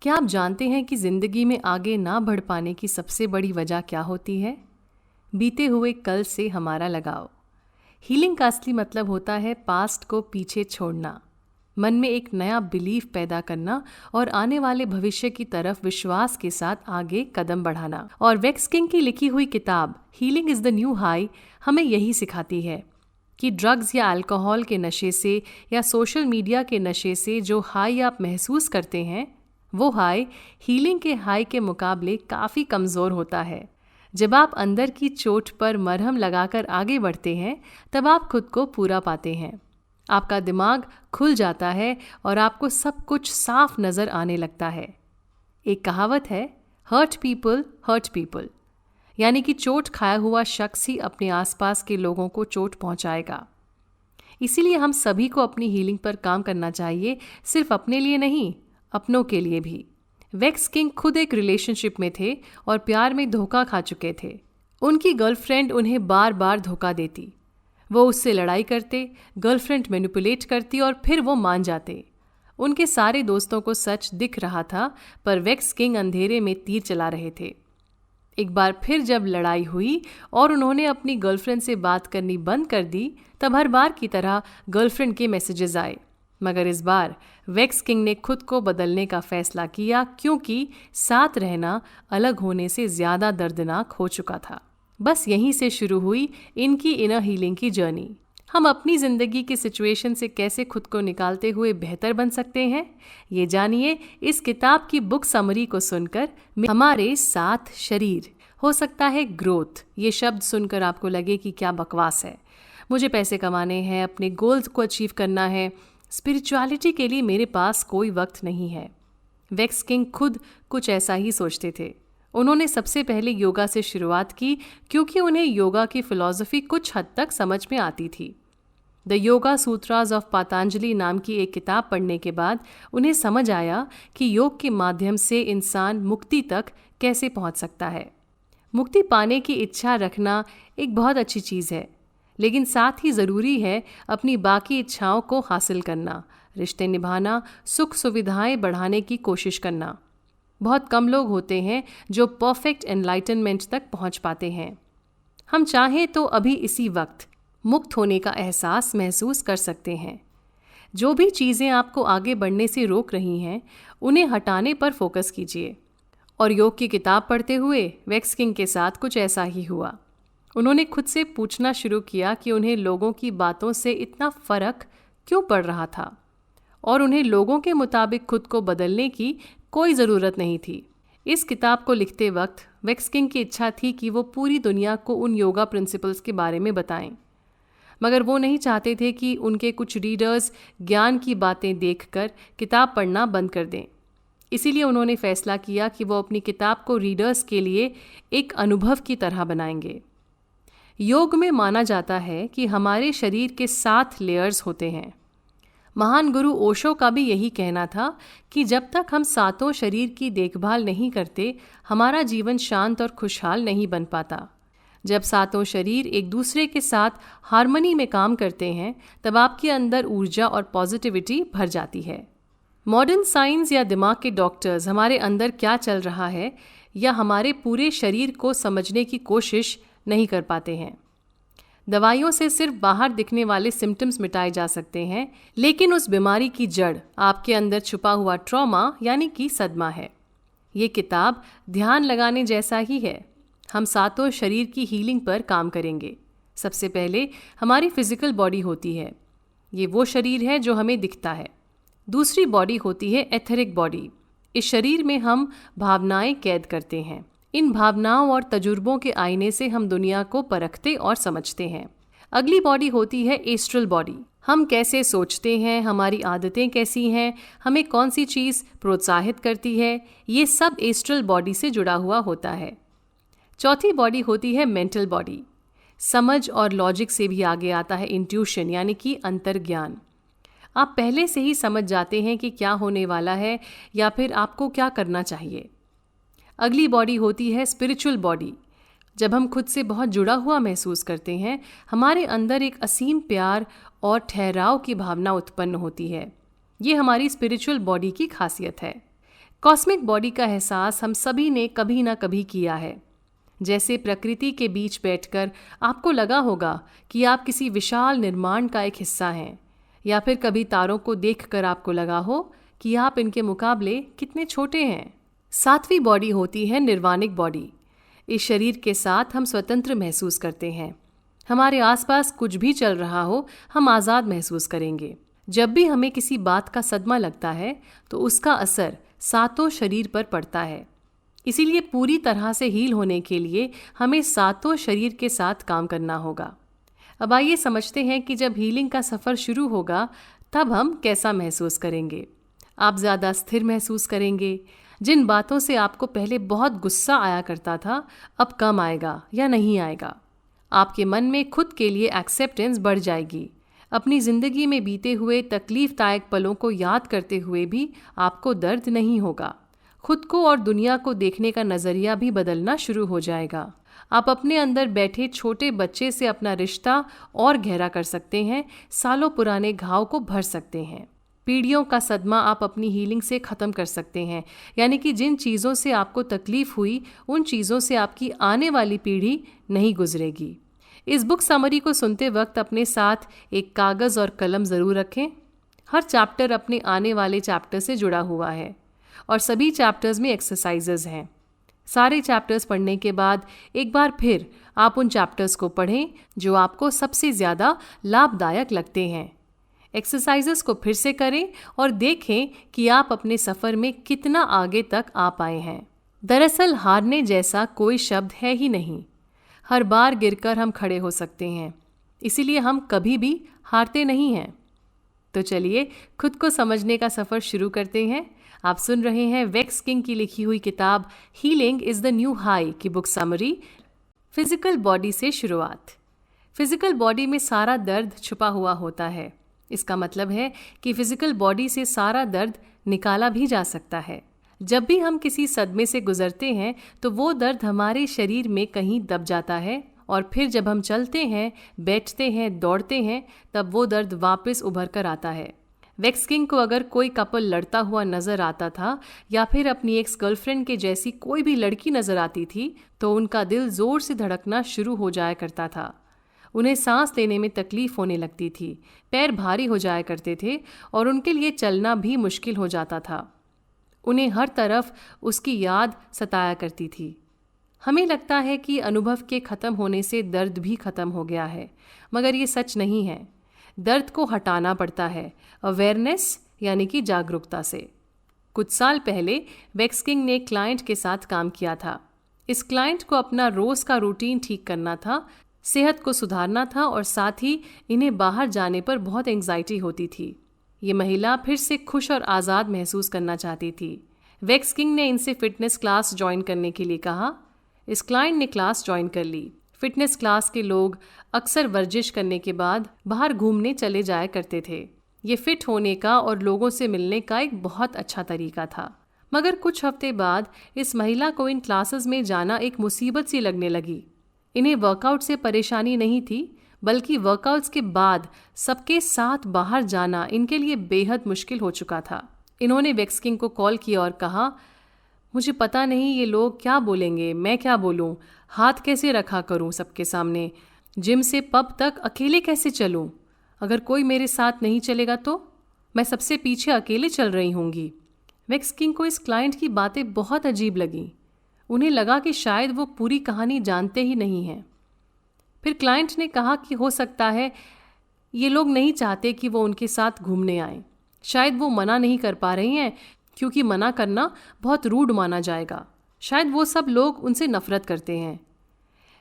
क्या आप जानते हैं कि ज़िंदगी में आगे ना बढ़ पाने की सबसे बड़ी वजह क्या होती है? बीते हुए कल से हमारा लगाव। हीलिंग का असली मतलब होता है पास्ट को पीछे छोड़ना, मन में एक नया बिलीफ पैदा करना और आने वाले भविष्य की तरफ विश्वास के साथ आगे कदम बढ़ाना। और वेक्स किंग की लिखी हुई किताब healing is the new high हमें यही सिखाती है कि ड्रग्स या अल्कोहल के नशे से या सोशल मीडिया के नशे से जो हाई आप महसूस करते हैं, वो हाई हीलिंग के हाई के मुकाबले काफ़ी कमज़ोर होता है। जब आप अंदर की चोट पर मरहम लगाकर आगे बढ़ते हैं, तब आप खुद को पूरा पाते हैं। आपका दिमाग खुल जाता है और आपको सब कुछ साफ नज़र आने लगता है। एक कहावत है, हर्ट पीपल, यानी कि चोट खाया हुआ शख्स ही अपने आसपास के लोगों को चोट पहुंचाएगा। इसीलिए हम सभी को अपनी हीलिंग पर काम करना चाहिए, सिर्फ अपने लिए नहीं, अपनों के लिए भी। वेक्स किंग खुद एक रिलेशनशिप में थे और प्यार में धोखा खा चुके थे। उनकी गर्लफ्रेंड उन्हें बार बार धोखा देती, वो उससे लड़ाई करते, गर्लफ्रेंड मैनिपुलेट करती और फिर वो मान जाते। उनके सारे दोस्तों को सच दिख रहा था, पर वेक्स किंग अंधेरे में तीर चला रहे थे। एक बार फिर जब लड़ाई हुई और उन्होंने अपनी गर्लफ्रेंड से बात करनी बंद कर दी, तब हर बार की तरह गर्लफ्रेंड के मैसेजेस आए। मगर इस बार वेक्स किंग ने खुद को बदलने का फैसला किया, क्योंकि साथ रहना अलग होने से ज़्यादा दर्दनाक हो चुका था। बस यहीं से शुरू हुई इनकी इनर हीलिंग की जर्नी। हम अपनी ज़िंदगी की सिचुएशन से कैसे खुद को निकालते हुए बेहतर बन सकते हैं, ये जानिए इस किताब की बुक समरी को सुनकर। हमारे 7 शरीर, हो सकता है ग्रोथ। ये शब्द सुनकर आपको लगे कि क्या बकवास है, मुझे पैसे कमाने हैं, अपने गोल्स को अचीव करना है, स्पिरिचुअलिटी के लिए मेरे पास कोई वक्त नहीं है। वेक्स किंग खुद कुछ ऐसा ही सोचते थे। उन्होंने सबसे पहले योगा से शुरुआत की, क्योंकि उन्हें योगा की फिलॉसफी कुछ हद तक समझ में आती थी। द योगा सूत्रास ऑफ पतंजलि नाम की एक किताब पढ़ने के बाद उन्हें समझ आया कि योग के माध्यम से इंसान मुक्ति तक कैसे पहुंच सकता है। मुक्ति पाने की इच्छा रखना एक बहुत अच्छी चीज़ है, लेकिन साथ ही ज़रूरी है अपनी बाकी इच्छाओं को हासिल करना, रिश्ते निभाना, सुख सुविधाएं बढ़ाने की कोशिश करना। बहुत कम लोग होते हैं जो परफेक्ट एनलाइटनमेंट तक पहुंच पाते हैं। हम चाहें तो अभी इसी वक्त मुक्त होने का एहसास महसूस कर सकते हैं। जो भी चीज़ें आपको आगे बढ़ने से रोक रही हैं, उन्हें हटाने पर फोकस कीजिए। और योग की किताब पढ़ते हुए वेक्स किंग के साथ कुछ ऐसा ही हुआ। उन्होंने खुद से पूछना शुरू किया कि उन्हें लोगों की बातों से इतना फ़र्क क्यों पड़ रहा था, और उन्हें लोगों के मुताबिक खुद को बदलने की कोई ज़रूरत नहीं थी। इस किताब को लिखते वक्त वेक्स किंग की इच्छा थी कि वो पूरी दुनिया को उन योगा प्रिंसिपल्स के बारे में बताएं, मगर वो नहीं चाहते थे कि उनके कुछ रीडर्स ज्ञान की बातें देखकर किताब पढ़ना बंद कर दें। इसीलिए उन्होंने फैसला किया कि वो अपनी किताब को रीडर्स के लिए एक अनुभव की तरह बनाएंगे। योग में माना जाता है कि हमारे शरीर के 7 लेयर्स होते हैं। महान गुरु ओशो का भी यही कहना था कि जब तक हम 7 शरीर की देखभाल नहीं करते, हमारा जीवन शांत और खुशहाल नहीं बन पाता। जब 7 शरीर एक दूसरे के साथ हार्मनी में काम करते हैं, तब आपके अंदर ऊर्जा और पॉजिटिविटी भर जाती है। मॉडर्न साइंस या दिमाग के डॉक्टर्स हमारे अंदर क्या चल रहा है या हमारे पूरे शरीर को समझने की कोशिश नहीं कर पाते हैं। दवाइयों से सिर्फ बाहर दिखने वाले सिम्टम्स मिटाए जा सकते हैं, लेकिन उस बीमारी की जड़ आपके अंदर छुपा हुआ ट्रॉमा यानी कि सदमा है। ये किताब ध्यान लगाने जैसा ही है। हम 7 शरीर की हीलिंग पर काम करेंगे। सबसे पहले हमारी फिजिकल बॉडी होती है। ये वो शरीर है जो हमें दिखता है। दूसरी बॉडी होती है एथरिक बॉडी। इस शरीर में हम भावनाएं कैद करते हैं। इन भावनाओं और तजुर्बों के आईने से हम दुनिया को परखते और समझते हैं। अगली बॉडी होती है एस्ट्रल बॉडी। हम कैसे सोचते हैं, हमारी आदतें कैसी हैं, हमें कौन सी चीज़ प्रोत्साहित करती है, ये सब एस्ट्रल बॉडी से जुड़ा हुआ होता है। चौथी बॉडी होती है मेंटल बॉडी। समझ और लॉजिक से भी आगे आता है इंट्यूशन यानी कि अंतर्ज्ञान। आप पहले से ही समझ जाते हैं कि क्या होने वाला है या फिर आपको क्या करना चाहिए। अगली बॉडी होती है स्पिरिचुअल बॉडी। जब हम खुद से बहुत जुड़ा हुआ महसूस करते हैं, हमारे अंदर एक असीम प्यार और ठहराव की भावना उत्पन्न होती है। ये हमारी स्पिरिचुअल बॉडी की खासियत है। कॉस्मिक बॉडी का एहसास हम सभी ने कभी ना कभी किया है। जैसे प्रकृति के बीच बैठकर आपको लगा होगा कि आप किसी विशाल निर्माण का एक हिस्सा हैं, या फिर कभी तारों को देखकर आपको लगा हो कि आप इनके मुकाबले कितने छोटे हैं। सातवीं बॉडी होती है निर्वाणिक बॉडी। इस शरीर के साथ हम स्वतंत्र महसूस करते हैं। हमारे आसपास कुछ भी चल रहा हो, हम आज़ाद महसूस करेंगे। जब भी हमें किसी बात का सदमा लगता है तो उसका असर सातों शरीर पर पड़ता है। इसीलिए पूरी तरह से हील होने के लिए हमें सातों शरीर के साथ काम करना होगा। अब आइए समझते हैं कि जब हीलिंग का सफ़र शुरू होगा तब हम कैसा महसूस करेंगे। आप ज़्यादा स्थिर महसूस करेंगे। जिन बातों से आपको पहले बहुत गुस्सा आया करता था, अब कम आएगा या नहीं आएगा। आपके मन में खुद के लिए एक्सेप्टेंस बढ़ जाएगी। अपनी ज़िंदगी में बीते हुए तकलीफ़दायक पलों को याद करते हुए भी आपको दर्द नहीं होगा। खुद को और दुनिया को देखने का नज़रिया भी बदलना शुरू हो जाएगा। आप अपने अंदर बैठे छोटे बच्चे से अपना रिश्ता और गहरा कर सकते हैं। सालों पुराने घाव को भर सकते हैं। पीढ़ियों का सदमा आप अपनी हीलिंग से ख़त्म कर सकते हैं। यानी कि जिन चीज़ों से आपको तकलीफ़ हुई, उन चीज़ों से आपकी आने वाली पीढ़ी नहीं गुजरेगी। इस बुक समरी को सुनते वक्त अपने साथ एक कागज़ और कलम ज़रूर रखें। हर चैप्टर अपने आने वाले चैप्टर से जुड़ा हुआ है और सभी चैप्टर्स में एक्सरसाइजेज हैं। सारे चैप्टर्स पढ़ने के बाद एक बार फिर आप उन चैप्टर्स को पढ़ें जो आपको सबसे ज़्यादा लाभदायक लगते हैं। एक्सरसाइजेस को फिर से करें और देखें कि आप अपने सफ़र में कितना आगे तक आ पाए हैं। दरअसल हारने जैसा कोई शब्द है ही नहीं। हर बार गिरकर हम खड़े हो सकते हैं, इसीलिए हम कभी भी हारते नहीं हैं। तो चलिए खुद को समझने का सफ़र शुरू करते हैं। आप सुन रहे हैं वेक्स किंग की लिखी हुई किताब healing is the new high की बुक समरी। फिजिकल बॉडी से शुरुआत। फिजिकल बॉडी में सारा दर्द छुपा हुआ होता है। इसका मतलब है कि फिजिकल बॉडी से सारा दर्द निकाला भी जा सकता है। जब भी हम किसी सदमे से गुजरते हैं तो वो दर्द हमारे शरीर में कहीं दब जाता है और फिर जब हम चलते हैं, बैठते हैं, दौड़ते हैं, तब वो दर्द वापस उभर कर आता है। वेक्स किंग को अगर कोई कपल लड़ता हुआ नज़र आता था या फिर अपनी एक्स गर्लफ्रेंड के जैसी कोई भी लड़की नज़र आती थी तो उनका दिल ज़ोर से धड़कना शुरू हो जाया करता था। उन्हें सांस लेने में तकलीफ़ होने लगती थी, पैर भारी हो जाया करते थे और उनके लिए चलना भी मुश्किल हो जाता था। उन्हें हर तरफ उसकी याद सताया करती थी। हमें लगता है कि अनुभव के ख़त्म होने से दर्द भी ख़त्म हो गया है, मगर ये सच नहीं है। दर्द को हटाना पड़ता है अवेयरनेस यानी कि जागरूकता से। कुछ साल पहले वेक्स किंग ने एक क्लाइंट के साथ काम किया था। इस क्लाइंट को अपना रोज़ का रूटीन ठीक करना था, सेहत को सुधारना था और साथ ही इन्हें बाहर जाने पर बहुत एंग्जाइटी होती थी। ये महिला फिर से खुश और आज़ाद महसूस करना चाहती थी। वेक्स किंग ने इनसे फिटनेस क्लास ज्वाइन करने के लिए कहा। इस क्लाइंट ने क्लास ज्वाइन कर ली। फिटनेस क्लास के लोग अक्सर वर्जिश करने के बाद बाहर घूमने चले जाया करते थे। ये फिट होने का और लोगों से मिलने का एक बहुत अच्छा तरीका था। मगर कुछ हफ्ते बाद इस महिला को इन क्लासेस में जाना एक मुसीबत सी लगने लगी। इन्हें वर्कआउट से परेशानी नहीं थी, बल्कि वर्कआउट्स के बाद सबके साथ बाहर जाना इनके लिए बेहद मुश्किल हो चुका था। इन्होंने वेक्स किंग को कॉल किया और कहा, मुझे पता नहीं ये लोग क्या बोलेंगे, मैं क्या बोलूं, हाथ कैसे रखा करूं सबके सामने, जिम से पब तक अकेले कैसे चलूं, अगर कोई मेरे साथ नहीं चलेगा तो मैं सबसे पीछे अकेले चल रही होंगी। वेक्स किंग को इस क्लाइंट की बातें बहुत अजीब लगीं। उन्हें लगा कि शायद वो पूरी कहानी जानते ही नहीं हैं। फिर क्लाइंट ने कहा कि हो सकता है ये लोग नहीं चाहते कि वो उनके साथ घूमने आए। शायद वो मना नहीं कर पा रही हैं क्योंकि मना करना बहुत रूड माना जाएगा। शायद वो सब लोग उनसे नफरत करते हैं।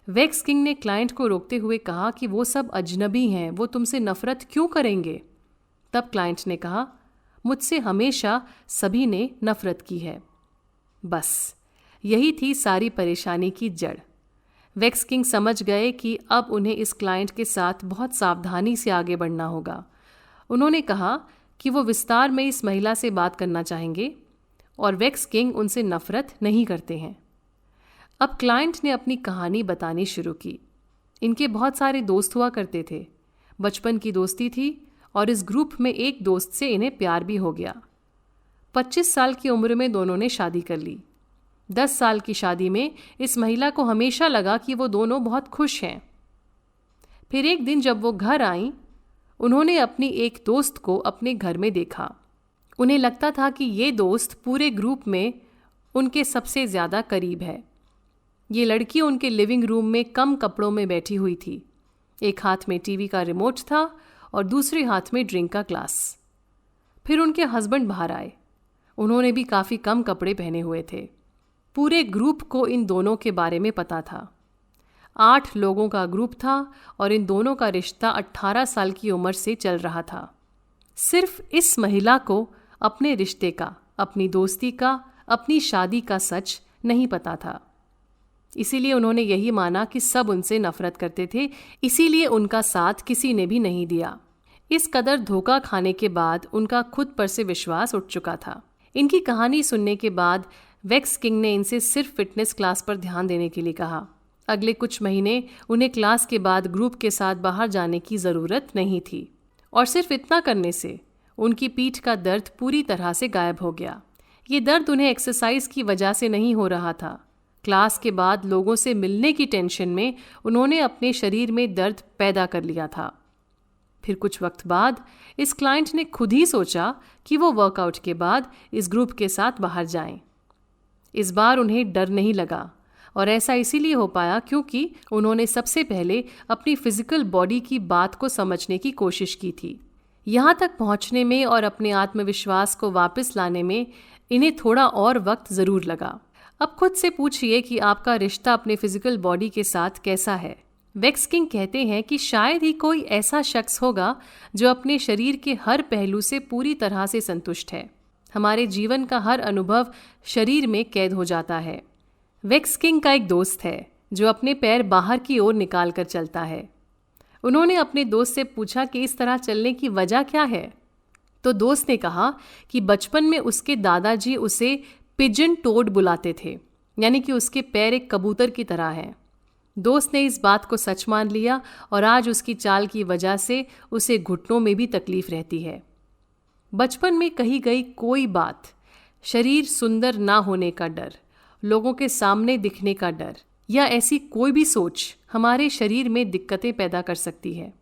वेक्स किंग ने क्लाइंट को रोकते हुए कहा कि वो सब अजनबी हैं, वो तुमसे नफरत क्यों करेंगे। तब क्लाइंट ने कहा, मुझसे हमेशा सभी ने नफरत की है। बस यही थी सारी परेशानी की जड़। वेक्स किंग समझ गए कि अब उन्हें इस क्लाइंट के साथ बहुत सावधानी से आगे बढ़ना होगा। उन्होंने कहा कि वो विस्तार में इस महिला से बात करना चाहेंगे और वेक्स किंग उनसे नफरत नहीं करते हैं। अब क्लाइंट ने अपनी कहानी बतानी शुरू की। इनके बहुत सारे दोस्त हुआ करते थे, बचपन की दोस्ती थी और इस ग्रुप में एक दोस्त से इन्हें प्यार भी हो गया। 25 साल की उम्र में दोनों ने शादी कर ली। 10 साल की शादी में इस महिला को हमेशा लगा कि वो दोनों बहुत खुश हैं। फिर एक दिन जब वो घर आईं, उन्होंने अपनी एक दोस्त को अपने घर में देखा। उन्हें लगता था कि ये दोस्त पूरे ग्रुप में उनके सबसे ज़्यादा करीब है। ये लड़की उनके लिविंग रूम में कम कपड़ों में बैठी हुई थी। एक हाथ में टीवी का रिमोट था और दूसरे हाथ में ड्रिंक का ग्लास। फिर उनके हस्बैंड बाहर आए। उन्होंने भी काफ़ी कम कपड़े पहने हुए थे। पूरे ग्रुप को इन दोनों के बारे में पता था। 8 लोगों का ग्रुप था और इन दोनों का रिश्ता 18 साल की उम्र से चल रहा था। सिर्फ इस महिला को अपने रिश्ते का, अपनी दोस्ती का, अपनी शादी का सच नहीं पता था। इसीलिए उन्होंने यही माना कि सब उनसे नफरत करते थे, इसीलिए उनका साथ किसी ने भी नहीं दिया। इस कदर धोखा खाने के बाद उनका खुद पर से विश्वास उठ चुका था। इनकी कहानी सुनने के बाद वेक्स किंग ने इनसे सिर्फ फिटनेस क्लास पर ध्यान देने के लिए कहा। अगले कुछ महीने उन्हें क्लास के बाद ग्रुप के साथ बाहर जाने की ज़रूरत नहीं थी और सिर्फ इतना करने से उनकी पीठ का दर्द पूरी तरह से गायब हो गया। ये दर्द उन्हें एक्सरसाइज की वजह से नहीं हो रहा था। क्लास के बाद लोगों से मिलने की टेंशन में उन्होंने अपने शरीर में दर्द पैदा कर लिया था। फिर कुछ वक्त बाद इस क्लाइंट ने खुद ही सोचा कि वो वर्कआउट के बाद इस ग्रुप के साथ बाहर जाएं। इस बार उन्हें डर नहीं लगा और ऐसा इसीलिए हो पाया क्योंकि उन्होंने सबसे पहले अपनी फिजिकल बॉडी की बात को समझने की कोशिश की थी। यहाँ तक पहुँचने में और अपने आत्मविश्वास को वापस लाने में इन्हें थोड़ा और वक्त ज़रूर लगा। अब खुद से पूछिए कि आपका रिश्ता अपने फिजिकल बॉडी के साथ कैसा है। वेक्स किंग कहते हैं कि शायद ही कोई ऐसा शख्स होगा जो अपने शरीर के हर पहलू से पूरी तरह से संतुष्ट है। हमारे जीवन का हर अनुभव शरीर में कैद हो जाता है। वेक्स किंग का एक दोस्त है जो अपने पैर बाहर की ओर निकाल कर चलता है। उन्होंने अपने दोस्त से पूछा कि इस तरह चलने की वजह क्या है। तो दोस्त ने कहा कि बचपन में उसके दादाजी उसे पिजन टोड बुलाते थे, यानी कि उसके पैर एक कबूतर की तरह हैं। दोस्त ने इस बात को सच मान लिया और आज उसकी चाल की वजह से उसे घुटनों में भी तकलीफ रहती है। बचपन में कही गई कोई बात, शरीर सुंदर ना होने का डर, लोगों के सामने दिखने का डर या ऐसी कोई भी सोच हमारे शरीर में दिक्कतें पैदा कर सकती है।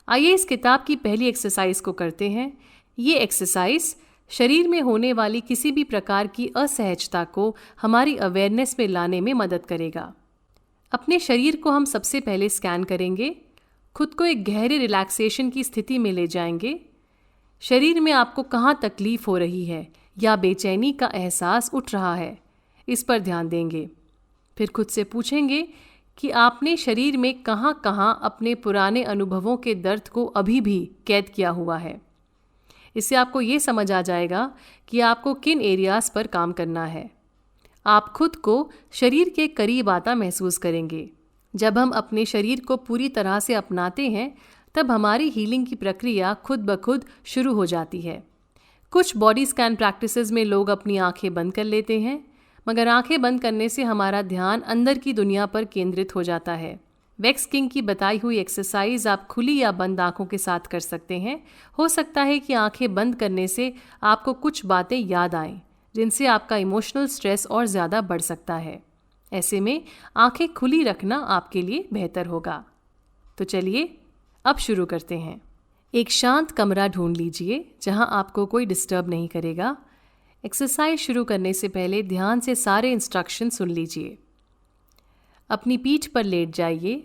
आइए इस किताब की पहली एक्सरसाइज को करते हैं। ये एक्सरसाइज शरीर में होने वाली किसी भी प्रकार की असहजता को हमारी अवेयरनेस में लाने में मदद करेगा। अपने शरीर को हम सबसे पहले स्कैन करेंगे, खुद को एक गहरे रिलैक्सेशन की स्थिति में ले जाएंगे। शरीर में आपको कहाँ तकलीफ हो रही है या बेचैनी का एहसास उठ रहा है, इस पर ध्यान देंगे। फिर खुद से पूछेंगे कि आपने शरीर में कहाँ कहाँ अपने पुराने अनुभवों के दर्द को अभी भी कैद किया हुआ है। इससे आपको ये समझ आ जाएगा कि आपको किन एरियाज़ पर काम करना है। आप खुद को शरीर के करीब आता महसूस करेंगे। जब हम अपने शरीर को पूरी तरह से अपनाते हैं तब हमारी हीलिंग की प्रक्रिया खुद ब खुद शुरू हो जाती है। कुछ बॉडी स्कैन प्रैक्टिसेस में लोग अपनी आंखें बंद कर लेते हैं, मगर आंखें बंद करने से हमारा ध्यान अंदर की दुनिया पर केंद्रित हो जाता है। वेक्स किंग की बताई हुई एक्सरसाइज आप खुली या बंद आंखों के साथ कर सकते हैं। हो सकता है कि आंखें बंद करने से आपको कुछ बातें याद आएं, जिनसे आपका इमोशनल स्ट्रेस और ज़्यादा बढ़ सकता है। ऐसे में आंखें खुली रखना आपके लिए बेहतर होगा। तो चलिए अब शुरू करते हैं। एक शांत कमरा ढूंढ लीजिए जहां आपको कोई डिस्टर्ब नहीं करेगा। एक्सरसाइज शुरू करने से पहले ध्यान से सारे इंस्ट्रक्शन सुन लीजिए। अपनी पीठ पर लेट जाइए,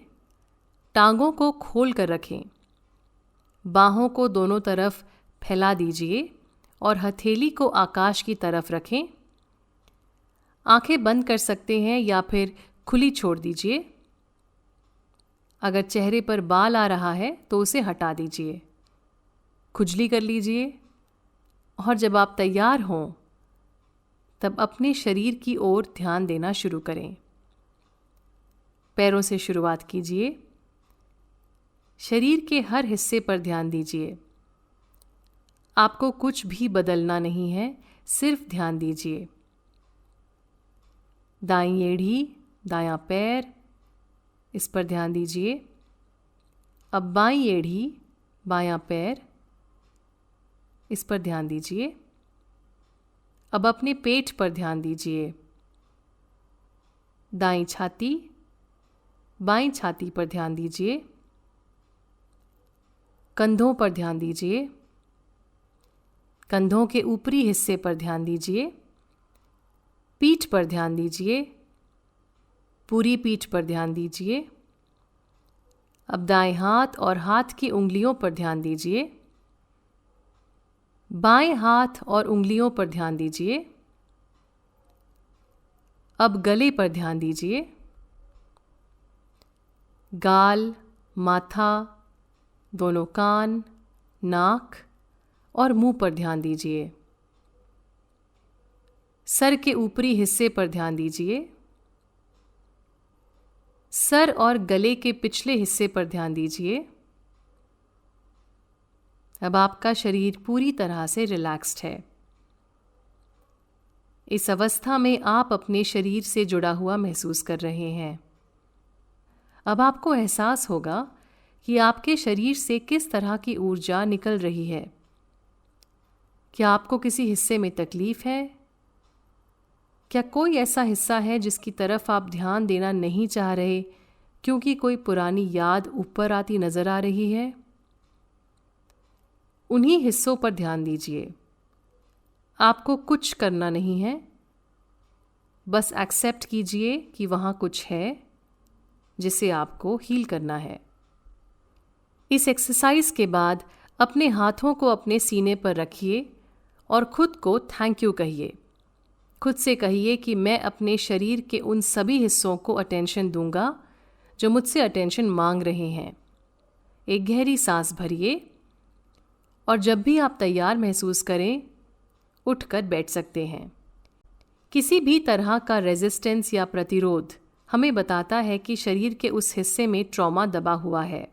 टांगों को खोल कर रखें, बाहों को दोनों तरफ फैला दीजिए और हथेली को आकाश की तरफ रखें। आंखें बंद कर सकते हैं या फिर खुली छोड़ दीजिए। अगर चेहरे पर बाल आ रहा है तो उसे हटा दीजिए। खुजली कर लीजिए और जब आप तैयार हों तब अपने शरीर की ओर ध्यान देना शुरू करें। पैरों से शुरुआत कीजिए। शरीर के हर हिस्से पर ध्यान दीजिए। आपको कुछ भी बदलना नहीं है, सिर्फ ध्यान दीजिए। दाईं एड़ी, दायां पैर, इस पर ध्यान दीजिए। अब बाईं एड़ी, बायां पैर, इस पर ध्यान दीजिए। अब अपने पेट पर ध्यान दीजिए। दाईं छाती, बाईं छाती पर ध्यान दीजिए। कंधों पर ध्यान दीजिए। कंधों के ऊपरी हिस्से पर ध्यान दीजिए। पीठ पर ध्यान दीजिए। पूरी पीठ पर ध्यान दीजिए। अब दाएं हाथ और हाथ की उंगलियों पर ध्यान दीजिए। बाएं हाथ और उंगलियों पर ध्यान दीजिए। अब गले पर ध्यान दीजिए। गाल, माथा, दोनों कान, नाक और मुंह पर ध्यान दीजिए। सर के ऊपरी हिस्से पर ध्यान दीजिए। सर और गले के पिछले हिस्से पर ध्यान दीजिए। अब आपका शरीर पूरी तरह से रिलैक्स्ड है। इस अवस्था में आप अपने शरीर से जुड़ा हुआ महसूस कर रहे हैं। अब आपको एहसास होगा कि आपके शरीर से किस तरह की ऊर्जा निकल रही है। क्या आपको किसी हिस्से में तकलीफ है? क्या कोई ऐसा हिस्सा है जिसकी तरफ आप ध्यान देना नहीं चाह रहे क्योंकि कोई पुरानी याद ऊपर आती नजर आ रही है? उन्हीं हिस्सों पर ध्यान दीजिए। आपको कुछ करना नहीं है, बस एक्सेप्ट कीजिए कि वहाँ कुछ है जिसे आपको हील करना है। इस एक्सरसाइज के बाद अपने हाथों को अपने सीने पर रखिए और खुद को थैंक यू कहिए। खुद से कहिए कि मैं अपने शरीर के उन सभी हिस्सों को अटेंशन दूंगा जो मुझसे अटेंशन मांग रहे हैं। एक गहरी सांस भरिए और जब भी आप तैयार महसूस करें, उठकर बैठ सकते हैं। किसी भी तरह का रेजिस्टेंस या प्रतिरोध हमें बताता है कि शरीर के उस हिस्से में ट्रॉमा दबा हुआ है।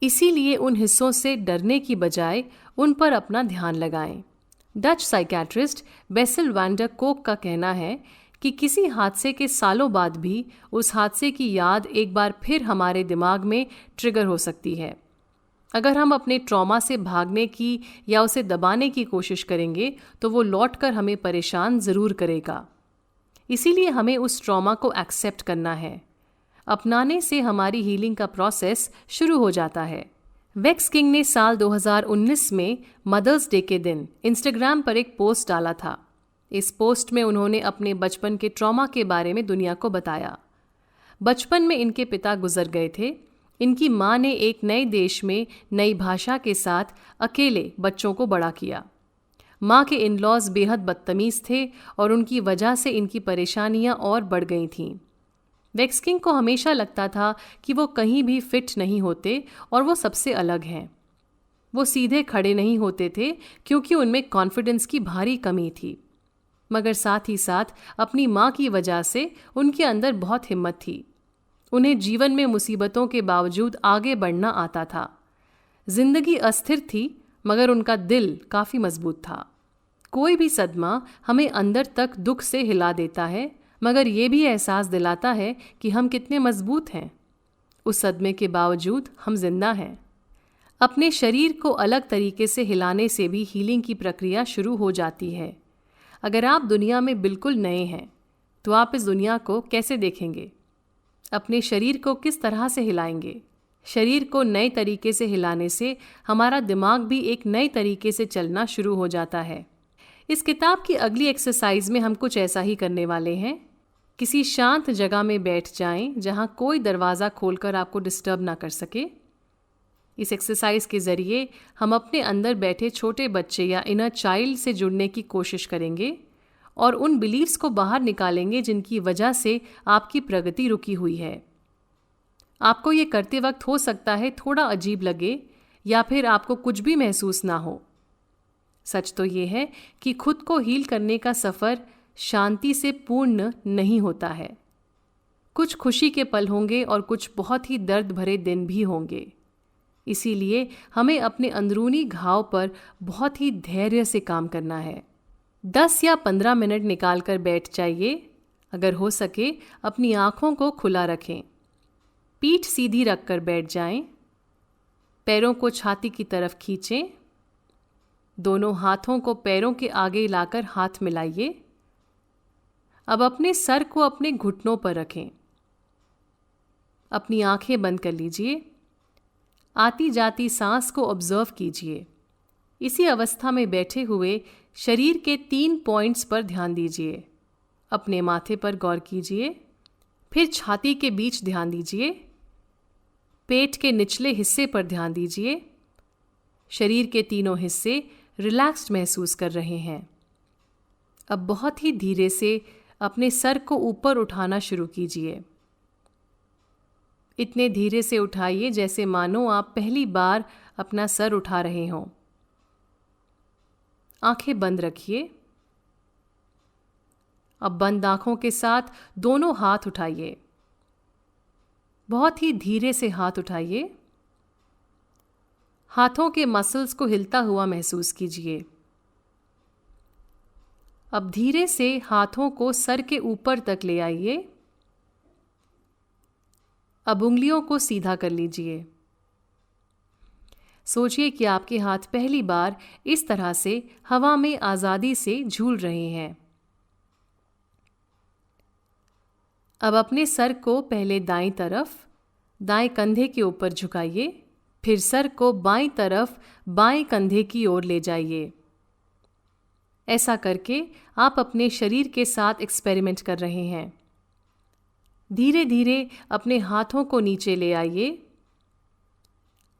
इसीलिए उन हिस्सों से डरने की बजाय उन पर अपना ध्यान लगाएं। Dutch psychiatrist Bessel van der कोक का कहना है कि किसी हादसे के सालों बाद भी उस हादसे की याद एक बार फिर हमारे दिमाग में ट्रिगर हो सकती है। अगर हम अपने ट्रॉमा से भागने की या उसे दबाने की कोशिश करेंगे तो वो लौटकर हमें परेशान ज़रूर करेगा। इसीलिए हमें उस ट्रॉमा को एक्सेप्ट करना है। अपनाने से हमारी हीलिंग का प्रोसेस शुरू हो जाता है। वेक्स किंग ने साल 2019 में मदर्स डे के दिन इंस्टाग्राम पर एक पोस्ट डाला था। इस पोस्ट में उन्होंने अपने बचपन के ट्रॉमा के बारे में दुनिया को बताया। बचपन में इनके पिता गुजर गए थे। इनकी माँ ने एक नए देश में नई भाषा के साथ अकेले बच्चों को बड़ा किया। माँ के इन-लॉज बेहद बदतमीज़ थे और उनकी वजह से इनकी परेशानियाँ और बढ़ गई थीं। वेक्स किंग को हमेशा लगता था कि वो कहीं भी फिट नहीं होते और वो सबसे अलग हैं। वो सीधे खड़े नहीं होते थे क्योंकि उनमें कॉन्फिडेंस की भारी कमी थी, मगर साथ ही साथ अपनी माँ की वजह से उनके अंदर बहुत हिम्मत थी। उन्हें जीवन में मुसीबतों के बावजूद आगे बढ़ना आता था। जिंदगी अस्थिर थी मगर उनका दिल काफ़ी मजबूत था। कोई भी सदमा हमें अंदर तक दुख से हिला देता है, मगर ये भी एहसास दिलाता है कि हम कितने मजबूत हैं। उस सदमे के बावजूद हम जिंदा हैं। अपने शरीर को अलग तरीके से हिलाने से भी हीलिंग की प्रक्रिया शुरू हो जाती है। अगर आप दुनिया में बिल्कुल नए हैं तो आप इस दुनिया को कैसे देखेंगे? अपने शरीर को किस तरह से हिलाएंगे? शरीर को नए तरीके से हिलाने से हमारा दिमाग भी एक नए तरीके से चलना शुरू हो जाता है। इस किताब की अगली एक्सरसाइज में हम कुछ ऐसा ही करने वाले हैं। किसी शांत जगह में बैठ जाएं जहां कोई दरवाज़ा खोलकर आपको डिस्टर्ब ना कर सके। इस एक्सरसाइज के ज़रिए हम अपने अंदर बैठे छोटे बच्चे या इनर चाइल्ड से जुड़ने की कोशिश करेंगे और उन बिलीव्स को बाहर निकालेंगे जिनकी वजह से आपकी प्रगति रुकी हुई है। आपको ये करते वक्त हो सकता है थोड़ा अजीब लगे या फिर आपको कुछ भी महसूस ना हो। सच तो ये है कि खुद को हील करने का सफ़र शांति से पूर्ण नहीं होता है। कुछ खुशी के पल होंगे और कुछ बहुत ही दर्द भरे दिन भी होंगे। इसीलिए हमें अपने अंदरूनी घाव पर बहुत ही धैर्य से काम करना है। 10 या 15 मिनट निकाल कर बैठ जाइए। अगर हो सके अपनी आँखों को खुला रखें। पीठ सीधी रखकर बैठ जाएं। पैरों को छाती की तरफ खींचें। दोनों हाथों को पैरों के आगे लाकर हाथ मिलाइए। अब अपने सर को अपने घुटनों पर रखें। अपनी आंखें बंद कर लीजिए। आती जाती सांस को ऑब्जर्व कीजिए। इसी अवस्था में बैठे हुए शरीर के 3 पॉइंट्स पर ध्यान दीजिए। अपने माथे पर गौर कीजिए, फिर छाती के बीच ध्यान दीजिए, पेट के निचले हिस्से पर ध्यान दीजिए। शरीर के तीनों हिस्से रिलैक्स्ड महसूस कर रहे हैं। अब बहुत ही धीरे से अपने सर को ऊपर उठाना शुरू कीजिए। इतने धीरे से उठाइए जैसे मानो आप पहली बार अपना सर उठा रहे हों। आंखें बंद रखिए। अब बंद आंखों के साथ दोनों हाथ उठाइए। बहुत ही धीरे से हाथ उठाइए। हाथों के मसल्स को हिलता हुआ महसूस कीजिए। अब धीरे से हाथों को सर के ऊपर तक ले आइए। अब उंगलियों को सीधा कर लीजिए। सोचिए कि आपके हाथ पहली बार इस तरह से हवा में आज़ादी से झूल रहे हैं। अब अपने सर को पहले दाईं तरफ, दाएं कंधे के ऊपर झुकाइए, फिर सर को बाईं तरफ, बाएं कंधे की ओर ले जाइए। ऐसा करके आप अपने शरीर के साथ एक्सपेरिमेंट कर रहे हैं। धीरे धीरे अपने हाथों को नीचे ले आइए।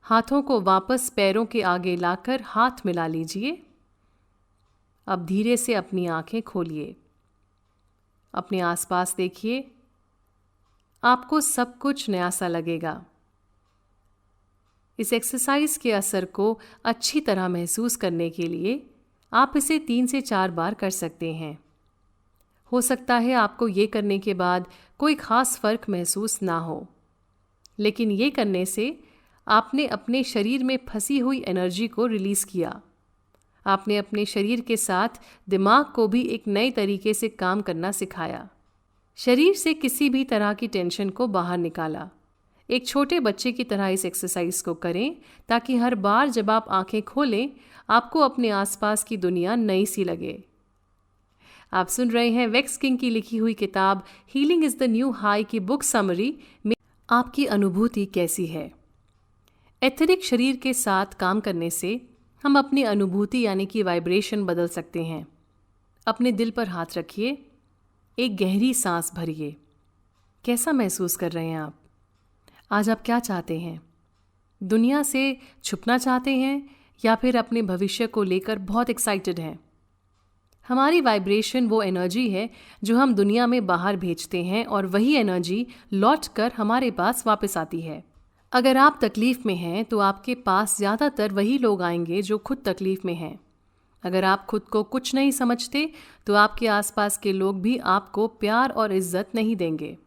हाथों को वापस पैरों के आगे लाकर हाथ मिला लीजिए। अब धीरे से अपनी आंखें खोलिए। अपने आसपास देखिए। आपको सब कुछ नया सा लगेगा। इस एक्सरसाइज के असर को अच्छी तरह महसूस करने के लिए आप इसे 3 से 4 बार कर सकते हैं। हो सकता है आपको ये करने के बाद कोई ख़ास फ़र्क महसूस ना हो, लेकिन ये करने से आपने अपने शरीर में फंसी हुई एनर्जी को रिलीज़ किया। आपने अपने शरीर के साथ दिमाग को भी एक नए तरीके से काम करना सिखाया। शरीर से किसी भी तरह की टेंशन को बाहर निकाला। एक छोटे बच्चे की तरह इस एक्सरसाइज को करें ताकि हर बार जब आप आंखें खोलें आपको अपने आसपास की दुनिया नई सी लगे। आप सुन रहे हैं वेक्स किंग की लिखी हुई किताब healing is the new high की बुक समरी में आपकी अनुभूति कैसी है। एथेरिक शरीर के साथ काम करने से हम अपनी अनुभूति यानी कि वाइब्रेशन बदल सकते हैं। अपने दिल पर हाथ रखिए। एक गहरी सांस भरिए। कैसा महसूस कर रहे हैं आप? आज आप क्या चाहते हैं? दुनिया से छुपना चाहते हैं या फिर अपने भविष्य को लेकर बहुत एक्साइटेड हैं? हमारी वाइब्रेशन वो एनर्जी है जो हम दुनिया में बाहर भेजते हैं और वही एनर्जी लौट कर हमारे पास वापस आती है। अगर आप तकलीफ़ में हैं तो आपके पास ज़्यादातर वही लोग आएंगे जो खुद तकलीफ़ में हैं। अगर आप खुद को कुछ नहीं समझते तो आपके आसपास के लोग भी आपको प्यार और इज्जत नहीं देंगे।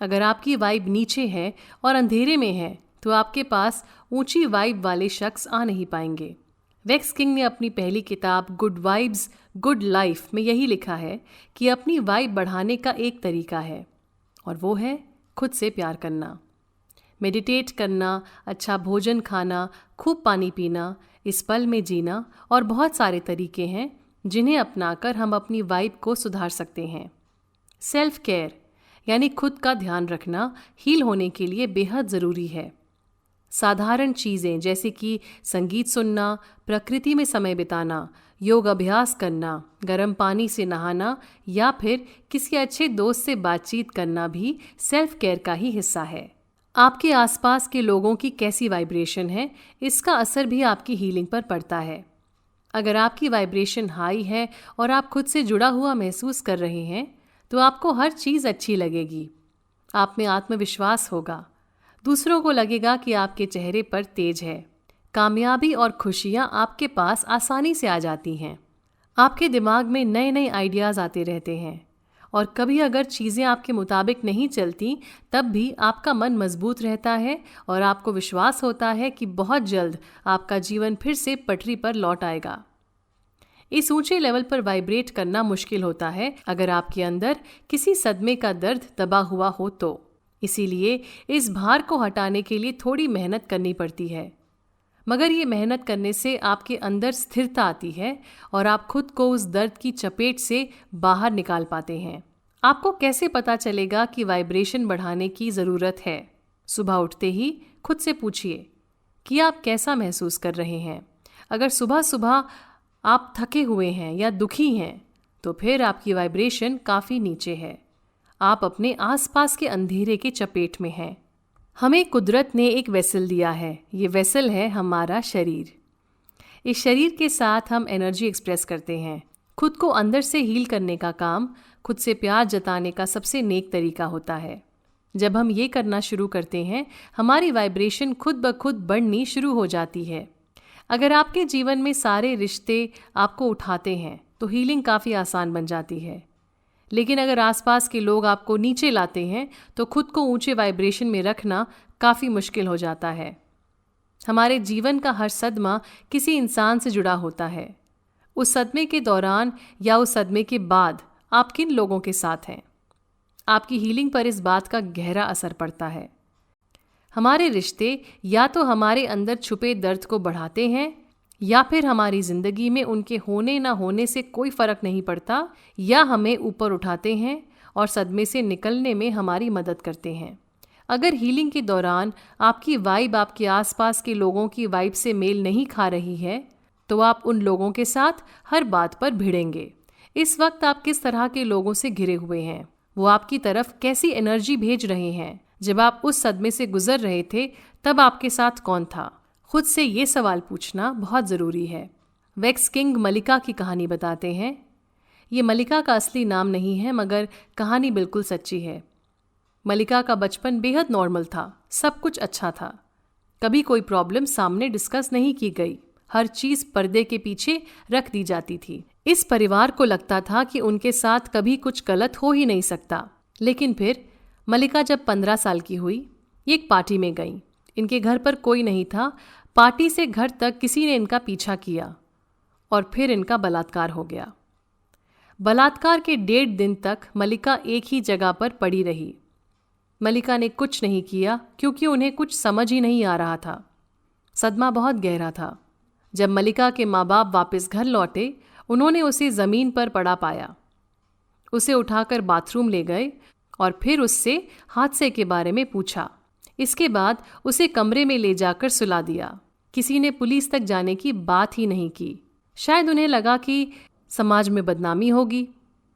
अगर आपकी वाइब नीचे है और अंधेरे में है तो आपके पास ऊंची वाइब वाले शख्स आ नहीं पाएंगे। वेक्स किंग ने अपनी पहली किताब गुड वाइब्स गुड लाइफ में यही लिखा है कि अपनी वाइब बढ़ाने का एक तरीका है और वो है खुद से प्यार करना, मेडिटेट करना, अच्छा भोजन खाना, खूब पानी पीना, इस पल में जीना और बहुत सारे तरीके हैं जिन्हें अपनाकर हम अपनी वाइब को सुधार सकते हैं। सेल्फ केयर यानी खुद का ध्यान रखना हील होने के लिए बेहद ज़रूरी है। साधारण चीज़ें जैसे कि संगीत सुनना, प्रकृति में समय बिताना, योग अभ्यास करना, गर्म पानी से नहाना या फिर किसी अच्छे दोस्त से बातचीत करना भी सेल्फ केयर का ही हिस्सा है। आपके आसपास के लोगों की कैसी वाइब्रेशन है, इसका असर भी आपकी हीलिंग पर पड़ता है। अगर आपकी वाइब्रेशन हाई है और आप खुद से जुड़ा हुआ महसूस कर रहे हैं तो आपको हर चीज़ अच्छी लगेगी। आप में आत्मविश्वास होगा। दूसरों को लगेगा कि आपके चेहरे पर तेज है। कामयाबी और खुशियाँ आपके पास आसानी से आ जाती हैं। आपके दिमाग में नए नए आइडियाज़ आते रहते हैं और कभी अगर चीज़ें आपके मुताबिक नहीं चलती तब भी आपका मन मजबूत रहता है और आपको विश्वास होता है कि बहुत जल्द आपका जीवन फिर से पटरी पर लौट आएगा। इस ऊंचे लेवल पर वाइब्रेट करना मुश्किल होता है अगर आपके अंदर किसी सदमे का दर्द दबा हुआ हो तो। इसीलिए इस भार को हटाने के लिए थोड़ी मेहनत करनी पड़ती है। मगर ये मेहनत करने से आपके अंदर स्थिरता आती है और आप खुद को उस दर्द की चपेट से बाहर निकाल पाते हैं। आपको कैसे पता चलेगा कि वाइब्रेशन बढ़ाने की ज़रूरत है? सुबह उठते ही खुद से पूछिए कि आप कैसा महसूस कर रहे हैं। अगर सुबह सुबह आप थके हुए हैं या दुखी हैं तो फिर आपकी वाइब्रेशन काफ़ी नीचे है। आप अपने आसपास के अंधेरे के चपेट में हैं। हमें कुदरत ने एक वेसल दिया है। ये वेसल है हमारा शरीर। इस शरीर के साथ हम एनर्जी एक्सप्रेस करते हैं। खुद को अंदर से हील करने का काम खुद से प्यार जताने का सबसे नेक तरीका होता है। जब हम ये करना शुरू करते हैं, हमारी वाइब्रेशन खुद ब खुद बढ़नी शुरू हो जाती है। अगर आपके जीवन में सारे रिश्ते आपको उठाते हैं तो हीलिंग काफ़ी आसान बन जाती है। लेकिन अगर आसपास के लोग आपको नीचे लाते हैं तो खुद को ऊंचे वाइब्रेशन में रखना काफ़ी मुश्किल हो जाता है। हमारे जीवन का हर सदमा किसी इंसान से जुड़ा होता है। उस सदमे के दौरान या उस सदमे के बाद आप किन लोगों के साथ हैं, आपकी हीलिंग पर इस बात का गहरा असर पड़ता है। हमारे रिश्ते या तो हमारे अंदर छुपे दर्द को बढ़ाते हैं या फिर हमारी ज़िंदगी में उनके होने ना होने से कोई फ़र्क नहीं पड़ता, या हमें ऊपर उठाते हैं और सदमे से निकलने में हमारी मदद करते हैं। अगर हीलिंग के दौरान आपकी वाइब आपके आसपास के लोगों की वाइब से मेल नहीं खा रही है तो आप उन लोगों के साथ हर बात पर भिड़ेंगे। इस वक्त आप किस तरह के लोगों से घिरे हुए हैं, वो आपकी तरफ कैसी एनर्जी भेज रहे हैं। जब आप उस सदमे से गुजर रहे थे तब आपके साथ कौन था? खुद से ये सवाल पूछना बहुत ज़रूरी है। वैक्स किंग मलिका की कहानी बताते हैं। ये मलिका का असली नाम नहीं है मगर कहानी बिल्कुल सच्ची है। मलिका का बचपन बेहद नॉर्मल था, सब कुछ अच्छा था। कभी कोई प्रॉब्लम सामने डिस्कस नहीं की गई, हर चीज़ पर्दे के पीछे रख दी जाती थी। इस परिवार को लगता था कि उनके साथ कभी कुछ गलत हो ही नहीं सकता। लेकिन फिर मलिका जब 15 साल की हुई, ये एक पार्टी में गई। इनके घर पर कोई नहीं था। पार्टी से घर तक किसी ने इनका पीछा किया और फिर इनका बलात्कार हो गया। बलात्कार के 1.5 दिन तक मलिका एक ही जगह पर पड़ी रही। मलिका ने कुछ नहीं किया क्योंकि उन्हें कुछ समझ ही नहीं आ रहा था। सदमा बहुत गहरा था। जब मलिका के माँ बाप वापस घर लौटे, उन्होंने उसे ज़मीन पर पड़ा पाया। उसे उठाकर बाथरूम ले गए और फिर उससे हादसे के बारे में पूछा। इसके बाद उसे कमरे में ले जाकर सुला दिया। किसी ने पुलिस तक जाने की बात ही नहीं की। शायद उन्हें लगा कि समाज में बदनामी होगी।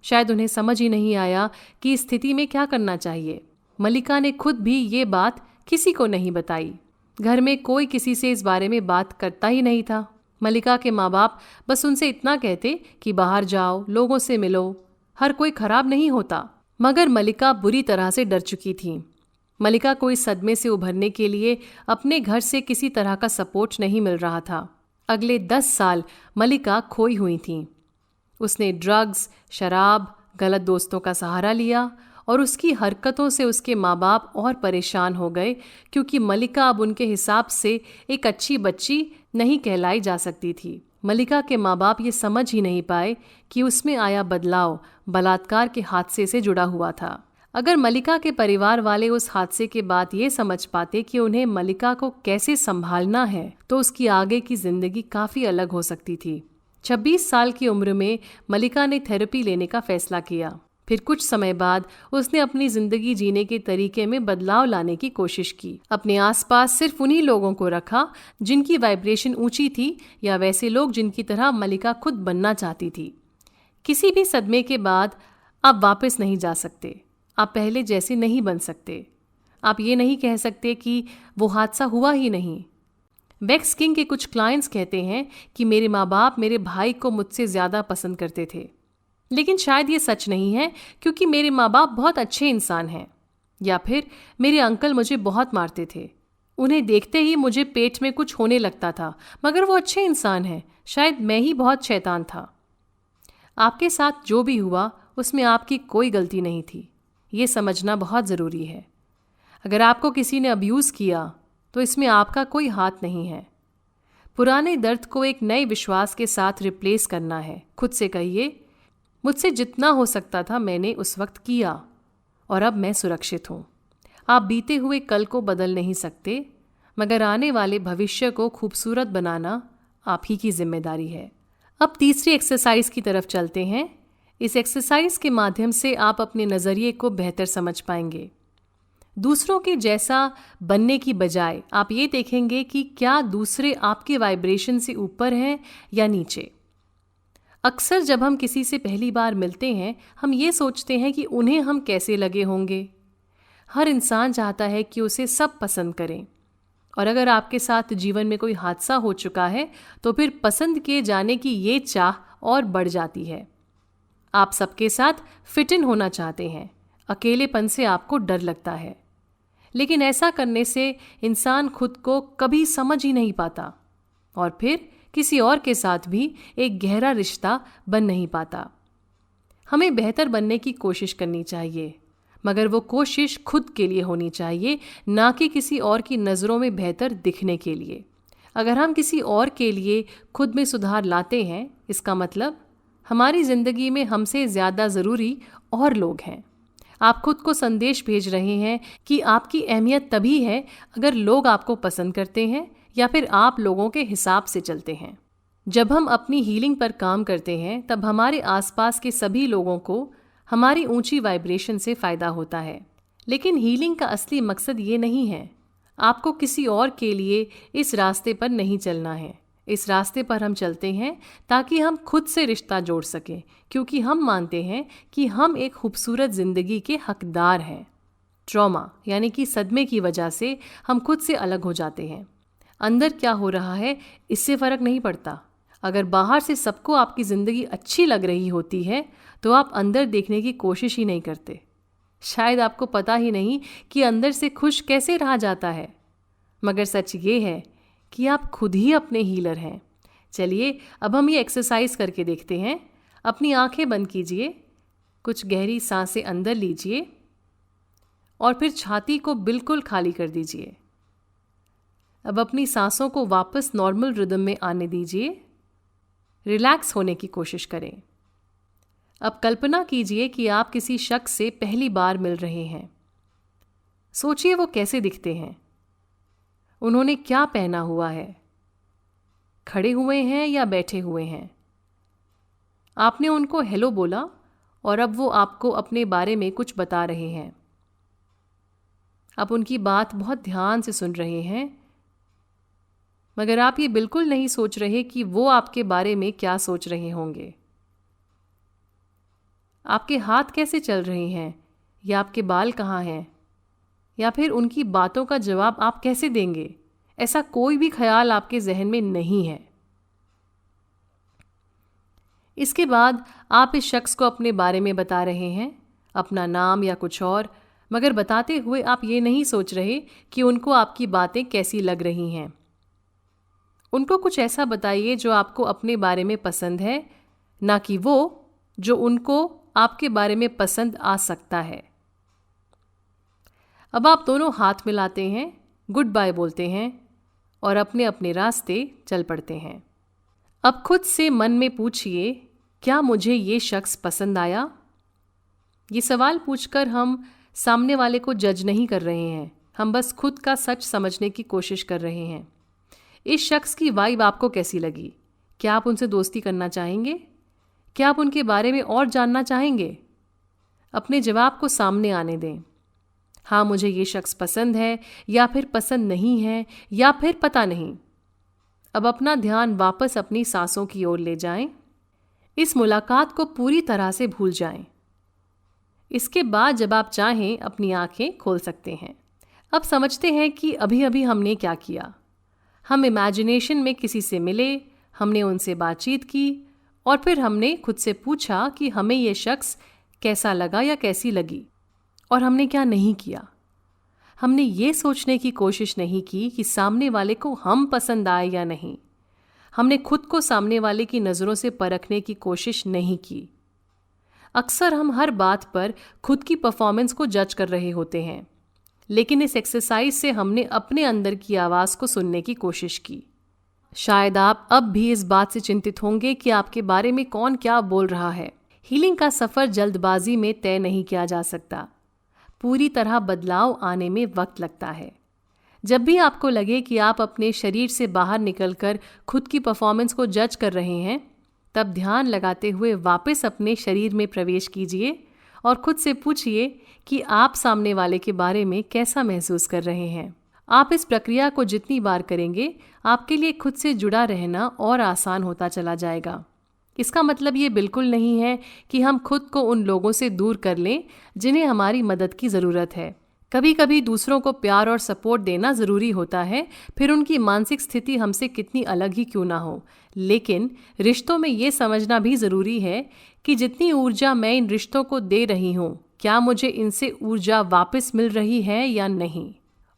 शायद उन्हें समझ ही नहीं आया कि इस स्थिति में क्या करना चाहिए। मलिका ने खुद भी ये बात किसी को नहीं बताई। घर में कोई किसी से इस बारे में बात करता ही नहीं था। मलिका के माँ बाप बस उनसे इतना कहते कि बाहर जाओ, लोगों से मिलो, हर कोई खराब नहीं होता। मगर मलिका बुरी तरह से डर चुकी थी। मलिका को इस सदमे से उभरने के लिए अपने घर से किसी तरह का सपोर्ट नहीं मिल रहा था। अगले 10 साल मलिका खोई हुई थी। उसने ड्रग्स, शराब, गलत दोस्तों का सहारा लिया और उसकी हरकतों से उसके माँ बाप और परेशान हो गए क्योंकि मलिका अब उनके हिसाब से एक अच्छी बच्ची नहीं कहलाई जा सकती थी। मलिका के माँ बाप ये समझ ही नहीं पाए कि उसमें आया बदलाव बलात्कार के हादसे से जुड़ा हुआ था। अगर मलिका के परिवार वाले उस हादसे के बाद ये समझ पाते कि उन्हें मलिका को कैसे संभालना है तो उसकी आगे की जिंदगी काफ़ी अलग हो सकती थी। 26 साल की उम्र में मलिका ने थेरेपी लेने का फैसला किया। फिर कुछ समय बाद उसने अपनी जिंदगी जीने के तरीके में बदलाव लाने की कोशिश की। अपने आसपास सिर्फ उन्हीं लोगों को रखा जिनकी वाइब्रेशन ऊंची थी या वैसे लोग जिनकी तरह मलिका खुद बनना चाहती थी। किसी भी सदमे के बाद आप वापस नहीं जा सकते। आप पहले जैसे नहीं बन सकते। आप ये नहीं कह सकते कि वो हादसा हुआ ही नहीं। वैक्स किंग के कुछ क्लाइंट्स कहते हैं कि मेरे माँ बाप मेरे भाई को मुझसे ज़्यादा पसंद करते थे, लेकिन शायद ये सच नहीं है क्योंकि मेरे माँ बाप बहुत अच्छे इंसान हैं। या फिर मेरे अंकल मुझे बहुत मारते थे, उन्हें देखते ही मुझे पेट में कुछ होने लगता था, मगर वो अच्छे इंसान हैं। शायद मैं ही बहुत शैतान था। आपके साथ जो भी हुआ उसमें आपकी कोई गलती नहीं थी, ये समझना बहुत ज़रूरी है। अगर आपको किसी ने अब्यूज़ किया तो इसमें आपका कोई हाथ नहीं है। पुराने दर्द को एक नए विश्वास के साथ रिप्लेस करना है। खुद से कहिए, मुझसे जितना हो सकता था मैंने उस वक्त किया और अब मैं सुरक्षित हूँ। आप बीते हुए कल को बदल नहीं सकते, मगर आने वाले भविष्य को खूबसूरत बनाना आप ही की जिम्मेदारी है। अब तीसरी एक्सरसाइज की तरफ चलते हैं। इस एक्सरसाइज के माध्यम से आप अपने नज़रिए को बेहतर समझ पाएंगे। दूसरों के जैसा बनने की बजाय आप ये देखेंगे कि क्या दूसरे आपके वाइब्रेशन से ऊपर हैं या नीचे। अक्सर जब हम किसी से पहली बार मिलते हैं, हम ये सोचते हैं कि उन्हें हम कैसे लगे होंगे। हर इंसान चाहता है कि उसे सब पसंद करें, और अगर आपके साथ जीवन में कोई हादसा हो चुका है तो फिर पसंद किए जाने की ये चाह और बढ़ जाती है। आप सबके साथ फिट इन होना चाहते हैं, अकेलेपन से आपको डर लगता है, लेकिन ऐसा करने से इंसान खुद को कभी समझ ही नहीं पाता और फिर किसी और के साथ भी एक गहरा रिश्ता बन नहीं पाता। हमें बेहतर बनने की कोशिश करनी चाहिए, मगर वो कोशिश खुद के लिए होनी चाहिए, ना कि किसी और की नज़रों में बेहतर दिखने के लिए। अगर हम किसी और के लिए खुद में सुधार लाते हैं, इसका मतलब हमारी ज़िंदगी में हमसे ज़्यादा ज़रूरी और लोग हैं। आप खुद को संदेश भेज रहे हैं कि आपकी अहमियत तभी है अगर लोग आपको पसंद करते हैं या फिर आप लोगों के हिसाब से चलते हैं। जब हम अपनी हीलिंग पर काम करते हैं, तब हमारे आसपास के सभी लोगों को हमारी ऊंची वाइब्रेशन से फ़ायदा होता है। लेकिन हीलिंग का असली मकसद ये नहीं है। आपको किसी और के लिए इस रास्ते पर नहीं चलना है। इस रास्ते पर हम चलते हैं ताकि हम खुद से रिश्ता जोड़ सकें, क्योंकि हम मानते हैं कि हम एक खूबसूरत ज़िंदगी के हकदार हैं। ट्रॉमा यानी कि सदमे की वजह से हम खुद से अलग हो जाते हैं। अंदर क्या हो रहा है इससे फ़र्क नहीं पड़ता। अगर बाहर से सबको आपकी ज़िंदगी अच्छी लग रही होती है तो आप अंदर देखने की कोशिश ही नहीं करते। शायद आपको पता ही नहीं कि अंदर से खुश कैसे रहा जाता है, मगर सच ये है कि आप खुद ही अपने हीलर हैं। चलिए अब हम ये एक्सरसाइज करके देखते हैं। अपनी आंखें बंद कीजिए, कुछ गहरी सांसें अंदर लीजिए और फिर छाती को बिल्कुल खाली कर दीजिए। अब अपनी सांसों को वापस नॉर्मल रिदम में आने दीजिए। रिलैक्स होने की कोशिश करें। अब कल्पना कीजिए कि आप किसी शख्स से पहली बार मिल रहे हैं। सोचिए वो कैसे दिखते हैं, उन्होंने क्या पहना हुआ है, खड़े हुए हैं या बैठे हुए हैं। आपने उनको हेलो बोला और अब वो आपको अपने बारे में कुछ बता रहे हैं। आप उनकी बात बहुत ध्यान से सुन रहे हैं, मगर आप ये बिल्कुल नहीं सोच रहे कि वो आपके बारे में क्या सोच रहे होंगे। आपके हाथ कैसे चल रहे हैं या आपके बाल कहाँ हैं, या फिर उनकी बातों का जवाब आप कैसे देंगे, ऐसा कोई भी ख्याल आपके जहन में नहीं है। इसके बाद आप इस शख्स को अपने बारे में बता रहे हैं, अपना नाम या कुछ और, मगर बताते हुए आप ये नहीं सोच रहे कि उनको आपकी बातें कैसी लग रही हैं। उनको कुछ ऐसा बताइए जो आपको अपने बारे में पसंद है, ना कि वो जो उनको आपके बारे में पसंद आ सकता है। अब आप दोनों हाथ मिलाते हैं, गुड बाय बोलते हैं और अपने अपने रास्ते चल पड़ते हैं। अब खुद से मन में पूछिए, क्या मुझे ये शख्स पसंद आया? ये सवाल पूछकर हम सामने वाले को जज नहीं कर रहे हैं, हम बस खुद का सच समझने की कोशिश कर रहे हैं। इस शख्स की वाइब आपको कैसी लगी? क्या आप उनसे दोस्ती करना चाहेंगे? क्या आप उनके बारे में और जानना चाहेंगे? अपने जवाब को सामने आने दें। हाँ, मुझे ये शख्स पसंद है, या फिर पसंद नहीं है, या फिर पता नहीं। अब अपना ध्यान वापस अपनी सांसों की ओर ले जाएं। इस मुलाकात को पूरी तरह से भूल जाएं। इसके बाद जब आप चाहें अपनी आंखें खोल सकते हैं। अब समझते हैं कि अभी अभी हमने क्या किया। हम इमेजिनेशन में किसी से मिले, हमने उनसे बातचीत की और फिर हमने खुद से पूछा कि हमें ये शख्स कैसा लगा या कैसी लगी, और हमने क्या नहीं किया। हमने ये सोचने की कोशिश नहीं की कि सामने वाले को हम पसंद आए या नहीं। हमने खुद को सामने वाले की नज़रों से परखने की कोशिश नहीं की। अक्सर हम हर बात पर खुद की परफॉर्मेंस को जज कर रहे होते हैं, लेकिन इस एक्सरसाइज से हमने अपने अंदर की आवाज़ को सुनने की कोशिश की। शायद आप अब भी इस बात से चिंतित होंगे कि आपके बारे में कौन क्या बोल रहा है। हीलिंग का सफ़र जल्दबाजी में तय नहीं किया जा सकता। पूरी तरह बदलाव आने में वक्त लगता है। जब भी आपको लगे कि आप अपने शरीर से बाहर निकलकर खुद की परफॉर्मेंस को जज कर रहे हैं, तब ध्यान लगाते हुए वापस अपने शरीर में प्रवेश कीजिए और खुद से पूछिए कि आप सामने वाले के बारे में कैसा महसूस कर रहे हैं। आप इस प्रक्रिया को जितनी बार करेंगे, आपके लिए खुद से जुड़ा रहना और आसान होता चला जाएगा। इसका मतलब ये बिल्कुल नहीं है कि हम खुद को उन लोगों से दूर कर लें जिन्हें हमारी मदद की ज़रूरत है। कभी कभी दूसरों को प्यार और सपोर्ट देना ज़रूरी होता है, फिर उनकी मानसिक स्थिति हमसे कितनी अलग ही क्यों ना हो। लेकिन रिश्तों में ये समझना भी ज़रूरी है कि जितनी ऊर्जा मैं इन रिश्तों को दे रही हूँ, क्या मुझे इनसे ऊर्जा वापस मिल रही है या नहीं।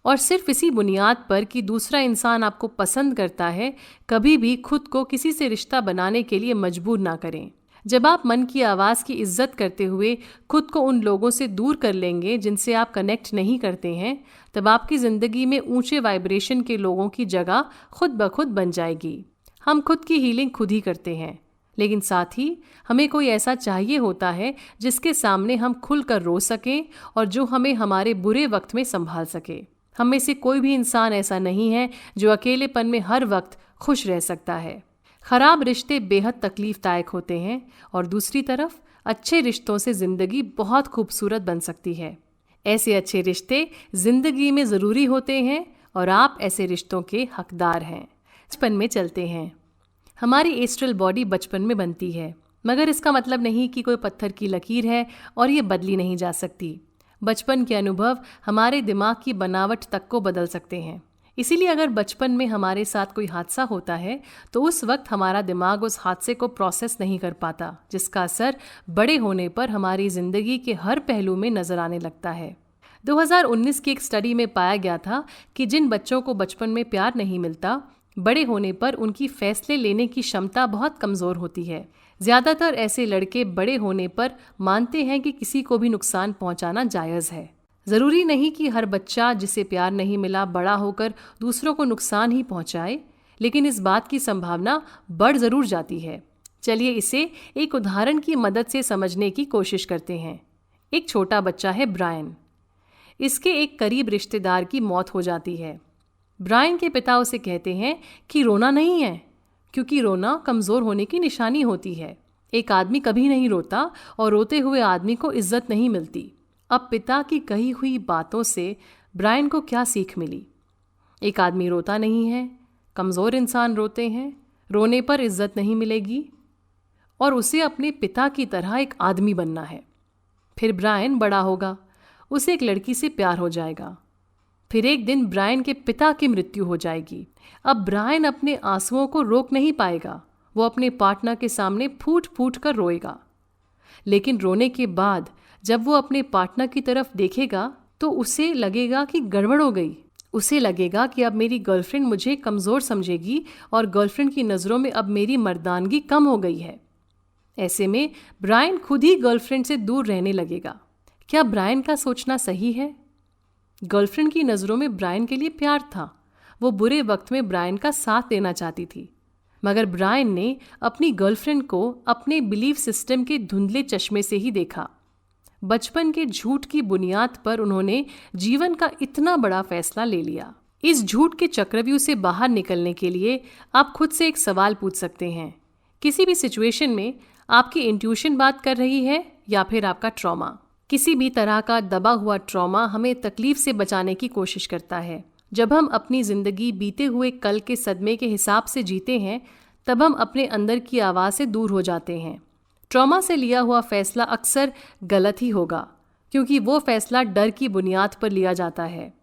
और सिर्फ इसी बुनियाद पर कि दूसरा इंसान आपको पसंद करता है, कभी भी खुद को किसी से रिश्ता बनाने के लिए मजबूर ना करें। जब आप मन की आवाज़ की इज्जत करते हुए खुद को उन लोगों से दूर कर लेंगे जिनसे आप कनेक्ट नहीं करते हैं, तब आपकी ज़िंदगी में ऊंचे वाइब्रेशन के लोगों की जगह खुद ब खुद बन जाएगी। हम खुद की हीलिंग खुद ही करते हैं, लेकिन साथ ही हमें कोई ऐसा चाहिए होता है जिसके सामने हम खुलकर रो सकें और जो हमें हमारे बुरे वक्त में संभाल सके। हम में से कोई भी इंसान ऐसा नहीं है जो अकेलेपन में हर वक्त खुश रह सकता है। खराब रिश्ते बेहद तकलीफदायक होते हैं और दूसरी तरफ अच्छे रिश्तों से ज़िंदगी बहुत खूबसूरत बन सकती है। ऐसे अच्छे रिश्ते ज़िंदगी में ज़रूरी होते हैं और आप ऐसे रिश्तों के हकदार हैं। बचपन में चलते हैं। हमारी एस्ट्रल बॉडी बचपन में बनती है, मगर इसका मतलब नहीं कि कोई पत्थर की लकीर है और ये बदली नहीं जा सकती। बचपन के अनुभव हमारे दिमाग की बनावट तक को बदल सकते हैं। इसीलिए अगर बचपन में हमारे साथ कोई हादसा होता है तो उस वक्त हमारा दिमाग उस हादसे को प्रोसेस नहीं कर पाता, जिसका असर बड़े होने पर हमारी ज़िंदगी के हर पहलू में नज़र आने लगता है। 2019 की एक स्टडी में पाया गया था कि जिन बच्चों को बचपन में प्यार नहीं मिलता, बड़े होने पर उनकी फैसले लेने की क्षमता बहुत कमज़ोर होती है। ज़्यादातर ऐसे लड़के बड़े होने पर मानते हैं कि किसी को भी नुकसान पहुंचाना जायज़ है। ज़रूरी नहीं कि हर बच्चा जिसे प्यार नहीं मिला बड़ा होकर दूसरों को नुकसान ही पहुंचाए, लेकिन इस बात की संभावना बढ़ ज़रूर जाती है। चलिए इसे एक उदाहरण की मदद से समझने की कोशिश करते हैं। एक छोटा बच्चा है ब्रायन। इसके एक करीब रिश्तेदार की मौत हो जाती है। ब्रायन के पिता उसे कहते हैं कि रोना नहीं है, क्योंकि रोना कमज़ोर होने की निशानी होती है। एक आदमी कभी नहीं रोता और रोते हुए आदमी को इज्जत नहीं मिलती। अब पिता की कही हुई बातों से ब्रायन को क्या सीख मिली? एक आदमी रोता नहीं है, कमज़ोर इंसान रोते हैं, रोने पर इज्जत नहीं मिलेगी और उसे अपने पिता की तरह एक आदमी बनना है। फिर ब्रायन बड़ा होगा, उसे एक लड़की से प्यार हो जाएगा। फिर एक दिन ब्रायन के पिता की मृत्यु हो जाएगी। अब ब्रायन अपने आंसुओं को रोक नहीं पाएगा, वो अपने पार्टनर के सामने फूट फूट कर रोएगा। लेकिन रोने के बाद जब वो अपने पार्टनर की तरफ देखेगा तो उसे लगेगा कि गड़बड़ हो गई। उसे लगेगा कि अब मेरी गर्लफ्रेंड मुझे कमज़ोर समझेगी और गर्लफ्रेंड की नज़रों में अब मेरी मर्दानगी कम हो गई है। ऐसे में ब्रायन खुद ही गर्लफ्रेंड से दूर रहने लगेगा। क्या ब्रायन का सोचना सही है? गर्लफ्रेंड की नज़रों में ब्रायन के लिए प्यार था। वो बुरे वक्त में ब्रायन का साथ देना चाहती थी, मगर ब्रायन ने अपनी गर्लफ्रेंड को अपने बिलीफ सिस्टम के धुंधले चश्मे से ही देखा। बचपन के झूठ की बुनियाद पर उन्होंने जीवन का इतना बड़ा फैसला ले लिया। इस झूठ के चक्रव्यूह से बाहर निकलने के लिए आप खुद से एक सवाल पूछ सकते हैं। किसी भी सिचुएशन में आपकी इंट्यूशन बात कर रही है या फिर आपका ट्रॉमा? किसी भी तरह का दबा हुआ ट्रॉमा हमें तकलीफ से बचाने की कोशिश करता है। जब हम अपनी ज़िंदगी बीते हुए कल के सदमे के हिसाब से जीते हैं, तब हम अपने अंदर की आवाज़ से दूर हो जाते हैं। ट्रॉमा से लिया हुआ फैसला अक्सर गलत ही होगा, क्योंकि वो फैसला डर की बुनियाद पर लिया जाता है।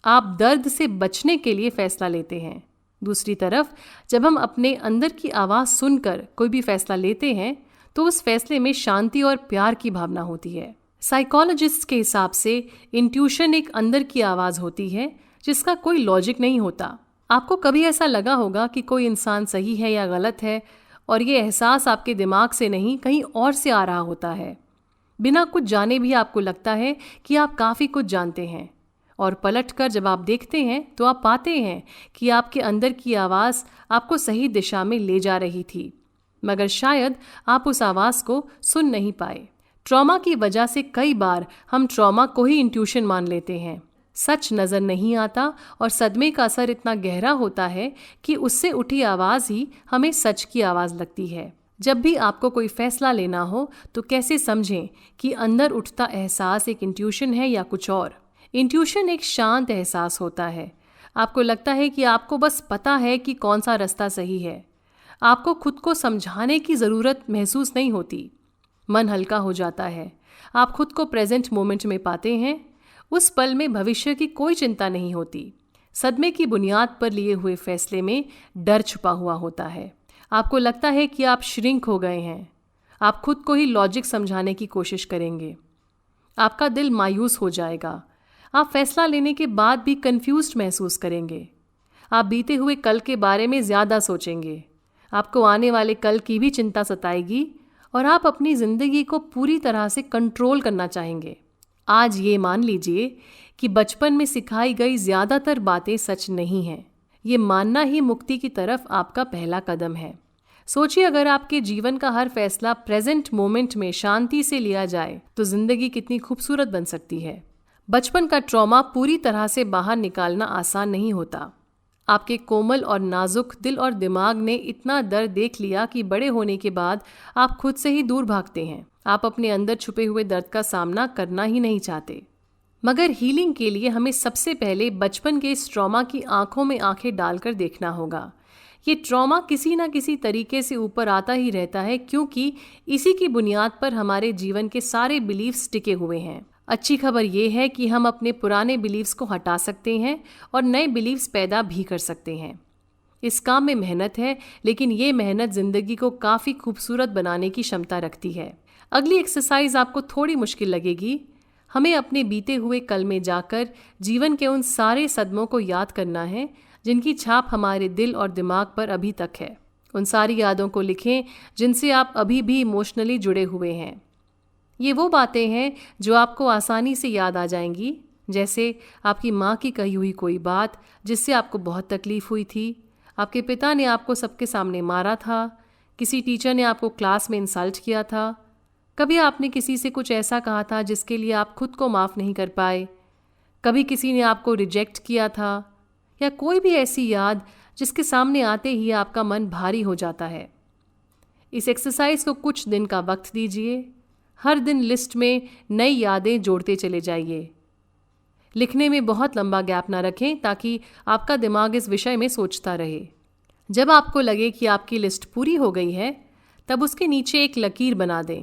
आप दर्द से बचने के लिए फैसला लेते हैं। दूसरी तरफ जब हम अपने अंदर की आवाज़ सुनकर कोई भी फैसला लेते हैं तो उस फैसले में शांति और प्यार की भावना होती है। साइकोलॉजिस्ट के हिसाब से इंट्यूशन एक अंदर की आवाज़ होती है जिसका कोई लॉजिक नहीं होता। आपको कभी ऐसा लगा होगा कि कोई इंसान सही है या गलत है, और ये एहसास आपके दिमाग से नहीं कहीं और से आ रहा होता है। बिना कुछ जाने भी आपको लगता है कि आप काफ़ी कुछ जानते हैं, और पलटकर जब आप देखते हैं तो आप पाते हैं कि आपके अंदर की आवाज़ आपको सही दिशा में ले जा रही थी, मगर शायद आप उस आवाज़ को सुन नहीं पाए। ट्रॉमा की वजह से कई बार हम ट्रॉमा को ही इंट्यूशन मान लेते हैं। सच नज़र नहीं आता और सदमे का असर इतना गहरा होता है कि उससे उठी आवाज़ ही हमें सच की आवाज़ लगती है। जब भी आपको कोई फैसला लेना हो तो कैसे समझें कि अंदर उठता एहसास एक इंट्यूशन है या कुछ और। इंट्यूशन एक शांत एहसास होता है। आपको लगता है कि आपको बस पता है कि कौन सा रास्ता सही है। आपको खुद को समझाने की ज़रूरत महसूस नहीं होती। मन हल्का हो जाता है। आप खुद को प्रेजेंट मोमेंट में पाते हैं। उस पल में भविष्य की कोई चिंता नहीं होती। सदमे की बुनियाद पर लिए हुए फैसले में डर छुपा हुआ होता है। आपको लगता है कि आप श्रिंक हो गए हैं। आप खुद को ही लॉजिक समझाने की कोशिश करेंगे। आपका दिल मायूस हो जाएगा। आप फैसला लेने के बाद भी कंफ्यूज्ड महसूस करेंगे। आप बीते हुए कल के बारे में ज़्यादा सोचेंगे। आपको आने वाले कल की भी चिंता सताएगी और आप अपनी ज़िंदगी को पूरी तरह से कंट्रोल करना चाहेंगे। आज ये मान लीजिए कि बचपन में सिखाई गई ज़्यादातर बातें सच नहीं हैं। ये मानना ही मुक्ति की तरफ आपका पहला कदम है। सोचिए, अगर आपके जीवन का हर फैसला प्रेजेंट मोमेंट में शांति से लिया जाए तो ज़िंदगी कितनी खूबसूरत बन सकती है। बचपन का ट्रॉमा पूरी तरह से बाहर निकालना आसान नहीं होता। आपके कोमल और नाजुक दिल और दिमाग ने इतना दर्द देख लिया कि बड़े होने के बाद आप खुद से ही दूर भागते हैं। आप अपने अंदर छुपे हुए दर्द का सामना करना ही नहीं चाहते। मगर हीलिंग के लिए हमें सबसे पहले बचपन के इस ट्रॉमा की आंखों में आंखें डालकर देखना होगा। ये ट्रॉमा किसी न किसी तरीके से ऊपर आता ही रहता है, क्योंकि इसी की बुनियाद पर हमारे जीवन के सारे बिलीव्स टिके हुए हैं। अच्छी खबर ये है कि हम अपने पुराने बिलीव्स को हटा सकते हैं और नए बिलीव्स पैदा भी कर सकते हैं। इस काम में मेहनत है, लेकिन ये मेहनत ज़िंदगी को काफ़ी खूबसूरत बनाने की क्षमता रखती है। अगली एक्सरसाइज आपको थोड़ी मुश्किल लगेगी। हमें अपने बीते हुए कल में जाकर जीवन के उन सारे सदमों को याद करना है जिनकी छाप हमारे दिल और दिमाग पर अभी तक है। उन सारी यादों को लिखें जिनसे आप अभी भी इमोशनली जुड़े हुए हैं। ये वो बातें हैं जो आपको आसानी से याद आ जाएंगी, जैसे आपकी माँ की कही हुई कोई बात जिससे आपको बहुत तकलीफ हुई थी, आपके पिता ने आपको सबके सामने मारा था, किसी टीचर ने आपको क्लास में इंसल्ट किया था, कभी आपने किसी से कुछ ऐसा कहा था जिसके लिए आप खुद को माफ़ नहीं कर पाए, कभी किसी ने आपको रिजेक्ट किया था, या कोई भी ऐसी याद जिसके सामने आते ही आपका मन भारी हो जाता है। इस एक्सरसाइज को कुछ दिन का वक्त दीजिए। हर दिन लिस्ट में नई यादें जोड़ते चले जाइए। लिखने में बहुत लंबा गैप ना रखें ताकि आपका दिमाग इस विषय में सोचता रहे। जब आपको लगे कि आपकी लिस्ट पूरी हो गई है, तब उसके नीचे एक लकीर बना दें।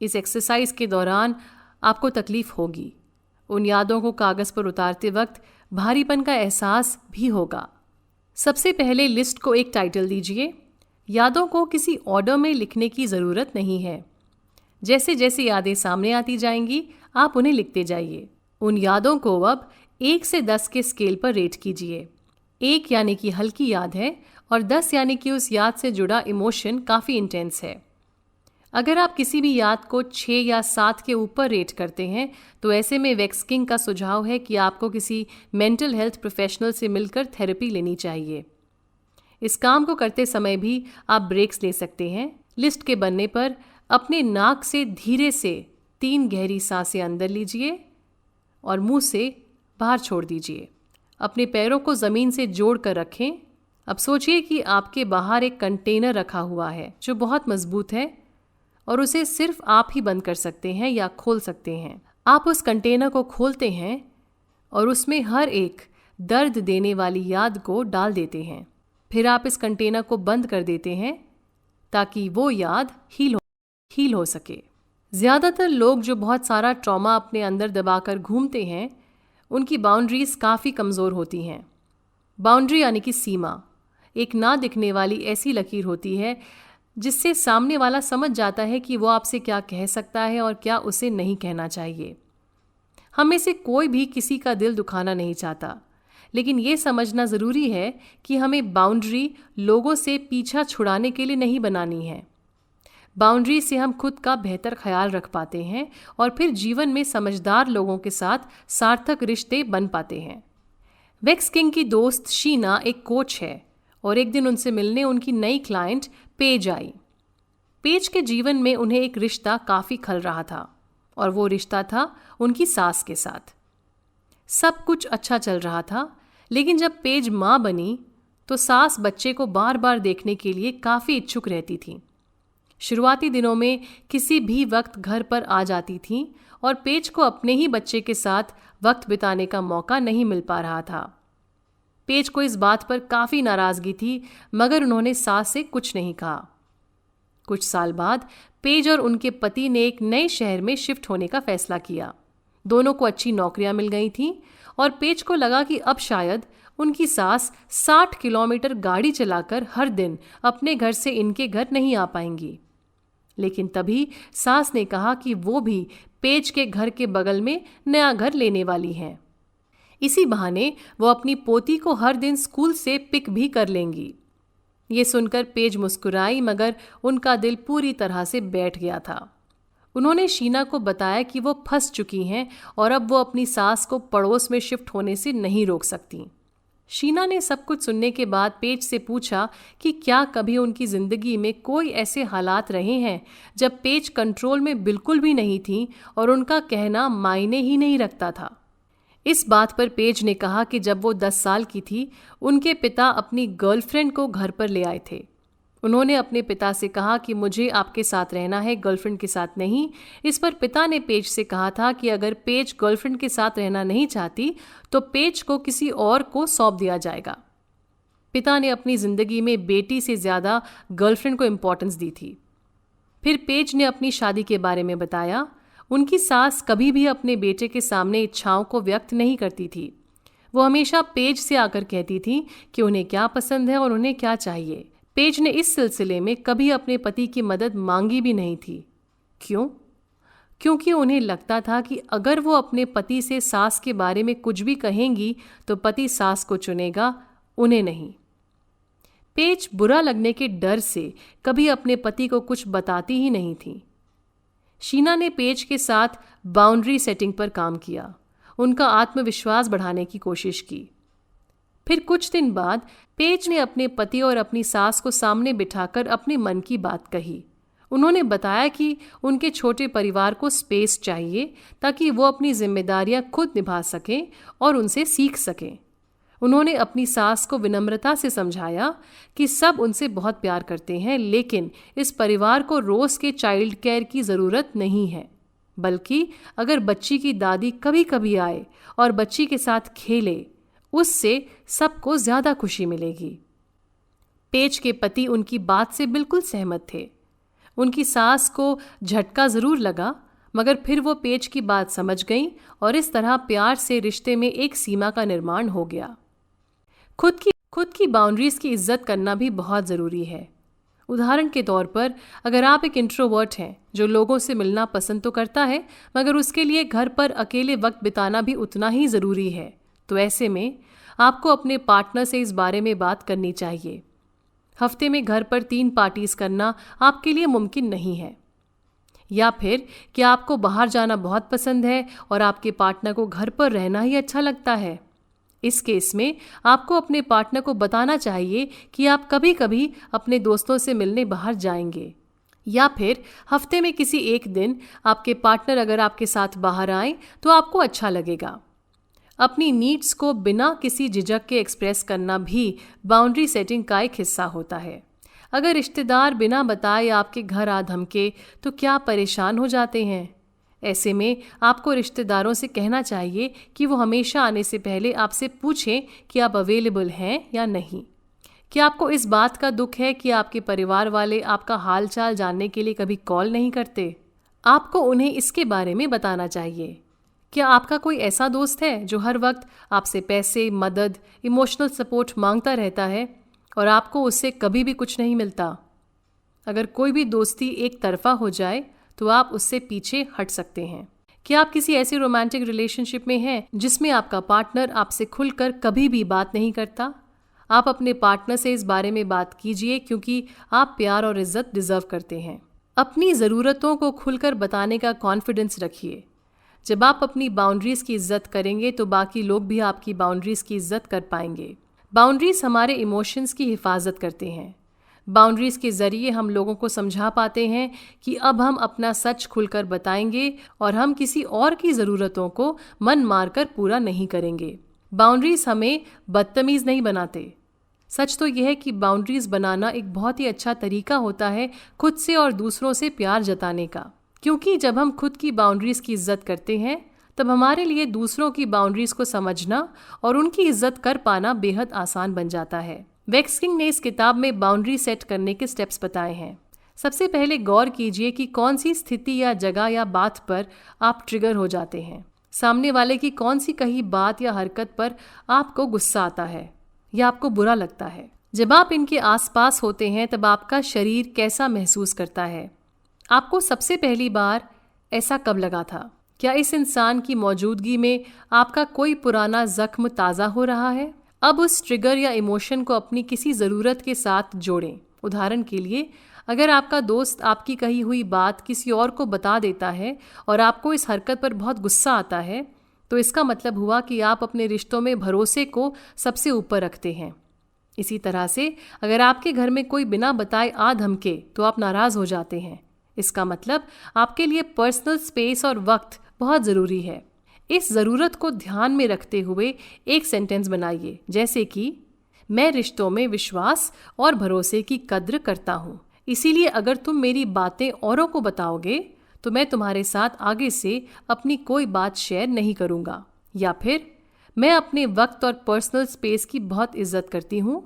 इस एक्सरसाइज के दौरान आपको तकलीफ होगी। उन यादों को कागज़ पर उतारते वक्त भारीपन का एहसास भी होगा। सबसे पहले लिस्ट को एक टाइटल दीजिए। यादों को किसी ऑर्डर में लिखने की ज़रूरत नहीं है। जैसे जैसे यादें सामने आती जाएंगी, आप उन्हें लिखते जाइए। उन यादों को अब 1 से 10 के स्केल पर रेट कीजिए। 1 यानी कि हल्की याद है और 10 यानी कि उस याद से जुड़ा इमोशन काफ़ी इंटेंस है। अगर आप किसी भी याद को 6 या 7 के ऊपर रेट करते हैं, तो ऐसे में वेक्सकिंग का सुझाव है कि आपको किसी मेंटल हेल्थ प्रोफेशनल से मिलकर थेरेपी लेनी चाहिए। इस काम को करते समय भी आप ब्रेक्स ले सकते हैं। लिस्ट के बनने पर अपने नाक से धीरे से 3 गहरी सांसें अंदर लीजिए और मुंह से बाहर छोड़ दीजिए। अपने पैरों को ज़मीन से जोड़ कर रखें। अब सोचिए कि आपके बाहर एक कंटेनर रखा हुआ है जो बहुत मजबूत है और उसे सिर्फ आप ही बंद कर सकते हैं या खोल सकते हैं। आप उस कंटेनर को खोलते हैं और उसमें हर एक दर्द देने वाली याद को डाल देते हैं। फिर आप इस कंटेनर को बंद कर देते हैं ताकि वो याद हील हो सके। ज़्यादातर लोग जो बहुत सारा ट्रॉमा अपने अंदर दबाकर घूमते हैं, उनकी बाउंड्रीज़ काफ़ी कमज़ोर होती हैं। बाउंड्री यानी कि सीमा एक ना दिखने वाली ऐसी लकीर होती है जिससे सामने वाला समझ जाता है कि वो आपसे क्या कह सकता है और क्या उसे नहीं कहना चाहिए। हम में से कोई भी किसी का दिल दुखाना नहीं चाहता, लेकिन ये समझना ज़रूरी है कि हमें बाउंड्री लोगों से पीछा छुड़ाने के लिए नहीं बनानी है। बाउंड्री से हम खुद का बेहतर ख्याल रख पाते हैं और फिर जीवन में समझदार लोगों के साथ सार्थक रिश्ते बन पाते हैं। वेक्स किंग की दोस्त शीना एक कोच है और एक दिन उनसे मिलने उनकी नई क्लाइंट पेज आई। पेज के जीवन में उन्हें एक रिश्ता काफ़ी खल रहा था और वो रिश्ता था उनकी सास के साथ। सब कुछ अच्छा चल रहा था, लेकिन जब पेज माँ बनी तो सास बच्चे को बार बार देखने के लिए काफ़ी इच्छुक रहती थी। शुरुआती दिनों में किसी भी वक्त घर पर आ जाती थीं और पेज को अपने ही बच्चे के साथ वक्त बिताने का मौका नहीं मिल पा रहा था। पेज को इस बात पर काफ़ी नाराज़गी थी, मगर उन्होंने सास से कुछ नहीं कहा। कुछ साल बाद पेज और उनके पति ने एक नए शहर में शिफ्ट होने का फैसला किया। दोनों को अच्छी नौकरियां मिल गई थीं और पेज को लगा कि अब शायद उनकी सास 60 किलोमीटर गाड़ी चलाकर हर दिन अपने घर से इनके घर नहीं आ पाएंगी। लेकिन तभी सास ने कहा कि वो भी पेज के घर के बगल में नया घर लेने वाली हैं। इसी बहाने वो अपनी पोती को हर दिन स्कूल से पिक भी कर लेंगी। ये सुनकर पेज मुस्कुराई, मगर उनका दिल पूरी तरह से बैठ गया था। उन्होंने शीना को बताया कि वो फंस चुकी हैं और अब वो अपनी सास को पड़ोस में शिफ्ट होने से नहीं रोक सकती। शीना ने सब कुछ सुनने के बाद पेज से पूछा कि क्या कभी उनकी ज़िंदगी में कोई ऐसे हालात रहे हैं जब पेज कंट्रोल में बिल्कुल भी नहीं थी और उनका कहना मायने ही नहीं रखता था। इस बात पर पेज ने कहा कि जब वो 10 साल की थी, उनके पिता अपनी गर्लफ्रेंड को घर पर ले आए थे। उन्होंने अपने पिता से कहा कि मुझे आपके साथ रहना है, गर्लफ्रेंड के साथ नहीं। इस पर पिता ने पेज से कहा था कि अगर पेज गर्लफ्रेंड के साथ रहना नहीं चाहती तो पेज को किसी और को सौंप दिया जाएगा। पिता ने अपनी ज़िंदगी में बेटी से ज़्यादा गर्लफ्रेंड को इम्पोर्टेंस दी थी। फिर पेज ने अपनी शादी के बारे में बताया। उनकी सास कभी भी अपने बेटे के सामने इच्छाओं को व्यक्त नहीं करती थी। वो हमेशा पेज से आकर कहती थी कि उन्हें क्या पसंद है और उन्हें क्या चाहिए। पेज ने इस सिलसिले में कभी अपने पति की मदद मांगी भी नहीं थी। क्यों? क्योंकि उन्हें लगता था कि अगर वो अपने पति से सास के बारे में कुछ भी कहेंगी तो पति सास को चुनेगा, उन्हें नहीं। पेज बुरा लगने के डर से कभी अपने पति को कुछ बताती ही नहीं थी। शीना ने पेज के साथ बाउंड्री सेटिंग पर काम किया, उनका आत्मविश्वास बढ़ाने की कोशिश की। फिर कुछ दिन बाद पेज ने अपने पति और अपनी सास को सामने बिठाकर अपने मन की बात कही। उन्होंने बताया कि उनके छोटे परिवार को स्पेस चाहिए ताकि वो अपनी जिम्मेदारियां खुद निभा सकें और उनसे सीख सकें। उन्होंने अपनी सास को विनम्रता से समझाया कि सब उनसे बहुत प्यार करते हैं, लेकिन इस परिवार को रोज़ के चाइल्ड केयर की ज़रूरत नहीं है, बल्कि अगर बच्ची की दादी कभी कभी आए और बच्ची के साथ खेले, उससे सबको ज़्यादा खुशी मिलेगी। पेज के पति उनकी बात से बिल्कुल सहमत थे। उनकी सास को झटका ज़रूर लगा, मगर फिर वो पेज की बात समझ गई और इस तरह प्यार से रिश्ते में एक सीमा का निर्माण हो गया। खुद की बाउंड्रीज़ की इज्जत करना भी बहुत ज़रूरी है। उदाहरण के तौर पर, अगर आप एक इंट्रोवर्ट हैं जो लोगों से मिलना पसंद तो करता है, मगर उसके लिए घर पर अकेले वक्त बिताना भी उतना ही ज़रूरी है, तो ऐसे में आपको अपने पार्टनर से इस बारे में बात करनी चाहिए। हफ्ते में घर पर 3 पार्टीज करना आपके लिए मुमकिन नहीं है। या फिर क्या आपको बाहर जाना बहुत पसंद है और आपके पार्टनर को घर पर रहना ही अच्छा लगता है? इस केस में आपको अपने पार्टनर को बताना चाहिए कि आप कभी कभी अपने दोस्तों से मिलने बाहर जाएंगे। या फिर हफ्ते में किसी एक दिन आपके पार्टनर अगर आपके साथ बाहर आए तो आपको अच्छा लगेगा। अपनी नीड्स को बिना किसी झिझक के एक्सप्रेस करना भी बाउंड्री सेटिंग का एक हिस्सा होता है। अगर रिश्तेदार बिना बताए आपके घर आ धमके तो क्या परेशान हो जाते हैं? ऐसे में आपको रिश्तेदारों से कहना चाहिए कि वो हमेशा आने से पहले आपसे पूछें कि आप अवेलेबल हैं या नहीं। क्या आपको इस बात का दुख है कि आपके परिवार वाले आपका हाल चाल जानने के लिए कभी कॉल नहीं करते? आपको उन्हें इसके बारे में बताना चाहिए। क्या आपका कोई ऐसा दोस्त है जो हर वक्त आपसे पैसे, मदद, इमोशनल सपोर्ट मांगता रहता है और आपको उससे कभी भी कुछ नहीं मिलता? अगर कोई भी दोस्ती एक तरफा हो जाए तो आप उससे पीछे हट सकते हैं। क्या आप किसी ऐसे रोमांटिक रिलेशनशिप में हैं जिसमें आपका पार्टनर आपसे खुलकर कभी भी बात नहीं करता? आप अपने पार्टनर से इस बारे में बात कीजिए, क्योंकि आप प्यार और इज्जत डिजर्व करते हैं। अपनी ज़रूरतों को खुलकर बताने का कॉन्फिडेंस रखिए। जब आप अपनी बाउंड्रीज़ की इज्जत करेंगे तो बाकी लोग भी आपकी बाउंड्रीज़ की इज्जत कर पाएंगे। बाउंड्रीज़ हमारे इमोशंस की हिफाजत करते हैं। बाउंड्रीज के जरिए हम लोगों को समझा पाते हैं कि अब हम अपना सच खुलकर बताएंगे और हम किसी और की ज़रूरतों को मन मारकर पूरा नहीं करेंगे। बाउंड्रीज हमें बदतमीज़ नहीं बनाते। सच तो यह है कि बाउंड्रीज बनाना एक बहुत ही अच्छा तरीका होता है खुद से और दूसरों से प्यार जताने का, क्योंकि जब हम खुद की बाउंड्रीज की इज्जत करते हैं तब हमारे लिए दूसरों की बाउंड्रीज को समझना और उनकी इज्जत कर पाना बेहद आसान बन जाता है। वेक्सकिंग ने इस किताब में बाउंड्री सेट करने के स्टेप्स बताए हैं। सबसे पहले गौर कीजिए कि कौन सी स्थिति या जगह या बात पर आप ट्रिगर हो जाते हैं। सामने वाले की कौन सी कही बात या हरकत पर आपको गुस्सा आता है या आपको बुरा लगता है। जब आप इनके आसपास होते हैं तब आपका शरीर कैसा महसूस करता है? आपको सबसे पहली बार ऐसा कब लगा था? क्या इस इंसान की मौजूदगी में आपका कोई पुराना जख्म ताज़ा हो रहा है? अब उस ट्रिगर या इमोशन को अपनी किसी ज़रूरत के साथ जोड़ें। उदाहरण के लिए, अगर आपका दोस्त आपकी कही हुई बात किसी और को बता देता है और आपको इस हरकत पर बहुत गुस्सा आता है, तो इसका मतलब हुआ कि आप अपने रिश्तों में भरोसे को सबसे ऊपर रखते हैं। इसी तरह से अगर आपके घर में कोई बिना बताए आ धमके तो आप नाराज़ हो जाते हैं। इसका मतलब आपके लिए पर्सनल स्पेस और वक्त बहुत ज़रूरी है। इस ज़रूरत को ध्यान में रखते हुए एक सेंटेंस बनाइए, जैसे कि मैं रिश्तों में विश्वास और भरोसे की कद्र करता हूँ, इसीलिए अगर तुम मेरी बातें औरों को बताओगे तो मैं तुम्हारे साथ आगे से अपनी कोई बात शेयर नहीं करूँगा। या फिर मैं अपने वक्त और पर्सनल स्पेस की बहुत इज्जत करती हूँ,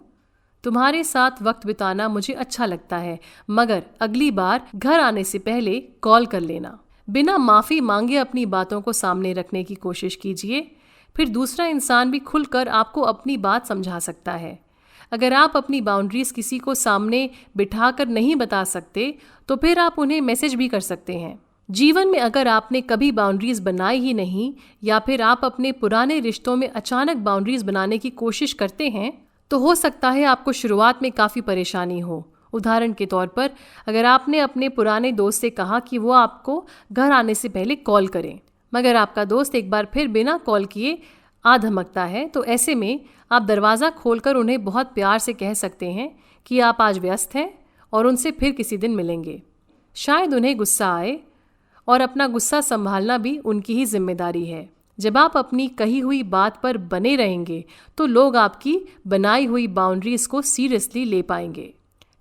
तुम्हारे साथ वक्त बिताना मुझे अच्छा लगता है, मगर अगली बार घर आने से पहले कॉल कर लेना। बिना माफ़ी मांगे अपनी बातों को सामने रखने की कोशिश कीजिए, फिर दूसरा इंसान भी खुलकर आपको अपनी बात समझा सकता है। अगर आप अपनी बाउंड्रीज किसी को सामने बिठाकर नहीं बता सकते तो फिर आप उन्हें मैसेज भी कर सकते हैं। जीवन में अगर आपने कभी बाउंड्रीज बनाई ही नहीं या फिर आप अपने पुराने रिश्तों में अचानक बाउंड्रीज बनाने की कोशिश करते हैं तो हो सकता है आपको शुरुआत में काफ़ी परेशानी हो। उदाहरण के तौर पर, अगर आपने अपने पुराने दोस्त से कहा कि वो आपको घर आने से पहले कॉल करें, मगर आपका दोस्त एक बार फिर बिना कॉल किए आ धमकता है, तो ऐसे में आप दरवाज़ा खोलकर उन्हें बहुत प्यार से कह सकते हैं कि आप आज व्यस्त हैं और उनसे फिर किसी दिन मिलेंगे। शायद उन्हें गुस्सा आए और अपना गुस्सा संभालना भी उनकी ही जिम्मेदारी है। जब आप अपनी कही हुई बात पर बने रहेंगे तो लोग आपकी बनाई हुई बाउंड्रीज को सीरियसली ले पाएंगे।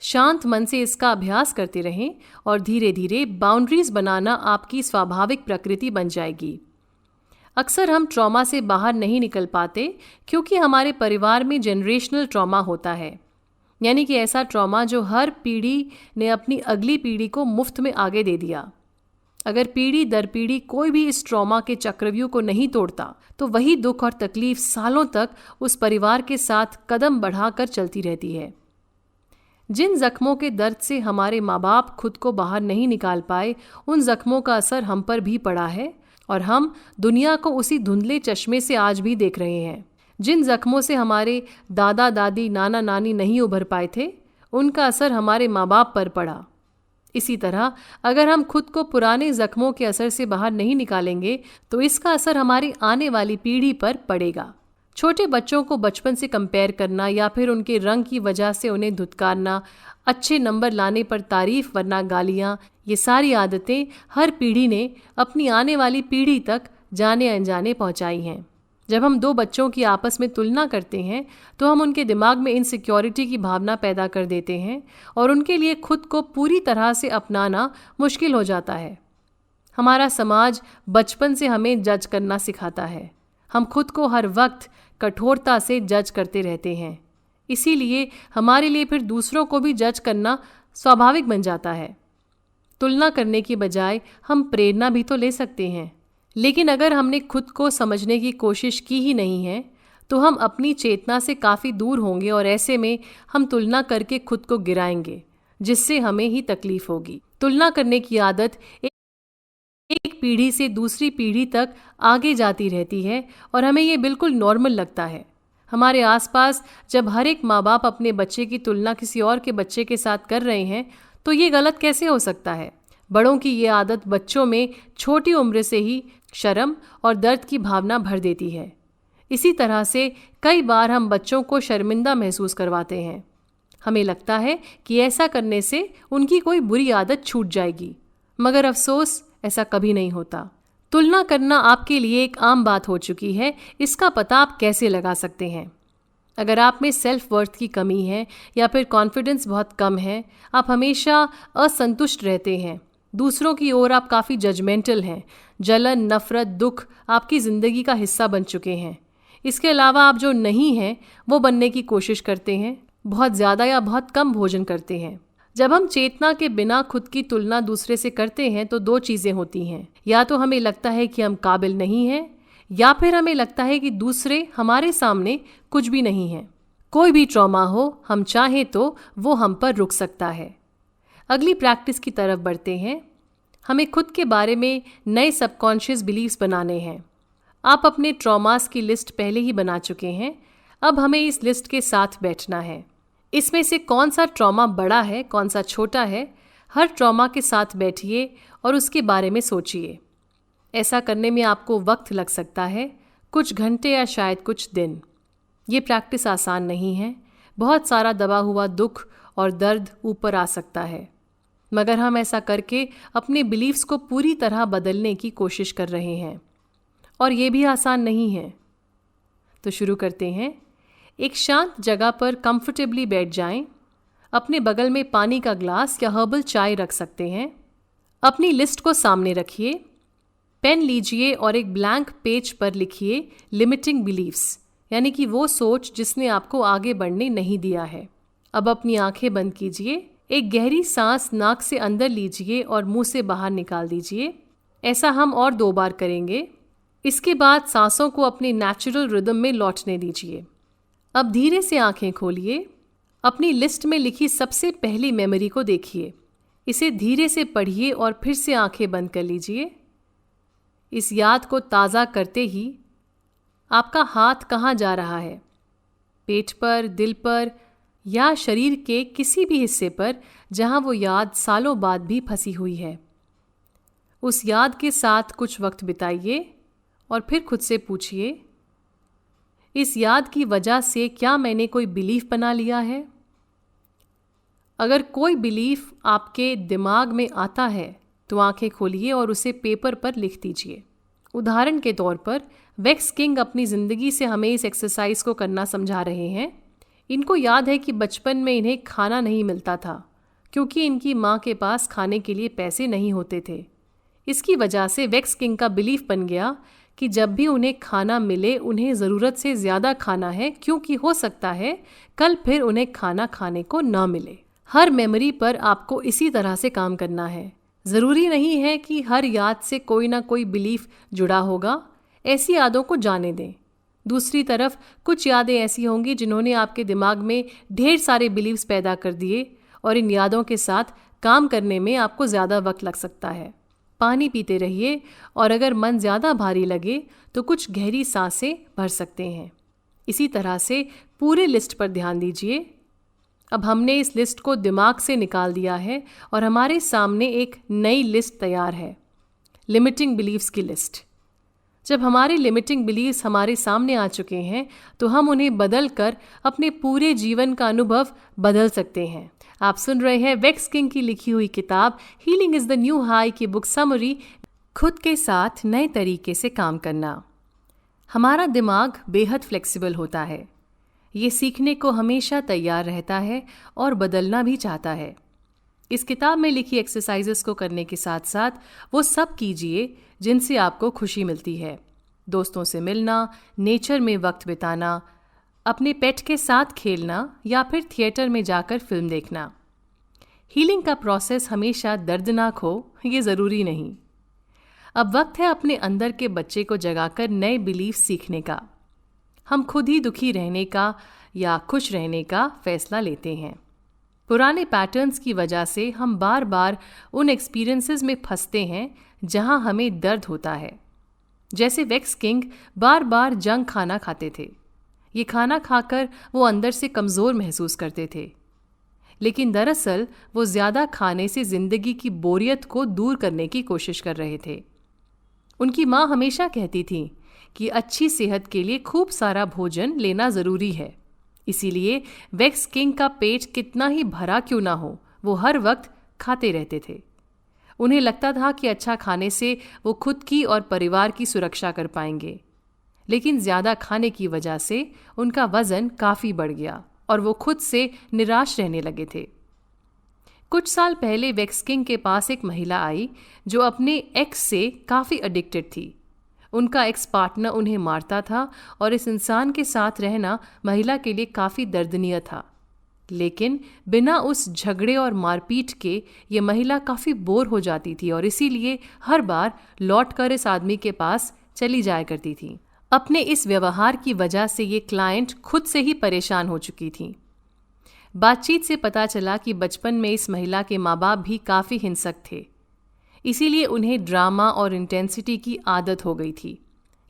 शांत मन से इसका अभ्यास करते रहें और धीरे धीरे बाउंड्रीज बनाना आपकी स्वाभाविक प्रकृति बन जाएगी। अक्सर हम ट्रॉमा से बाहर नहीं निकल पाते क्योंकि हमारे परिवार में जनरेशनल ट्रॉमा होता है, यानी कि ऐसा ट्रॉमा जो हर पीढ़ी ने अपनी अगली पीढ़ी को मुफ्त में आगे दे दिया। अगर पीढ़ी दर पीढ़ी कोई भी इस ट्रॉमा के चक्रव्यूह को नहीं तोड़ता तो वही दुख और तकलीफ सालों तक उस परिवार के साथ कदम बढ़ाकर चलती रहती है। जिन जख्मों के दर्द से हमारे माँ बाप खुद को बाहर नहीं निकाल पाए, उन जख्मों का असर हम पर भी पड़ा है और हम दुनिया को उसी धुंधले चश्मे से आज भी देख रहे हैं। जिन जख्मों से हमारे दादा दादी नाना नानी नहीं उभर पाए थे, उनका असर हमारे माँ बाप पर पड़ा। इसी तरह अगर हम खुद को पुराने जख्मों के असर से बाहर नहीं निकालेंगे तो इसका असर हमारी आने वाली पीढ़ी पर पड़ेगा। छोटे बच्चों को बचपन से कंपेयर करना या फिर उनके रंग की वजह से उन्हें धुतकारना, अच्छे नंबर लाने पर तारीफ वरना गालियाँ, ये सारी आदतें हर पीढ़ी ने अपनी आने वाली पीढ़ी तक जाने अनजाने पहुँचाई हैं। जब हम दो बच्चों की आपस में तुलना करते हैं तो हम उनके दिमाग में इनसिक्योरिटी की भावना पैदा कर देते हैं और उनके लिए खुद को पूरी तरह से अपनाना मुश्किल हो जाता है। हमारा समाज बचपन से हमें जज करना सिखाता है। हम खुद को हर वक्त कठोरता से जज करते रहते हैं, इसीलिए हमारे लिए फिर दूसरों को भी जज करना स्वाभाविक बन जाता है। तुलना करने की बजाय हम प्रेरणा भी तो ले सकते हैं। लेकिन अगर हमने खुद को समझने की कोशिश की ही नहीं है तो हम अपनी चेतना से काफ़ी दूर होंगे और ऐसे में हम तुलना करके खुद को गिराएंगे, जिससे हमें ही तकलीफ होगी। तुलना करने की आदत एक पीढ़ी से दूसरी पीढ़ी तक आगे जाती रहती है और हमें ये बिल्कुल नॉर्मल लगता है। हमारे आसपास जब हर एक माँ बाप अपने बच्चे की तुलना किसी और के बच्चे के साथ कर रहे हैं तो ये गलत कैसे हो सकता है? बड़ों की ये आदत बच्चों में छोटी उम्र से ही शर्म और दर्द की भावना भर देती है। इसी तरह से कई बार हम बच्चों को शर्मिंदा महसूस करवाते हैं। हमें लगता है कि ऐसा करने से उनकी कोई बुरी आदत छूट जाएगी, मगर अफसोस ऐसा कभी नहीं होता। तुलना करना आपके लिए एक आम बात हो चुकी है। इसका पता आप कैसे लगा सकते हैं? अगर आप में सेल्फ वर्थ की कमी है या फिर कॉन्फिडेंस बहुत कम है, आप हमेशा असंतुष्ट रहते हैं, दूसरों की ओर आप काफ़ी जजमेंटल हैं, जलन, नफरत, दुख आपकी ज़िंदगी का हिस्सा बन चुके हैं। इसके अलावा आप जो नहीं हैं वो बनने की कोशिश करते हैं, बहुत ज़्यादा या बहुत कम भोजन करते हैं। जब हम चेतना के बिना खुद की तुलना दूसरे से करते हैं तो दो चीज़ें होती हैं। या तो हमें लगता है कि हम काबिल नहीं हैं, या फिर हमें लगता है कि दूसरे हमारे सामने कुछ भी नहीं है। कोई भी ट्रॉमा हो, हम चाहें तो वो हम पर रुक सकता है। अगली प्रैक्टिस की तरफ बढ़ते हैं। हमें खुद के बारे में नए सबकॉन्शियस बिलीव्स बनाने हैं। आप अपने ट्रॉमास की लिस्ट पहले ही बना चुके हैं। अब हमें इस लिस्ट के साथ बैठना है। इसमें से कौन सा ट्रॉमा बड़ा है, कौन सा छोटा है, हर ट्रॉमा के साथ बैठिए और उसके बारे में सोचिए। ऐसा करने में आपको वक्त लग सकता है, कुछ घंटे या शायद कुछ दिन। ये प्रैक्टिस आसान नहीं है। बहुत सारा दबा हुआ दुख और दर्द ऊपर आ सकता है, मगर हम ऐसा करके अपने बिलीव्स को पूरी तरह बदलने की कोशिश कर रहे हैं, और ये भी आसान नहीं है। तो शुरू करते हैं। एक शांत जगह पर कंफर्टेबली बैठ जाएं। अपने बगल में पानी का ग्लास या हर्बल चाय रख सकते हैं। अपनी लिस्ट को सामने रखिए। पेन लीजिए और एक ब्लैंक पेज पर लिखिए लिमिटिंग बिलीव्स, यानी कि वो सोच जिसने आपको आगे बढ़ने नहीं दिया है। अब अपनी आंखें बंद कीजिए। एक गहरी सांस नाक से अंदर लीजिए और मुंह से बाहर निकाल दीजिए। ऐसा हम और 2 बार करेंगे। इसके बाद सांसों को अपने नेचुरल रिदम में लौटने दीजिए। अब धीरे से आंखें खोलिए। अपनी लिस्ट में लिखी सबसे पहली मेमोरी को देखिए। इसे धीरे से पढ़िए और फिर से आंखें बंद कर लीजिए। इस याद को ताज़ा करते ही आपका हाथ कहाँ जा रहा है? पेट पर, दिल पर या शरीर के किसी भी हिस्से पर जहाँ वो याद सालों बाद भी फंसी हुई है। उस याद के साथ कुछ वक्त बिताइए और फिर खुद से पूछिए, इस याद की वजह से क्या मैंने कोई बिलीफ बना लिया है? अगर कोई बिलीफ आपके दिमाग में आता है तो आंखें खोलिए और उसे पेपर पर लिख दीजिए। उदाहरण के तौर पर वेक्स किंग अपनी ज़िंदगी से हमें इस एक्सरसाइज को करना समझा रहे हैं। इनको याद है कि बचपन में इन्हें खाना नहीं मिलता था क्योंकि इनकी माँ के पास खाने के लिए पैसे नहीं होते थे। इसकी वजह से वेक्स किंग का बिलीफ बन गया कि जब भी उन्हें खाना मिले उन्हें ज़रूरत से ज़्यादा खाना है, क्योंकि हो सकता है कल फिर उन्हें खाना खाने को ना मिले। हर मेमोरी पर आपको इसी तरह से काम करना है। ज़रूरी नहीं है कि हर याद से कोई ना कोई बिलीफ जुड़ा होगा। ऐसी यादों को जाने दें। दूसरी तरफ कुछ यादें ऐसी होंगी जिन्होंने आपके दिमाग में ढेर सारे बिलीव्स पैदा कर दिए और इन यादों के साथ काम करने में आपको ज़्यादा वक्त लग सकता है। पानी पीते रहिए और अगर मन ज़्यादा भारी लगे तो कुछ गहरी सांसें भर सकते हैं। इसी तरह से पूरे लिस्ट पर ध्यान दीजिए। अब हमने इस लिस्ट को दिमाग से निकाल दिया है और हमारे सामने एक नई लिस्ट तैयार है, लिमिटिंग बिलीव्स की लिस्ट। जब हमारे लिमिटिंग बिलीव्स हमारे सामने आ चुके हैं तो हम उन्हें बदल कर अपने पूरे जीवन का अनुभव बदल सकते हैं। आप सुन रहे हैं वेक्स किंग की लिखी हुई किताब healing is the new high की बुक समरी, खुद के साथ नए तरीके से काम करना। हमारा दिमाग बेहद फ्लेक्सिबल होता है। ये सीखने को हमेशा तैयार रहता है और बदलना भी चाहता है। इस किताब में लिखी एक्सरसाइजेस को करने के साथ साथ वो सब कीजिए जिनसे आपको खुशी मिलती है। दोस्तों से मिलना, नेचर में वक्त बिताना, अपने पेट के साथ खेलना या फिर थिएटर में जाकर फिल्म देखना। हीलिंग का प्रोसेस हमेशा दर्दनाक हो ये ज़रूरी नहीं। अब वक्त है अपने अंदर के बच्चे को जगाकर नए बिलीफ सीखने का। हम खुद ही दुखी रहने का या खुश रहने का फैसला लेते हैं। पुराने पैटर्न्स की वजह से हम बार बार उन एक्सपीरियंसेस में फंसते हैं जहां हमें दर्द होता है। जैसे वेक्स किंग बार बार जंक खाना खाते थे। ये खाना खाकर वो अंदर से कमज़ोर महसूस करते थे, लेकिन दरअसल वो ज़्यादा खाने से ज़िंदगी की बोरियत को दूर करने की कोशिश कर रहे थे। उनकी माँ हमेशा कहती थी कि अच्छी सेहत के लिए खूब सारा भोजन लेना ज़रूरी है। इसीलिए वेक्स किंग का पेट कितना ही भरा क्यों ना हो, वो हर वक्त खाते रहते थे। उन्हें लगता था कि अच्छा खाने से वो खुद की और परिवार की सुरक्षा कर पाएंगे, लेकिन ज़्यादा खाने की वजह से उनका वज़न काफ़ी बढ़ गया और वो खुद से निराश रहने लगे थे। कुछ साल पहले वेक्स किंग के पास एक महिला आई जो अपने एक्स से काफ़ी एडिक्टेड थी। उनका एक्स पार्टनर उन्हें मारता था और इस इंसान के साथ रहना महिला के लिए काफ़ी दर्दनीय था। लेकिन बिना उस झगड़े और मारपीट के ये महिला काफ़ी बोर हो जाती थी और इसीलिए हर बार लौटकर इस आदमी के पास चली जाया करती थी। अपने इस व्यवहार की वजह से ये क्लाइंट खुद से ही परेशान हो चुकी थी। बातचीत से पता चला कि बचपन में इस महिला के माँ बाप भी काफ़ी हिंसक थे, इसीलिए उन्हें ड्रामा और इंटेंसिटी की आदत हो गई थी।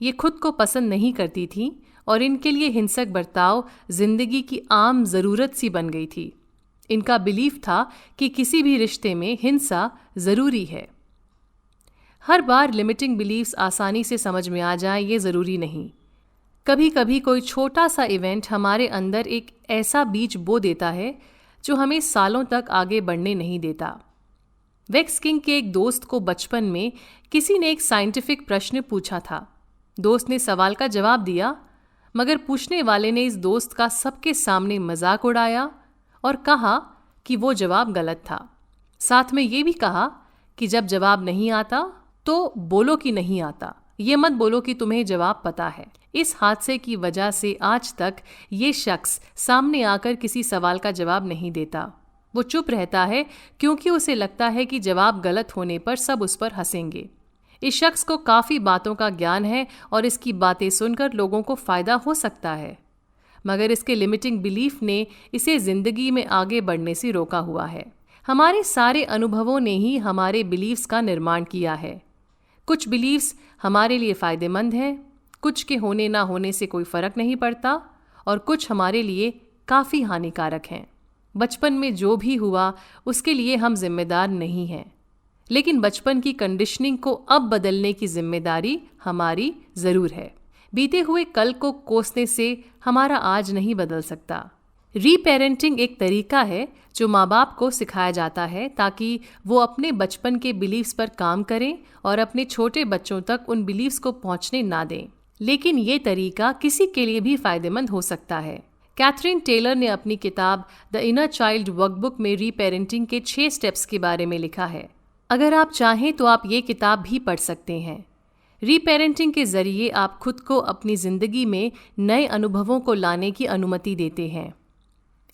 ये खुद को पसंद नहीं करती थी और इनके लिए हिंसक बर्ताव जिंदगी की आम ज़रूरत सी बन गई थी। इनका बिलीफ था कि किसी भी रिश्ते में हिंसा ज़रूरी है। हर बार लिमिटिंग बिलीफ्स आसानी से समझ में आ जाए ये ज़रूरी नहीं। कभी कभी कोई छोटा सा इवेंट हमारे अंदर एक ऐसा बीज बो देता है जो हमें सालों तक आगे बढ़ने नहीं देता। वेक्स किंग के एक दोस्त को बचपन में किसी ने एक साइंटिफिक प्रश्न पूछा था। दोस्त ने सवाल का जवाब दिया, मगर पूछने वाले ने इस दोस्त का सबके सामने मजाक उड़ाया और कहा कि वो जवाब गलत था। साथ में ये भी कहा कि जब जवाब नहीं आता तो बोलो कि नहीं आता, ये मत बोलो कि तुम्हें जवाब पता है। इस हादसे की वजह से आज तक ये शख्स सामने आकर किसी सवाल का जवाब नहीं देता। वो चुप रहता है क्योंकि उसे लगता है कि जवाब गलत होने पर सब उस पर हंसेंगे। इस शख्स को काफ़ी बातों का ज्ञान है और इसकी बातें सुनकर लोगों को फ़ायदा हो सकता है, मगर इसके लिमिटिंग बिलीफ ने इसे ज़िंदगी में आगे बढ़ने से रोका हुआ है। हमारे सारे अनुभवों ने ही हमारे बिलीव्स का निर्माण किया है। कुछ बिलीव्स हमारे लिए फ़ायदेमंद हैं, कुछ के होने ना होने से कोई फ़र्क नहीं पड़ता और कुछ हमारे लिए काफ़ी हानिकारक हैं। बचपन में जो भी हुआ उसके लिए हम जिम्मेदार नहीं हैं, लेकिन बचपन की कंडीशनिंग को अब बदलने की जिम्मेदारी हमारी ज़रूर है। बीते हुए कल को कोसने से हमारा आज नहीं बदल सकता। रीपेरेंटिंग एक तरीका है जो माँ बाप को सिखाया जाता है ताकि वो अपने बचपन के बिलीव्स पर काम करें और अपने छोटे बच्चों तक उन बिलीव्स को पहुँचने ना दें। लेकिन ये तरीका किसी के लिए भी फ़ायदेमंद हो सकता है। कैथरीन टेलर ने अपनी किताब द इनर चाइल्ड वर्कबुक में रीपेरेंटिंग के 6 स्टेप्स के बारे में लिखा है। अगर आप चाहें तो आप ये किताब भी पढ़ सकते हैं। रीपेरेंटिंग के ज़रिए आप खुद को अपनी ज़िंदगी में नए अनुभवों को लाने की अनुमति देते हैं।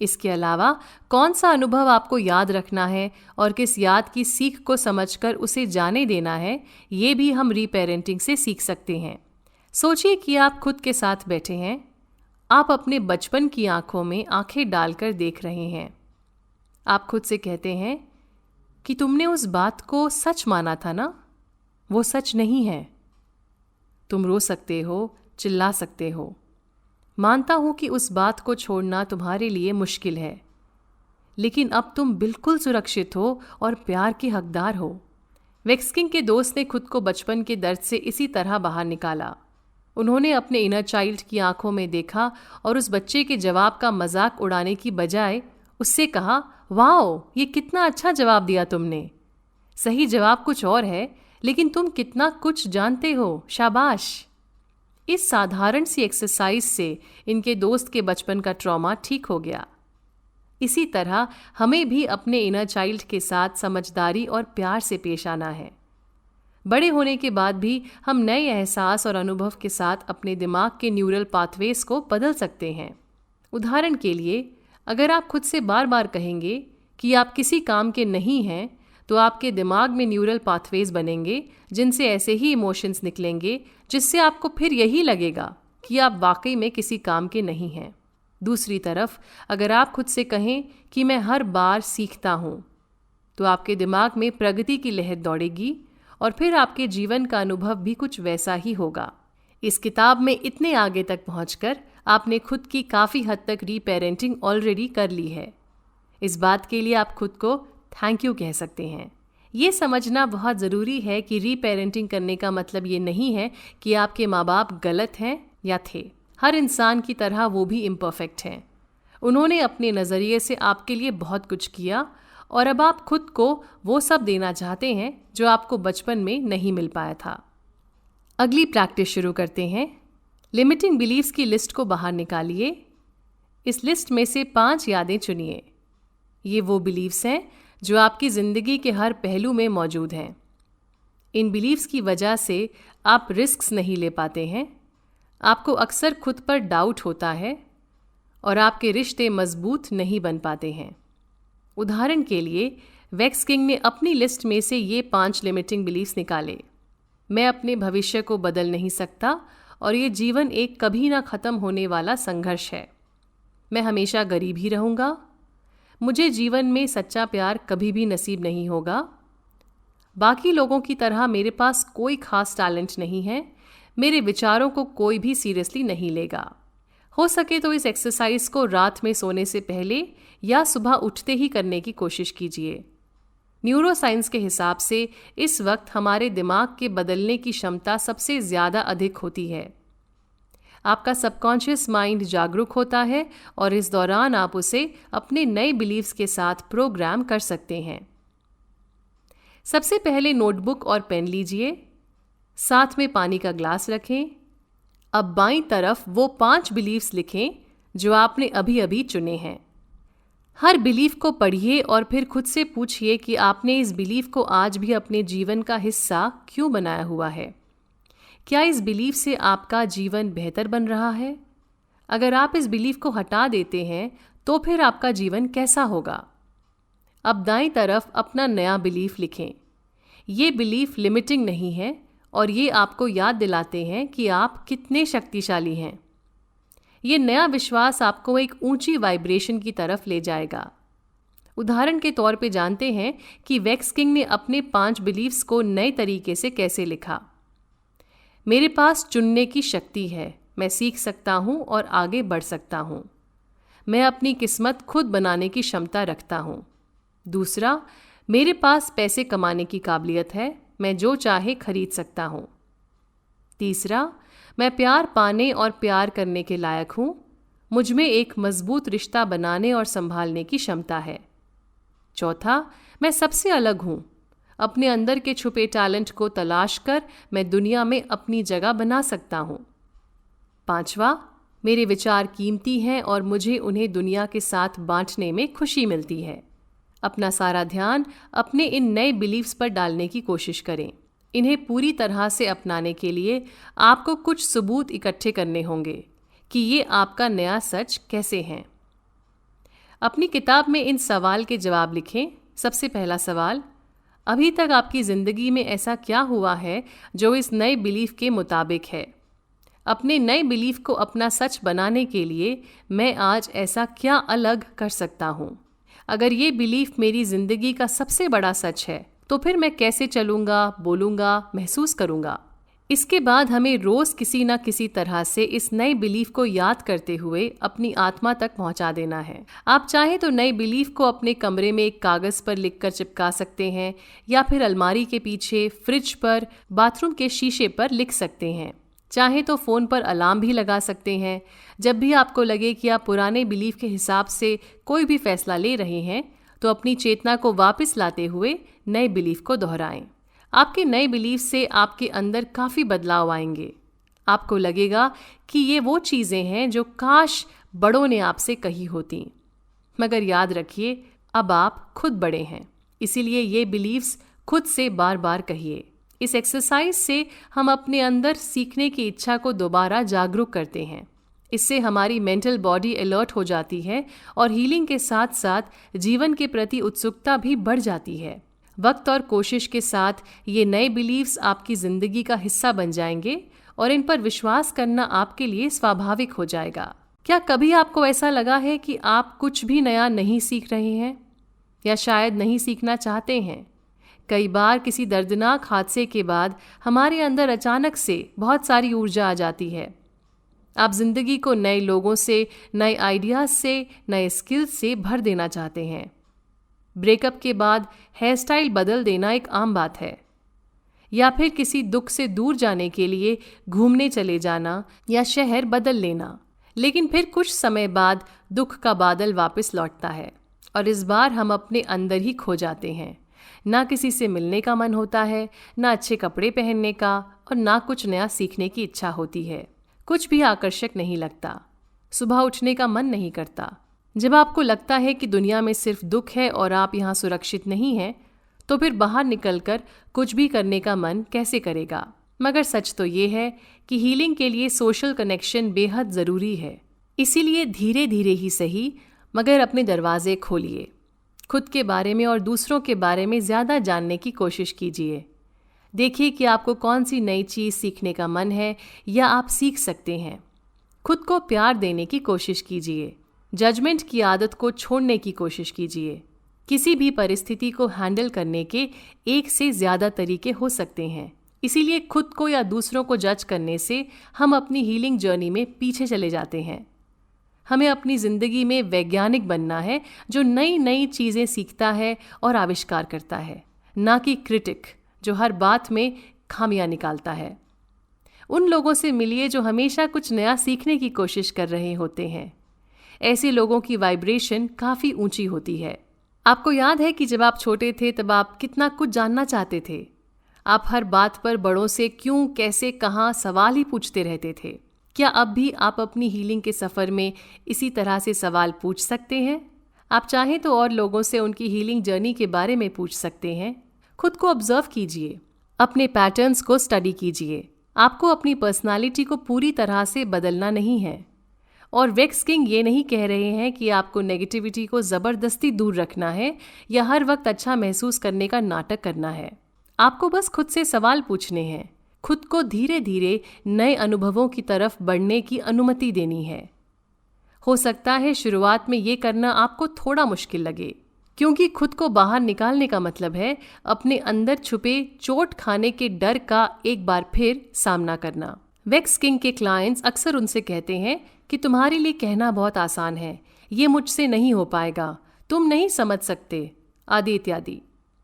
इसके अलावा कौन सा अनुभव आपको याद रखना है और किस याद की सीख को समझकर उसे जाने देना है, ये भी हम रीपेरेंटिंग से सीख सकते हैं। सोचिए कि आप खुद के साथ बैठे हैं, आप अपने बचपन की आंखों में आंखें डालकर देख रहे हैं। आप खुद से कहते हैं कि तुमने उस बात को सच माना था ना, वो सच नहीं है। तुम रो सकते हो, चिल्ला सकते हो। मानता हूँ कि उस बात को छोड़ना तुम्हारे लिए मुश्किल है, लेकिन अब तुम बिल्कुल सुरक्षित हो और प्यार के हकदार हो। वेक्स किंग के दोस्त ने खुद को बचपन के दर्द से इसी तरह बाहर निकाला। उन्होंने अपने इनर चाइल्ड की आंखों में देखा और उस बच्चे के जवाब का मजाक उड़ाने की बजाय उससे कहा, वाओ, ये कितना अच्छा जवाब दिया तुमने। सही जवाब कुछ और है, लेकिन तुम कितना कुछ जानते हो, शाबाश। इस साधारण सी एक्सरसाइज से इनके दोस्त के बचपन का ट्रॉमा ठीक हो गया। इसी तरह हमें भी अपने इनर चाइल्ड के साथ समझदारी और प्यार से पेश आना है। बड़े होने के बाद भी हम नए एहसास और अनुभव के साथ अपने दिमाग के न्यूरल पाथवेज को बदल सकते हैं। उदाहरण के लिए, अगर आप खुद से बार बार कहेंगे कि आप किसी काम के नहीं हैं, तो आपके दिमाग में न्यूरल पाथवेज बनेंगे जिनसे ऐसे ही इमोशंस निकलेंगे, जिससे आपको फिर यही लगेगा कि आप वाकई में किसी काम के नहीं हैं। दूसरी तरफ, अगर आप खुद से कहें कि मैं हर बार सीखता हूँ, तो आपके दिमाग में प्रगति की लहर दौड़ेगी और फिर आपके जीवन का अनुभव भी कुछ वैसा ही होगा। इस किताब में इतने आगे तक पहुंचकर आपने खुद की काफ़ी हद तक रीपेरेंटिंग ऑलरेडी कर ली है। इस बात के लिए आप खुद को थैंक यू कह सकते हैं। ये समझना बहुत ज़रूरी है कि रीपेरेंटिंग करने का मतलब ये नहीं है कि आपके माँ बाप गलत हैं या थे। हर इंसान की तरह वो भी इम्परफेक्ट हैं। उन्होंने अपने नज़रिए से आपके लिए बहुत कुछ किया और अब आप खुद को वो सब देना चाहते हैं जो आपको बचपन में नहीं मिल पाया था। अगली प्रैक्टिस शुरू करते हैं। लिमिटिंग बिलीव्स की लिस्ट को बाहर निकालिए। इस लिस्ट में से 5 यादें चुनिए। ये वो बिलीव्स हैं जो आपकी ज़िंदगी के हर पहलू में मौजूद हैं। इन बिलीव्स की वजह से आप रिस्क्स नहीं ले पाते हैं, आपको अक्सर खुद पर डाउट होता है और आपके रिश्ते मजबूत नहीं बन पाते हैं। उदाहरण के लिए वेक्स किंग ने अपनी लिस्ट में से ये 5 लिमिटिंग बिलीव्स निकाले। मैं अपने भविष्य को बदल नहीं सकता और ये जीवन एक कभी ना ख़त्म होने वाला संघर्ष है। मैं हमेशा गरीब ही रहूँगा। मुझे जीवन में सच्चा प्यार कभी भी नसीब नहीं होगा। बाकी लोगों की तरह मेरे पास कोई खास टैलेंट नहीं है। मेरे विचारों को कोई भी सीरियसली नहीं लेगा। हो सके तो इस एक्सरसाइज को रात में सोने से पहले या सुबह उठते ही करने की कोशिश कीजिए। न्यूरोसाइंस के हिसाब से इस वक्त हमारे दिमाग के बदलने की क्षमता सबसे ज़्यादा अधिक होती है। आपका सबकॉन्शियस माइंड जागरूक होता है और इस दौरान आप उसे अपने नए बिलीव्स के साथ प्रोग्राम कर सकते हैं। सबसे पहले नोटबुक और पेन लीजिए, साथ में पानी का ग्लास रखें। अब बाईं तरफ वो 5 बिलीव्स लिखें जो आपने अभी अभी चुने हैं। हर बिलीफ को पढ़िए और फिर खुद से पूछिए कि आपने इस बिलीफ को आज भी अपने जीवन का हिस्सा क्यों बनाया हुआ है। क्या इस बिलीफ से आपका जीवन बेहतर बन रहा है? अगर आप इस बिलीफ को हटा देते हैं तो फिर आपका जीवन कैसा होगा? अब दाईं तरफ अपना नया बिलीफ लिखें। ये बिलीफ लिमिटिंग नहीं है और ये आपको याद दिलाते हैं कि आप कितने शक्तिशाली हैं। ये नया विश्वास आपको एक ऊंची वाइब्रेशन की तरफ ले जाएगा। उदाहरण के तौर पे जानते हैं कि वेक्स किंग ने अपने 5 बिलीव्स को नए तरीके से कैसे लिखा। मेरे पास चुनने की शक्ति है, मैं सीख सकता हूँ और आगे बढ़ सकता हूँ। मैं अपनी किस्मत खुद बनाने की क्षमता रखता हूँ। दूसरा, मेरे पास पैसे कमाने की काबिलियत है, मैं जो चाहे खरीद सकता हूँ। तीसरा, मैं प्यार पाने और प्यार करने के लायक हूँ, मुझ में एक मजबूत रिश्ता बनाने और संभालने की क्षमता है। चौथा, मैं सबसे अलग हूँ, अपने अंदर के छुपे टैलेंट को तलाश कर मैं दुनिया में अपनी जगह बना सकता हूँ। पांचवा, मेरे विचार कीमती हैं और मुझे उन्हें दुनिया के साथ बांटने में खुशी मिलती है। अपना सारा ध्यान अपने इन नए बिलीव्स पर डालने की कोशिश करें। इन्हें पूरी तरह से अपनाने के लिए आपको कुछ सबूत इकट्ठे करने होंगे कि ये आपका नया सच कैसे हैं। अपनी किताब में इन सवाल के जवाब लिखें। सबसे पहला सवाल, अभी तक आपकी ज़िंदगी में ऐसा क्या हुआ है जो इस नए बिलीफ के मुताबिक है? अपने नए बिलीफ को अपना सच बनाने के लिए मैं आज ऐसा क्या अलग कर सकता हूँ? अगर ये बिलीफ मेरी ज़िंदगी का सबसे बड़ा सच है तो फिर मैं कैसे चलूँगा, बोलूँगा, महसूस करूँगा? इसके बाद हमें रोज़ किसी न किसी तरह से इस नए बिलीफ को याद करते हुए अपनी आत्मा तक पहुँचा देना है। आप चाहें तो नए बिलीफ को अपने कमरे में एक कागज़ पर लिखकर चिपका सकते हैं या फिर अलमारी के पीछे, फ्रिज पर, बाथरूम के शीशे पर लिख सकते हैं। चाहे तो फ़ोन पर अलार्म भी लगा सकते हैं। जब भी आपको लगे कि आप पुराने बिलीफ के हिसाब से कोई भी फैसला ले रहे हैं तो अपनी चेतना को वापस लाते हुए नए बिलीफ को दोहराएं। आपके नए बिलीफ से आपके अंदर काफ़ी बदलाव आएंगे। आपको लगेगा कि ये वो चीज़ें हैं जो काश बड़ों ने आपसे कही होती। मगर याद रखिए, अब आप खुद बड़े हैं, इसीलिए ये बिलीव्स खुद से बार बार कहिए। इस एक्सरसाइज से हम अपने अंदर सीखने की इच्छा को दोबारा जागरूक करते हैं। इससे हमारी मेंटल बॉडी अलर्ट हो जाती है और हीलिंग के साथ साथ जीवन के प्रति उत्सुकता भी बढ़ जाती है। वक्त और कोशिश के साथ ये नए बिलीव्स आपकी ज़िंदगी का हिस्सा बन जाएंगे और इन पर विश्वास करना आपके लिए स्वाभाविक हो जाएगा। क्या कभी आपको ऐसा लगा है कि आप कुछ भी नया नहीं सीख रहे हैं या शायद नहीं सीखना चाहते हैं? कई बार किसी दर्दनाक हादसे के बाद हमारे अंदर अचानक से बहुत सारी ऊर्जा आ जाती है। आप ज़िंदगी को नए लोगों से, नए आइडियाज़ से, नए स्किल्स से भर देना चाहते हैं। ब्रेकअप के बाद हेयर स्टाइल बदल देना एक आम बात है, या फिर किसी दुख से दूर जाने के लिए घूमने चले जाना या शहर बदल लेना। लेकिन फिर कुछ समय बाद दुख का बादल वापस लौटता है और इस बार हम अपने अंदर ही खो जाते हैं। ना किसी से मिलने का मन होता है, ना अच्छे कपड़े पहनने का, और ना कुछ नया सीखने की इच्छा होती है। कुछ भी आकर्षक नहीं लगता। सुबह उठने का मन नहीं करता। जब आपको लगता है कि दुनिया में सिर्फ दुख है और आप यहाँ सुरक्षित नहीं हैं, तो फिर बाहर निकलकर कुछ भी करने का मन कैसे करेगा। मगर सच तो ये है कि हीलिंग के लिए सोशल कनेक्शन बेहद ज़रूरी है। इसीलिए धीरे धीरे ही सही, मगर अपने दरवाजे खोलिए। खुद के बारे में और दूसरों के बारे में ज़्यादा जानने की कोशिश कीजिए। देखिए कि आपको कौन सी नई चीज़ सीखने का मन है या आप सीख सकते हैं। खुद को प्यार देने की कोशिश कीजिए। जजमेंट की आदत को छोड़ने की कोशिश कीजिए। किसी भी परिस्थिति को हैंडल करने के एक से ज़्यादा तरीके हो सकते हैं। इसीलिए खुद को या दूसरों को जज करने से हम अपनी हीलिंग जर्नी में पीछे चले जाते हैं। हमें अपनी ज़िंदगी में वैज्ञानिक बनना है जो नई नई चीज़ें सीखता है और आविष्कार करता है, ना कि क्रिटिक जो हर बात में खामियां निकालता है। उन लोगों से मिलिए जो हमेशा कुछ नया सीखने की कोशिश कर रहे होते हैं। ऐसे लोगों की वाइब्रेशन काफ़ी ऊंची होती है। आपको याद है कि जब आप छोटे थे तब आप कितना कुछ जानना चाहते थे। आप हर बात पर बड़ों से क्यों, कैसे, कहाँ सवाल ही पूछते रहते थे। क्या अब भी आप अपनी हीलिंग के सफ़र में इसी तरह से सवाल पूछ सकते हैं? आप चाहें तो और लोगों से उनकी हीलिंग जर्नी के बारे में पूछ सकते हैं। खुद को ऑब्जर्व कीजिए, अपने पैटर्न्स को स्टडी कीजिए। आपको अपनी पर्सनालिटी को पूरी तरह से बदलना नहीं है। और वेक्स किंग ये नहीं कह रहे हैं कि आपको नेगेटिविटी को ज़बरदस्ती दूर रखना है या हर वक्त अच्छा महसूस करने का नाटक करना है। आपको बस खुद से सवाल पूछने हैं। खुद को धीरे धीरे नए अनुभवों की तरफ बढ़ने की अनुमति देनी है। हो सकता है शुरुआत में ये करना आपको थोड़ा मुश्किल लगे, क्योंकि खुद को बाहर निकालने का मतलब है अपने अंदर छुपे चोट खाने के डर का एक बार फिर सामना करना। वेक्स किंग के क्लाइंट्स अक्सर उनसे कहते हैं कि तुम्हारे लिए कहना बहुत आसान है, ये मुझसे नहीं हो पाएगा, तुम नहीं समझ सकते, आदि इत्यादि।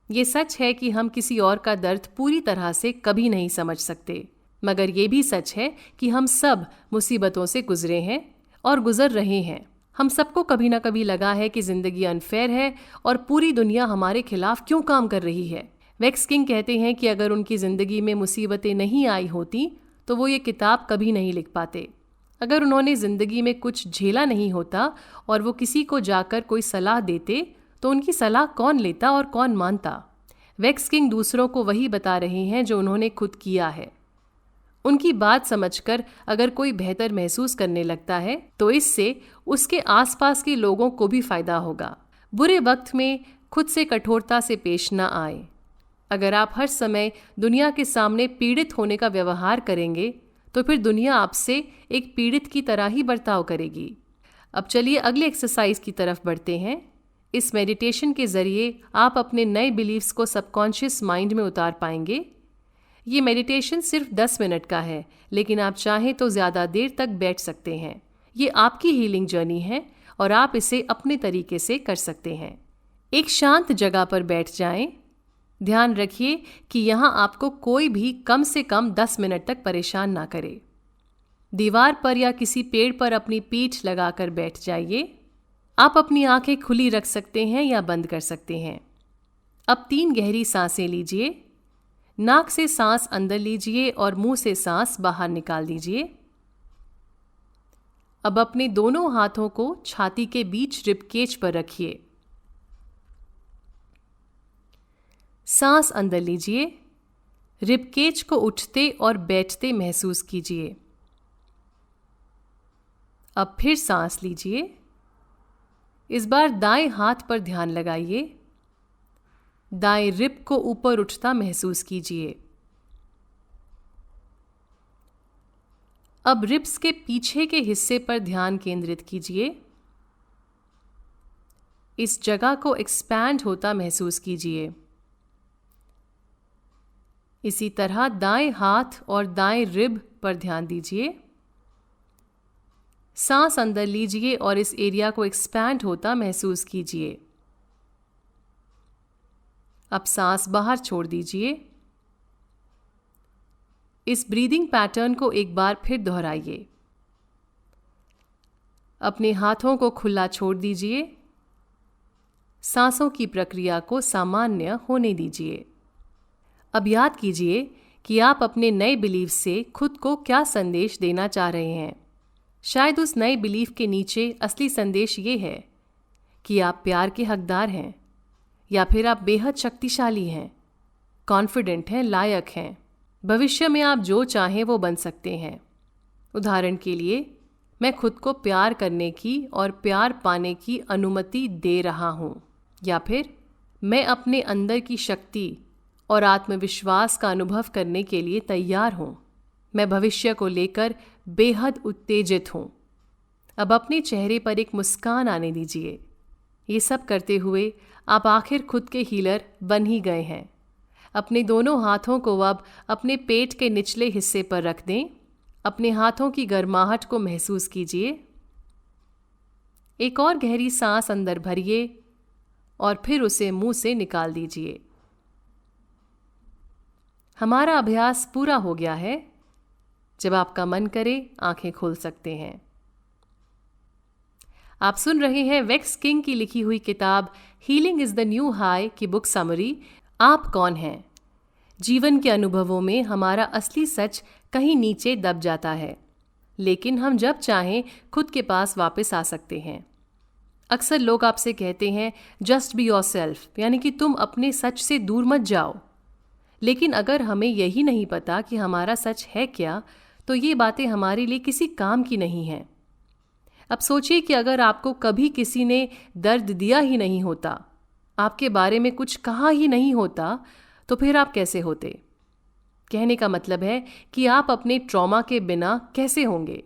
ये सच है कि हम किसी और का दर्द पूरी तरह से कभी नहीं समझ सकते, मगर ये भी सच है कि हम सब मुसीबतों से गुजरे हैं और गुजर रहे हैं। हम सबको कभी ना कभी लगा है कि ज़िंदगी अनफेयर है और पूरी दुनिया हमारे खिलाफ क्यों काम कर रही है। वेक्स किंग कहते हैं कि अगर उनकी ज़िंदगी में मुसीबतें नहीं आई होती तो वो ये किताब कभी नहीं लिख पाते। अगर उन्होंने ज़िंदगी में कुछ झेला नहीं होता और वो किसी को जाकर कोई सलाह देते तो उनकी सलाह कौन लेता और कौन मानता। वेक्स किंग दूसरों को वही बता रहे हैं जो उन्होंने खुद किया है। उनकी बात समझकर अगर कोई बेहतर महसूस करने लगता है तो इससे उसके आसपास के लोगों को भी फ़ायदा होगा। बुरे वक्त में खुद से कठोरता से पेश न आए। अगर आप हर समय दुनिया के सामने पीड़ित होने का व्यवहार करेंगे तो फिर दुनिया आपसे एक पीड़ित की तरह ही बर्ताव करेगी। अब चलिए अगले एक्सरसाइज की तरफ बढ़ते हैं। इस मेडिटेशन के ज़रिए आप अपने नए बिलीव्स को सबकॉन्शियस माइंड में उतार पाएंगे। ये मेडिटेशन सिर्फ 10 मिनट का है, लेकिन आप चाहें तो ज़्यादा देर तक बैठ सकते हैं। ये आपकी हीलिंग जर्नी है और आप इसे अपने तरीके से कर सकते हैं। एक शांत जगह पर बैठ जाएं। ध्यान रखिए कि यहाँ आपको कोई भी कम से कम 10 मिनट तक परेशान ना करे। दीवार पर या किसी पेड़ पर अपनी पीठ लगाकर बैठ जाइए। आप अपनी आंखें खुली रख सकते हैं या बंद कर सकते हैं। अब 3 गहरी सांसें लीजिए। नाक से सांस अंदर लीजिए और मुंह से सांस बाहर निकाल दीजिए। अब अपने दोनों हाथों को छाती के बीच रिबकेज पर रखिए। सांस अंदर लीजिए। रिबकेज को उठते और बैठते महसूस कीजिए। अब फिर सांस लीजिए। इस बार दाएं हाथ पर ध्यान लगाइए। दाएं रिब को ऊपर उठता महसूस कीजिए। अब रिब्स के पीछे के हिस्से पर ध्यान केंद्रित कीजिए। इस जगह को एक्सपैंड होता महसूस कीजिए। इसी तरह दाएं हाथ और दाएं रिब पर ध्यान दीजिए। सांस अंदर लीजिए और इस एरिया को एक्सपैंड होता महसूस कीजिए। अब सांस बाहर छोड़ दीजिए। इस ब्रीदिंग पैटर्न को एक बार फिर दोहराइए। अपने हाथों को खुला छोड़ दीजिए। सांसों की प्रक्रिया को सामान्य होने दीजिए। अब याद कीजिए कि आप अपने नए बिलीफ से खुद को क्या संदेश देना चाह रहे हैं। शायद उस नए बिलीफ के नीचे असली संदेश ये है कि आप प्यार के हकदार हैं, या फिर आप बेहद शक्तिशाली हैं, कॉन्फिडेंट हैं, लायक हैं। भविष्य में आप जो चाहें वो बन सकते हैं। उदाहरण के लिए, मैं खुद को प्यार करने की और प्यार पाने की अनुमति दे रहा हूँ, या फिर मैं अपने अंदर की शक्ति और आत्मविश्वास का अनुभव करने के लिए तैयार हूँ। मैं भविष्य को लेकर बेहद उत्तेजित हूँ। अब अपने चेहरे पर एक मुस्कान आने दीजिए। ये सब करते हुए आप आखिर खुद के हीलर बन ही गए हैं। अपने दोनों हाथों को अब अपने पेट के निचले हिस्से पर रख दें। अपने हाथों की गर्माहट को महसूस कीजिए। एक और गहरी सांस अंदर भरिए और फिर उसे मुंह से निकाल दीजिए। हमारा अभ्यास पूरा हो गया है। जब आपका मन करे, आंखें खोल सकते हैं। आप सुन रहे हैं वेक्स किंग की लिखी हुई किताब healing is the new high की बुक समरी, आप कौन हैं। जीवन के अनुभवों में हमारा असली सच कहीं नीचे दब जाता है, लेकिन हम जब चाहें खुद के पास वापस आ सकते हैं। अक्सर लोग आपसे कहते हैं जस्ट बी योरसेल्फ, यानी कि तुम अपने सच से दूर मत जाओ। लेकिन अगर हमें यही नहीं पता कि हमारा सच है क्या, तो ये बातें हमारे लिए किसी काम की नहीं हैं। अब सोचिए कि अगर आपको कभी किसी ने दर्द दिया ही नहीं होता, आपके बारे में कुछ कहा ही नहीं होता, तो फिर आप कैसे होते। कहने का मतलब है कि आप अपने ट्रॉमा के बिना कैसे होंगे।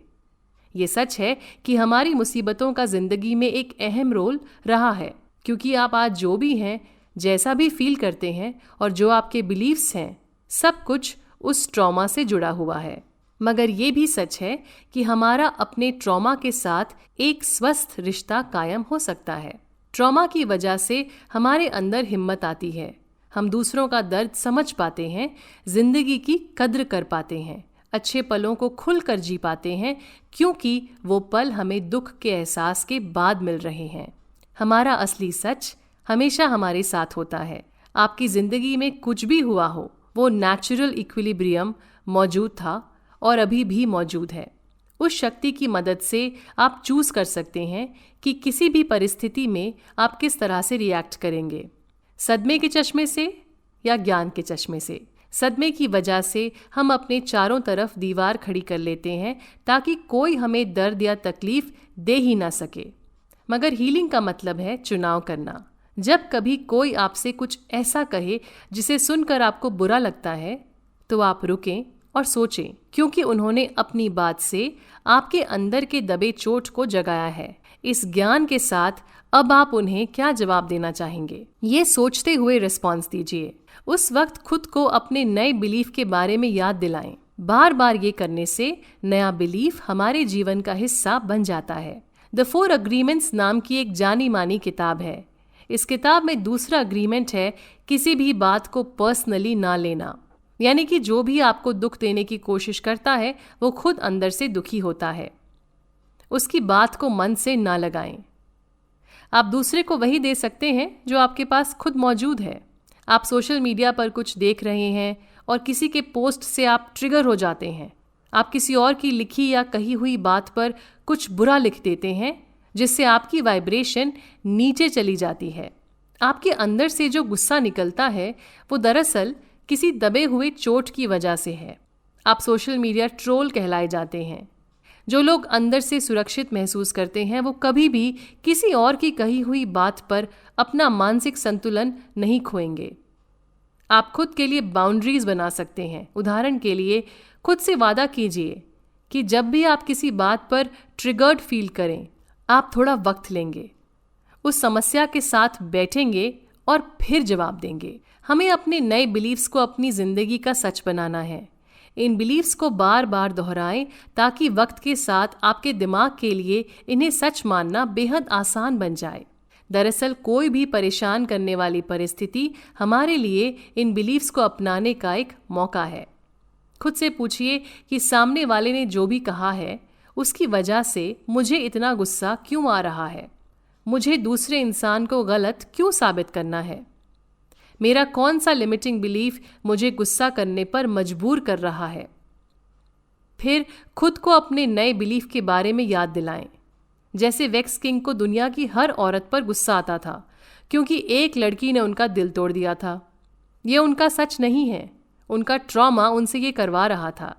ये सच है कि हमारी मुसीबतों का जिंदगी में एक अहम रोल रहा है, क्योंकि आप आज जो भी हैं, जैसा भी फील करते हैं और जो आपके बिलीव्स हैं, सब कुछ उस ट्रॉमा से जुड़ा हुआ है। मगर ये भी सच है कि हमारा अपने ट्रॉमा के साथ एक स्वस्थ रिश्ता कायम हो सकता है। ट्रॉमा की वजह से हमारे अंदर हिम्मत आती है, हम दूसरों का दर्द समझ पाते हैं, जिंदगी की कद्र कर पाते हैं, अच्छे पलों को खुलकर जी पाते हैं, क्योंकि वो पल हमें दुख के एहसास के बाद मिल रहे हैं। हमारा असली सच हमेशा हमारे साथ होता है। आपकी जिंदगी में कुछ भी हुआ हो, वो नेचुरल इक्विलिब्रियम मौजूद था और अभी भी मौजूद है। उस शक्ति की मदद से आप चूज कर सकते हैं कि किसी भी परिस्थिति में आप किस तरह से रिएक्ट करेंगे, सदमे के चश्मे से या ज्ञान के चश्मे से। सदमे की वजह से हम अपने चारों तरफ दीवार खड़ी कर लेते हैं ताकि कोई हमें दर्द या तकलीफ दे ही ना सके। मगर हीलिंग का मतलब है चुनाव करना। जब कभी कोई आपसे कुछ ऐसा कहे जिसे सुनकर आपको बुरा लगता है, तो आप रुकें और सोचें, क्योंकि उन्होंने अपनी बात से आपके अंदर के दबे चोट को जगाया है। इस ज्ञान के साथ अब आप उन्हें क्या जवाब देना चाहेंगे, ये सोचते हुए रिस्पॉन्स दीजिए। उस वक्त खुद को अपने नए बिलीफ के बारे में याद दिलाएं। बार बार ये करने से नया बिलीफ हमारे जीवन का हिस्सा बन जाता है। द 4 अग्रीमेंट्स नाम की एक जानी मानी किताब है। इस किताब में दूसरा अग्रीमेंट है किसी भी बात को पर्सनली ना लेना, यानी कि जो भी आपको दुख देने की कोशिश करता है वो खुद अंदर से दुखी होता है। उसकी बात को मन से ना लगाएं। आप दूसरे को वही दे सकते हैं जो आपके पास खुद मौजूद है। आप सोशल मीडिया पर कुछ देख रहे हैं और किसी के पोस्ट से आप ट्रिगर हो जाते हैं। आप किसी और की लिखी या कही हुई बात पर कुछ बुरा लिख देते हैं, जिससे आपकी वाइब्रेशन नीचे चली जाती है। आपके अंदर से जो गुस्सा निकलता है वो दरअसल किसी दबे हुए चोट की वजह से है। आप सोशल मीडिया ट्रोल कहलाए जाते हैं। जो लोग अंदर से सुरक्षित महसूस करते हैं वो कभी भी किसी और की कही हुई बात पर अपना मानसिक संतुलन नहीं खोएंगे। आप खुद के लिए बाउंड्रीज बना सकते हैं। उदाहरण के लिए, खुद से वादा कीजिए कि जब भी आप किसी बात पर ट्रिगर्ड फील करें, आप थोड़ा वक्त लेंगे, उस समस्या के साथ बैठेंगे और फिर जवाब देंगे। हमें अपने नए बिलीव्स को अपनी जिंदगी का सच बनाना है। इन बिलीव्स को बार बार दोहराएं ताकि वक्त के साथ आपके दिमाग के लिए इन्हें सच मानना बेहद आसान बन जाए। दरअसल कोई भी परेशान करने वाली परिस्थिति हमारे लिए इन बिलीव्स को अपनाने का एक मौका है। खुद से पूछिए कि सामने वाले ने जो भी कहा है उसकी वजह से मुझे इतना गुस्सा क्यों आ रहा है? मुझे दूसरे इंसान को गलत क्यों साबित करना है? मेरा कौन सा लिमिटिंग बिलीफ मुझे गुस्सा करने पर मजबूर कर रहा है? फिर खुद को अपने नए बिलीफ के बारे में याद दिलाएं। जैसे वेक्स किंग को दुनिया की हर औरत पर गुस्सा आता था क्योंकि एक लड़की ने उनका दिल तोड़ दिया था। ये उनका सच नहीं है, उनका ट्रॉमा उनसे ये करवा रहा था।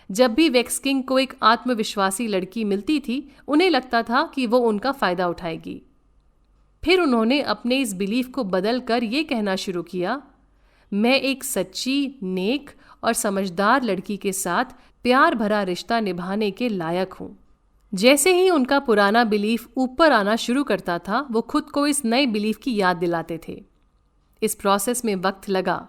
जब भी वेक्स किंग को एक आत्मविश्वासी लड़की मिलती थी, उन्हें लगता था कि वो उनका फ़ायदा उठाएगी। फिर उन्होंने अपने इस बिलीफ को बदल कर ये कहना शुरू किया, मैं एक सच्ची, नेक और समझदार लड़की के साथ प्यार भरा रिश्ता निभाने के लायक हूँ। जैसे ही उनका पुराना बिलीफ ऊपर आना शुरू करता था, वो खुद को इस नए बिलीफ की याद दिलाते थे। इस प्रोसेस में वक्त लगा,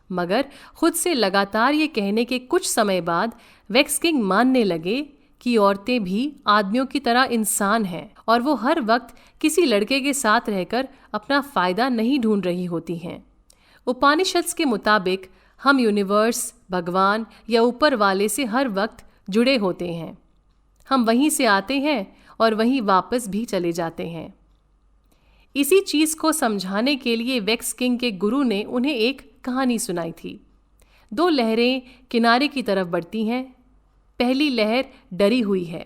मगर खुद से लगातार ये कहने के कुछ समय बाद वेक्स किंग मानने लगे कि औरतें भी आदमियों की तरह इंसान हैं और वो हर वक्त किसी लड़के के साथ रहकर अपना फ़ायदा नहीं ढूंढ रही होती हैं। उपनिषद्स के मुताबिक हम यूनिवर्स, भगवान या ऊपर वाले से हर वक्त जुड़े होते हैं। हम वहीं से आते हैं और वहीं वापस भी चले जाते हैं। इसी चीज़ को समझाने के लिए वेक्स किंग के गुरु ने उन्हें एक कहानी सुनाई थी। दो लहरें किनारे की तरफ बढ़ती हैं। पहली लहर डरी हुई है।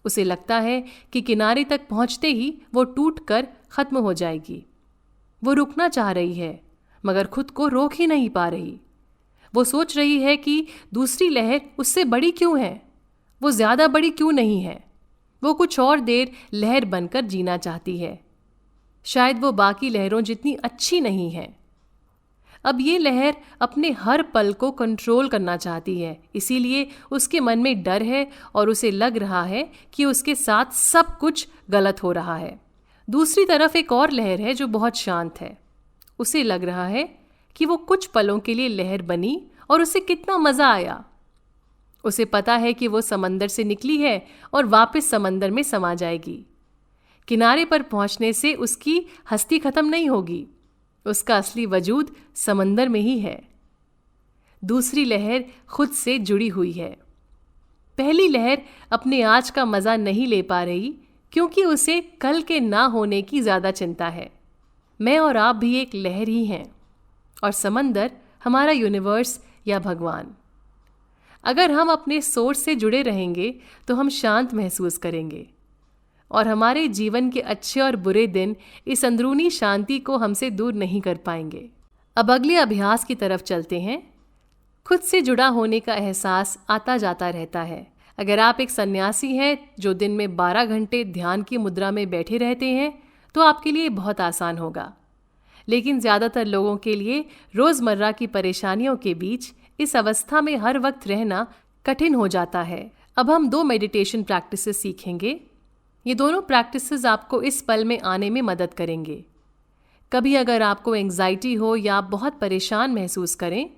उसे लगता है कि किनारे तक पहुंचते ही वो टूटकर ख़त्म हो जाएगी। वो रुकना चाह रही है, मगर खुद को रोक ही नहीं पा रही। वो सोच रही है कि दूसरी लहर उससे बड़ी क्यों है, वो ज़्यादा बड़ी क्यों नहीं है। वो कुछ और देर लहर बनकर जीना चाहती है। शायद वो बाकी लहरों जितनी अच्छी नहीं है। अब ये लहर अपने हर पल को कंट्रोल करना चाहती है, इसीलिए उसके मन में डर है और उसे लग रहा है कि उसके साथ सब कुछ गलत हो रहा है। दूसरी तरफ एक और लहर है जो बहुत शांत है। उसे लग रहा है कि वो कुछ पलों के लिए लहर बनी और उसे कितना मज़ा आया। उसे पता है कि वो समंदर से निकली है और वापस समंदर में समा जाएगी। किनारे पर पहुंचने से उसकी हस्ती खत्म नहीं होगी, उसका असली वजूद समंदर में ही है। दूसरी लहर खुद से जुड़ी हुई है। पहली लहर अपने आज का मज़ा नहीं ले पा रही क्योंकि उसे कल के ना होने की ज़्यादा चिंता है। मैं और आप भी एक लहर ही हैं और समंदर हमारा यूनिवर्स या भगवान। अगर हम अपने सोर्स से जुड़े रहेंगे तो हम शांत महसूस करेंगे और हमारे जीवन के अच्छे और बुरे दिन इस अंदरूनी शांति को हमसे दूर नहीं कर पाएंगे। अब अगले अभ्यास की तरफ चलते हैं। खुद से जुड़ा होने का एहसास आता जाता रहता है। अगर आप एक सन्यासी हैं जो दिन में 12 घंटे ध्यान की मुद्रा में बैठे रहते हैं तो आपके लिए बहुत आसान होगा, लेकिन ज़्यादातर लोगों के लिए रोज़मर्रा की परेशानियों के बीच इस अवस्था में हर वक्त रहना कठिन हो जाता है। अब हम 2 मेडिटेशन प्रैक्टिसेस सीखेंगे। ये दोनों प्रैक्टिसेस आपको इस पल में आने में मदद करेंगे। कभी अगर आपको एंग्जाइटी हो या आप बहुत परेशान महसूस करें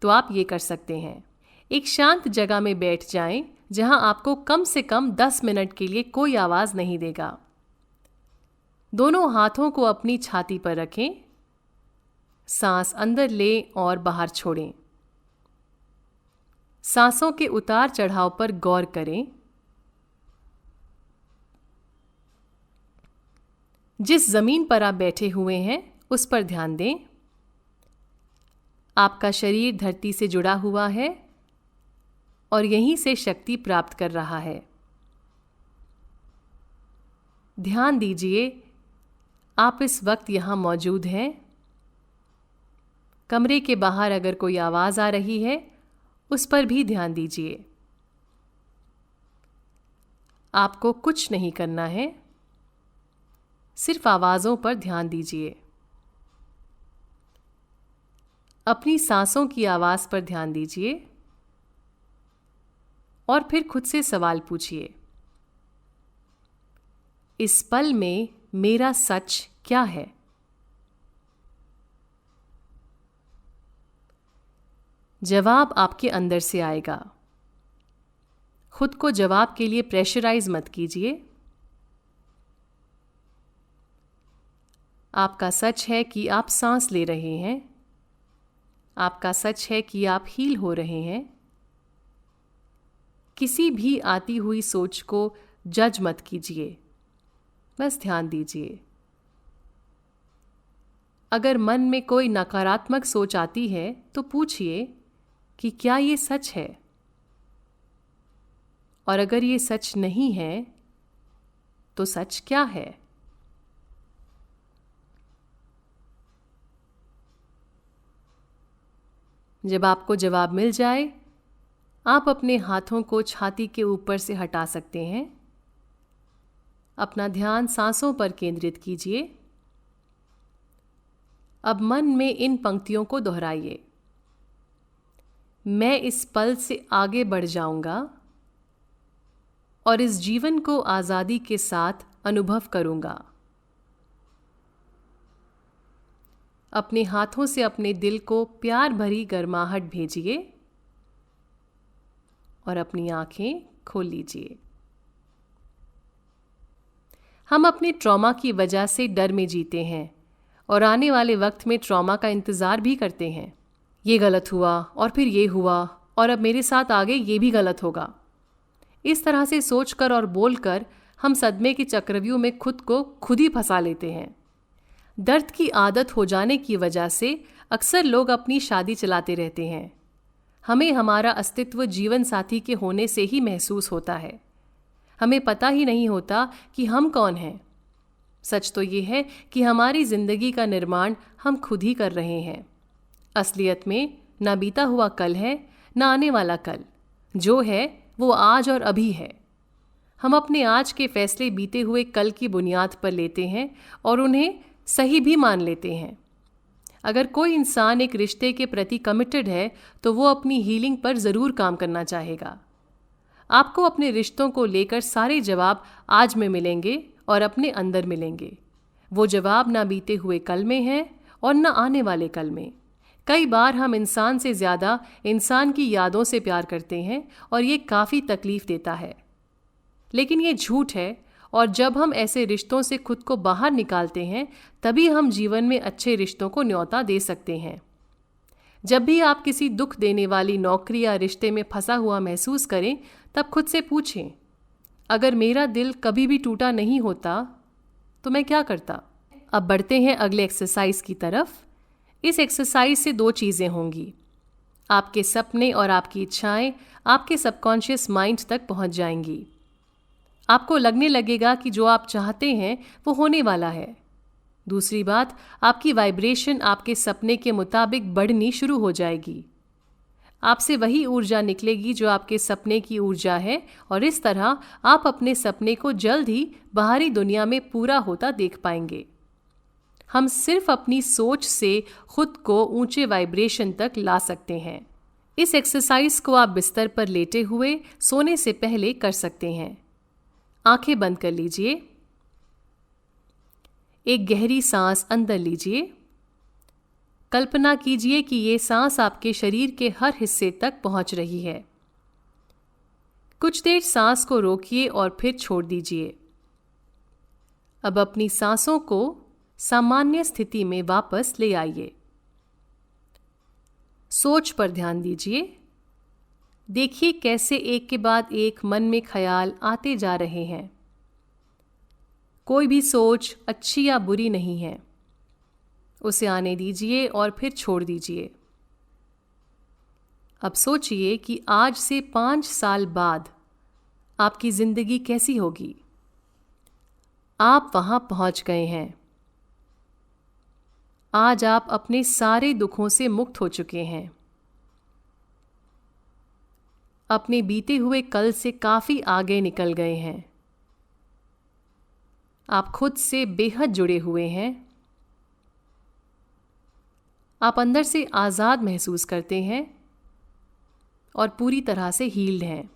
तो आप ये कर सकते हैं। एक शांत जगह में बैठ जाएं जहां आपको कम से कम 10 मिनट के लिए कोई आवाज़ नहीं देगा। दोनों हाथों को अपनी छाती पर रखें। सांस अंदर लें और बाहर छोड़ें। सांसों के उतार चढ़ाव पर गौर करें। जिस ज़मीन पर आप बैठे हुए हैं उस पर ध्यान दें। आपका शरीर धरती से जुड़ा हुआ है और यहीं से शक्ति प्राप्त कर रहा है। ध्यान दीजिए आप इस वक्त यहाँ मौजूद हैं। कमरे के बाहर अगर कोई आवाज़ आ रही है उस पर भी ध्यान दीजिए। आपको कुछ नहीं करना है, सिर्फ आवाज़ों पर ध्यान दीजिए। अपनी सांसों की आवाज़ पर ध्यान दीजिए और फिर खुद से सवाल पूछिए, इस पल में मेरा सच क्या है? जवाब आपके अंदर से आएगा। खुद को जवाब के लिए प्रेशराइज मत कीजिए। आपका सच है कि आप सांस ले रहे हैं। आपका सच है कि आप हील हो रहे हैं, किसी भी आती हुई सोच को जज मत कीजिए, बस ध्यान दीजिए। अगर मन में कोई नकारात्मक सोच आती है तो पूछिए कि क्या ये सच है, और अगर ये सच नहीं है तो सच क्या है। जब आपको जवाब मिल जाए, आप अपने हाथों को छाती के ऊपर से हटा सकते हैं। अपना ध्यान सांसों पर केंद्रित कीजिए। अब मन में इन पंक्तियों को दोहराइए। मैं इस पल से आगे बढ़ जाऊंगा और इस जीवन को आज़ादी के साथ अनुभव करूंगा। अपने हाथों से अपने दिल को प्यार भरी गर्माहट भेजिए और अपनी आंखें खोल लीजिए। हम अपने ट्रॉमा की वजह से डर में जीते हैं और आने वाले वक्त में ट्रॉमा का इंतज़ार भी करते हैं। ये गलत हुआ और फिर ये हुआ और अब मेरे साथ आगे ये भी गलत होगा। इस तरह से सोचकर और बोलकर हम सदमे के चक्रव्यूह में खुद को खुद ही फंसा लेते हैं। दर्द की आदत हो जाने की वजह से अक्सर लोग अपनी शादी चलाते रहते हैं। हमें हमारा अस्तित्व जीवन साथी के होने से ही महसूस होता है। हमें पता ही नहीं होता कि हम कौन हैं। सच तो ये है कि हमारी ज़िंदगी का निर्माण हम खुद ही कर रहे हैं। असलियत में ना बीता हुआ कल है, ना आने वाला कल। जो है वो आज और अभी है। हम अपने आज के फैसले बीते हुए कल की बुनियाद पर लेते हैं और उन्हें सही भी मान लेते हैं। अगर कोई इंसान एक रिश्ते के प्रति कमिटेड है तो वो अपनी हीलिंग पर ज़रूर काम करना चाहेगा। आपको अपने रिश्तों को लेकर सारे जवाब आज में मिलेंगे और अपने अंदर मिलेंगे। वो जवाब ना बीते हुए कल में हैं और ना आने वाले कल में। कई बार हम इंसान से ज़्यादा इंसान की यादों से प्यार करते हैं और ये काफ़ी तकलीफ़ देता है, लेकिन ये झूठ है। और जब हम ऐसे रिश्तों से खुद को बाहर निकालते हैं तभी हम जीवन में अच्छे रिश्तों को न्योता दे सकते हैं। जब भी आप किसी दुख देने वाली नौकरी या रिश्ते में फंसा हुआ महसूस करें तब खुद से पूछें, अगर मेरा दिल कभी भी टूटा नहीं होता तो मैं क्या करता। अब बढ़ते हैं अगले एक्सरसाइज की तरफ। इस एक्सरसाइज से 2 चीज़ें होंगी। आपके सपने और आपकी इच्छाएं आपके सबकॉन्शियस माइंड तक पहुंच जाएंगी। आपको लगने लगेगा कि जो आप चाहते हैं वो होने वाला है। दूसरी बात, आपकी वाइब्रेशन आपके सपने के मुताबिक बढ़नी शुरू हो जाएगी। आपसे वही ऊर्जा निकलेगी जो आपके सपने की ऊर्जा है और इस तरह आप अपने सपने को जल्द ही बाहरी दुनिया में पूरा होता देख पाएंगे। हम सिर्फ अपनी सोच से खुद को ऊंचे वाइब्रेशन तक ला सकते हैं। इस एक्सरसाइज को आप बिस्तर पर लेटे हुए सोने से पहले कर सकते हैं। आंखें बंद कर लीजिए। एक गहरी सांस अंदर लीजिए। कल्पना कीजिए कि ये सांस आपके शरीर के हर हिस्से तक पहुंच रही है। कुछ देर सांस को रोकिए और फिर छोड़ दीजिए। अब अपनी सांसों को सामान्य स्थिति में वापस ले आइए। सोच पर ध्यान दीजिए। देखिए कैसे एक के बाद एक मन में ख्याल आते जा रहे हैं। कोई भी सोच अच्छी या बुरी नहीं है। उसे आने दीजिए और फिर छोड़ दीजिए। अब सोचिए कि आज से 5 साल बाद आपकी ज़िंदगी कैसी होगी। आप वहाँ पहुँच गए हैं। आज आप अपने सारे दुखों से मुक्त हो चुके हैं। अपने बीते हुए कल से काफ़ी आगे निकल गए हैं। आप खुद से बेहद जुड़े हुए हैं। आप अंदर से आज़ाद महसूस करते हैं और पूरी तरह से हील्ड हैं।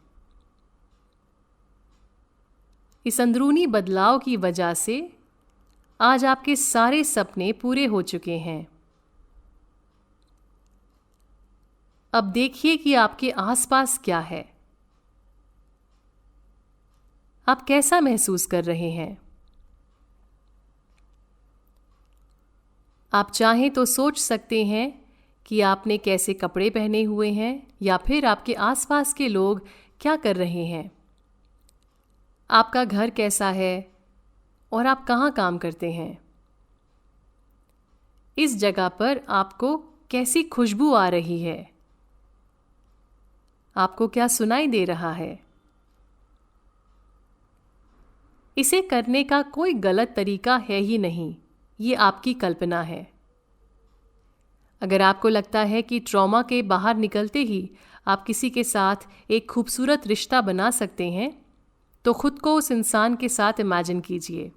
इस अंदरूनी बदलाव की वजह से आज आपके सारे सपने पूरे हो चुके हैं। अब देखिए कि आपके आसपास क्या है। आप कैसा महसूस कर रहे हैं। आप चाहें तो सोच सकते हैं कि आपने कैसे कपड़े पहने हुए हैं या फिर आपके आसपास के लोग क्या कर रहे हैं, आपका घर कैसा है और आप कहाँ काम करते हैं। इस जगह पर आपको कैसी खुशबू आ रही है, आपको क्या सुनाई दे रहा है। इसे करने का कोई गलत तरीका है ही नहीं, ये आपकी कल्पना है। अगर आपको लगता है कि ट्रॉमा के बाहर निकलते ही आप किसी के साथ एक खूबसूरत रिश्ता बना सकते हैं, तो खुद को उस इंसान के साथ इमेजिन कीजिए।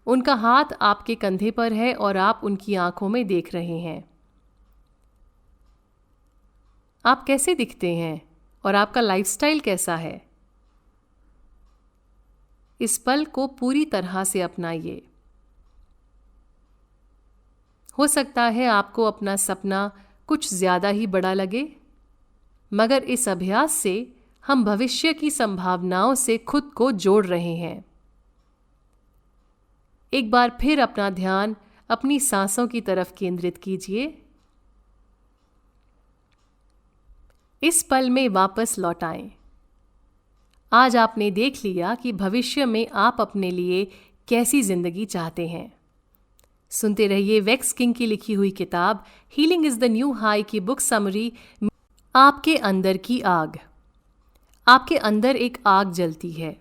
उनका हाथ आपके कंधे पर है और आप उनकी आंखों में देख रहे हैं। आप कैसे दिखते हैं और आपका लाइफस्टाइल कैसा है, इस पल को पूरी तरह से अपनाइए। हो सकता है आपको अपना सपना कुछ ज़्यादा ही बड़ा लगे, मगर इस अभ्यास से हम भविष्य की संभावनाओं से खुद को जोड़ रहे हैं। एक बार फिर अपना ध्यान अपनी सांसों की तरफ केंद्रित कीजिए। इस पल में वापस लौट आएं। आज आपने देख लिया कि भविष्य में आप अपने लिए कैसी जिंदगी चाहते हैं। सुनते रहिए वेक्स किंग की लिखी हुई किताब healing is the new high की बुक समरी, आपके अंदर की आग। आपके अंदर एक आग जलती है।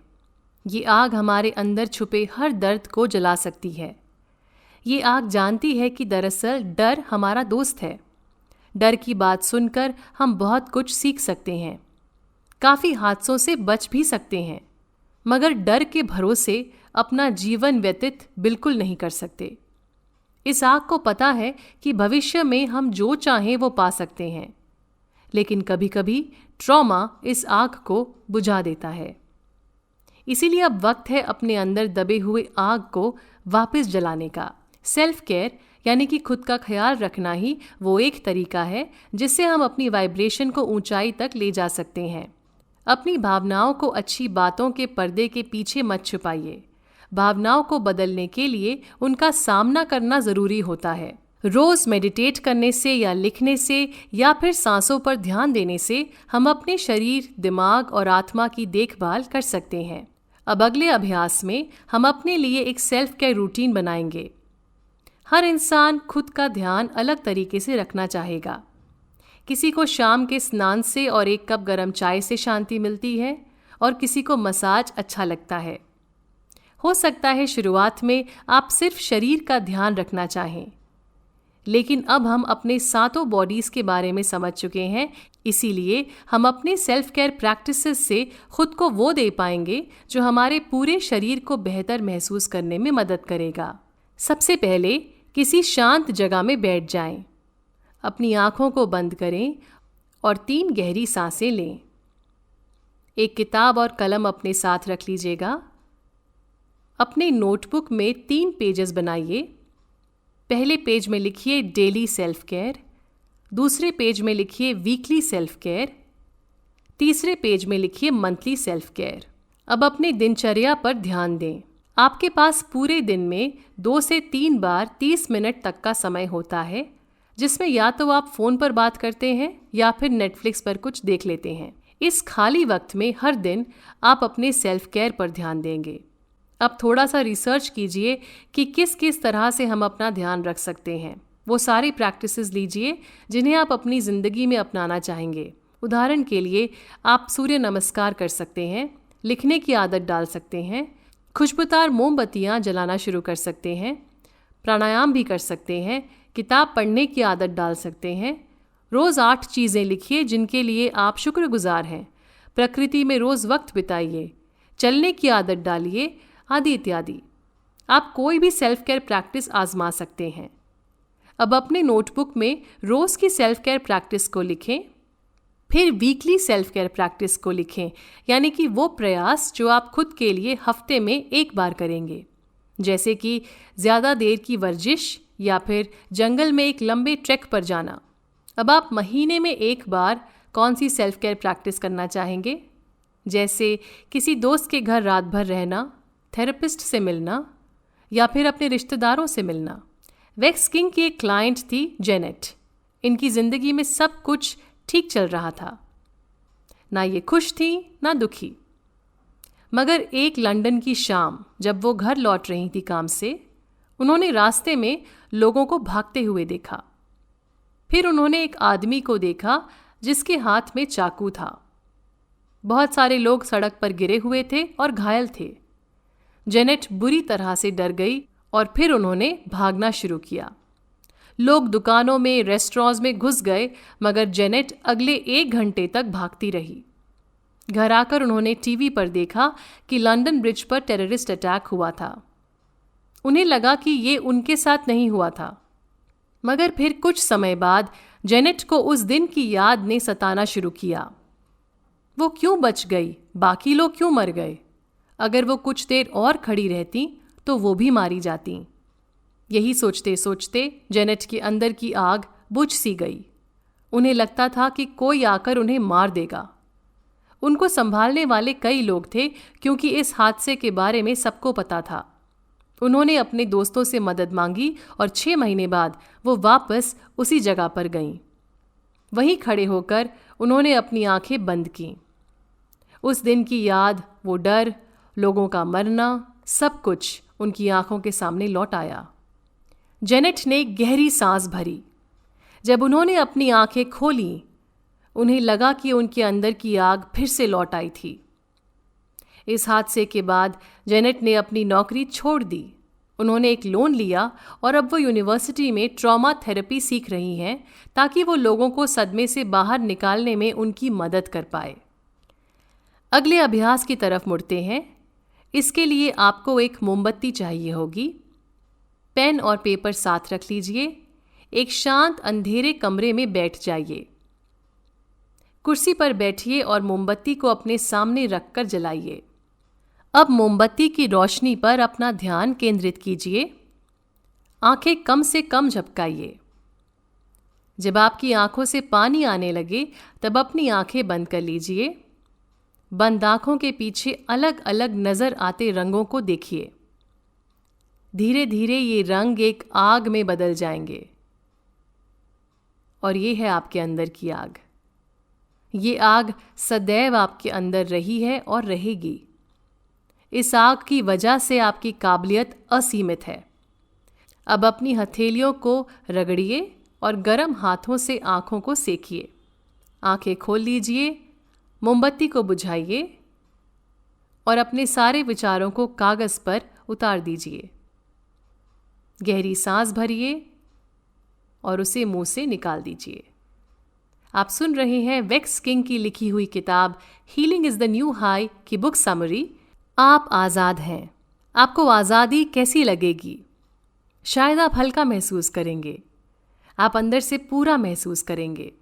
ये आग हमारे अंदर छुपे हर दर्द को जला सकती है। ये आग जानती है कि दरअसल डर हमारा दोस्त है। डर की बात सुनकर हम बहुत कुछ सीख सकते हैं, काफ़ी हादसों से बच भी सकते हैं, मगर डर के भरोसे अपना जीवन व्यतीत बिल्कुल नहीं कर सकते। इस आग को पता है कि भविष्य में हम जो चाहें वो पा सकते हैं, लेकिन कभी कभी ट्रॉमा इस आग को बुझा देता है। इसीलिए अब वक्त है अपने अंदर दबे हुए आग को वापस जलाने का। सेल्फ केयर यानी कि खुद का ख्याल रखना ही वो एक तरीका है जिससे हम अपनी वाइब्रेशन को ऊंचाई तक ले जा सकते हैं। अपनी भावनाओं को अच्छी बातों के पर्दे के पीछे मत छुपाइए। भावनाओं को बदलने के लिए उनका सामना करना ज़रूरी होता है। रोज़ मेडिटेट करने से या लिखने से या फिर सांसों पर ध्यान देने से हम अपने शरीर, दिमाग और आत्मा की देखभाल कर सकते हैं। अब अगले अभ्यास में हम अपने लिए एक सेल्फ केयर रूटीन बनाएंगे। हर इंसान खुद का ध्यान अलग तरीके से रखना चाहेगा। किसी को शाम के स्नान से और एक कप गर्म चाय से शांति मिलती है और किसी को मसाज अच्छा लगता है। हो सकता है शुरुआत में आप सिर्फ शरीर का ध्यान रखना चाहें, लेकिन अब हम अपने सातों बॉडीज़ के बारे में समझ चुके हैं, इसीलिए हम अपने सेल्फ केयर प्रैक्टिसेस से खुद को वो दे पाएंगे जो हमारे पूरे शरीर को बेहतर महसूस करने में मदद करेगा। सबसे पहले किसी शांत जगह में बैठ जाएं। अपनी आँखों को बंद करें और 3 गहरी सांसें लें। एक किताब और कलम अपने साथ रख लीजिएगा। अपने नोटबुक में 3 पेजेस बनाइए। पहले पेज में लिखिए डेली सेल्फ केयर, दूसरे पेज में लिखिए वीकली सेल्फ केयर, तीसरे पेज में लिखिए मंथली सेल्फ केयर। अब अपने दिनचर्या पर ध्यान दें। आपके पास पूरे दिन में 2 से 3 बार 30 मिनट तक का समय होता है, जिसमें या तो आप फ़ोन पर बात करते हैं या फिर नेटफ्लिक्स पर कुछ देख लेते हैं। इस खाली वक्त में हर दिन आप अपने सेल्फ केयर पर ध्यान देंगे। अब थोड़ा सा रिसर्च कीजिए कि किस किस तरह से हम अपना ध्यान रख सकते हैं। वो सारी प्रैक्टिसेस लीजिए जिन्हें आप अपनी ज़िंदगी में अपनाना चाहेंगे। उदाहरण के लिए आप सूर्य नमस्कार कर सकते हैं, लिखने की आदत डाल सकते हैं, खुशबूदार मोमबत्तियाँ जलाना शुरू कर सकते हैं, प्राणायाम भी कर सकते हैं, किताब पढ़ने की आदत डाल सकते हैं। रोज़ 8 चीज़ें लिखिए जिनके लिए आप शुक्रगुजार हैं। प्रकृति में रोज़ वक्त बिताइए, चलने की आदत डालिए, आदि इत्यादि। आप कोई भी सेल्फ केयर प्रैक्टिस आजमा सकते हैं। अब अपने नोटबुक में रोज़ की सेल्फ केयर प्रैक्टिस को लिखें, फिर वीकली सेल्फ केयर प्रैक्टिस को लिखें, यानी कि वो प्रयास जो आप खुद के लिए हफ्ते में 1 बार करेंगे, जैसे कि ज़्यादा देर की वर्जिश या फिर जंगल में एक लंबे ट्रैक पर जाना। अब आप महीने में 1 बार कौन सी सेल्फ केयर प्रैक्टिस करना चाहेंगे, जैसे किसी दोस्त के घर रात भर रहना, थेरेपिस्ट से मिलना या फिर अपने रिश्तेदारों से मिलना। वेक्स किंग की एक क्लाइंट थी जेनेट। इनकी ज़िंदगी में सब कुछ ठीक चल रहा था। ना ये खुश थी ना दुखी। मगर एक लंदन की शाम जब वो घर लौट रही थी काम से, उन्होंने रास्ते में लोगों को भागते हुए देखा। फिर उन्होंने एक आदमी को देखा जिसके हाथ में चाकू था। बहुत सारे लोग सड़क पर गिरे हुए थे और घायल थे। जेनेट बुरी तरह से डर गई और फिर उन्होंने भागना शुरू किया। लोग दुकानों में, रेस्टोरेंट्स में घुस गए, मगर जेनेट अगले 1 घंटे तक भागती रही। घर आकर उन्होंने टीवी पर देखा कि लंदन ब्रिज पर टेररिस्ट अटैक हुआ था। उन्हें लगा कि ये उनके साथ नहीं हुआ था, मगर फिर कुछ समय बाद जेनेट को उस दिन की याद ने सताना शुरू किया। वो क्यों बच गई? बाकी लोग क्यों मर गए? अगर वो कुछ देर और खड़ी रहती तो वो भी मारी जाती। यही सोचते सोचते जेनेट के अंदर की आग बुझ सी गई। उन्हें लगता था कि कोई आकर उन्हें मार देगा। उनको संभालने वाले कई लोग थे, क्योंकि इस हादसे के बारे में सबको पता था। उन्होंने अपने दोस्तों से मदद मांगी और 6 महीने बाद वो वापस उसी जगह पर गईं। वहीं खड़े होकर उन्होंने अपनी आंखें बंद कीं। उस दिन की याद, वो डर, लोगों का मरना, सब कुछ उनकी आंखों के सामने लौट आया। जेनेट ने गहरी सांस भरी। जब उन्होंने अपनी आंखें खोली, उन्हें लगा कि उनके अंदर की आग फिर से लौट आई थी। इस हादसे के बाद जेनेट ने अपनी नौकरी छोड़ दी। उन्होंने एक लोन लिया और अब वो यूनिवर्सिटी में ट्रॉमा थेरेपी सीख रही हैं, ताकि वो लोगों को सदमे से बाहर निकालने में उनकी मदद कर पाए। अगले अभ्यास की तरफ मुड़ते हैं। इसके लिए आपको एक मोमबत्ती चाहिए होगी। पेन और पेपर साथ रख लीजिए। एक शांत अंधेरे कमरे में बैठ जाइए। कुर्सी पर बैठिए और मोमबत्ती को अपने सामने रखकर जलाइए। अब मोमबत्ती की रोशनी पर अपना ध्यान केंद्रित कीजिए। आंखें कम से कम झपकाइए। जब आपकी आंखों से पानी आने लगे, तब अपनी आंखें बंद कर लीजिए। बंद आंखों के पीछे अलग अलग नजर आते रंगों को देखिए। धीरे धीरे ये रंग एक आग में बदल जाएंगे। और ये है आपके अंदर की आग। ये आग सदैव आपके अंदर रही है और रहेगी। इस आग की वजह से आपकी काबिलियत असीमित है। अब अपनी हथेलियों को रगड़िए और गर्म हाथों से आंखों को सेकिए। आंखें खोल लीजिए, मोमबत्ती को बुझाइए और अपने सारे विचारों को कागज पर उतार दीजिए। गहरी सांस भरिए और उसे मुंह से निकाल दीजिए। आप सुन रहे हैं वेक्स किंग की लिखी हुई किताब healing is the new high की बुक समरी। आप आज़ाद हैं। आपको आज़ादी कैसी लगेगी? शायद आप हल्का महसूस करेंगे। आप अंदर से पूरा महसूस करेंगे।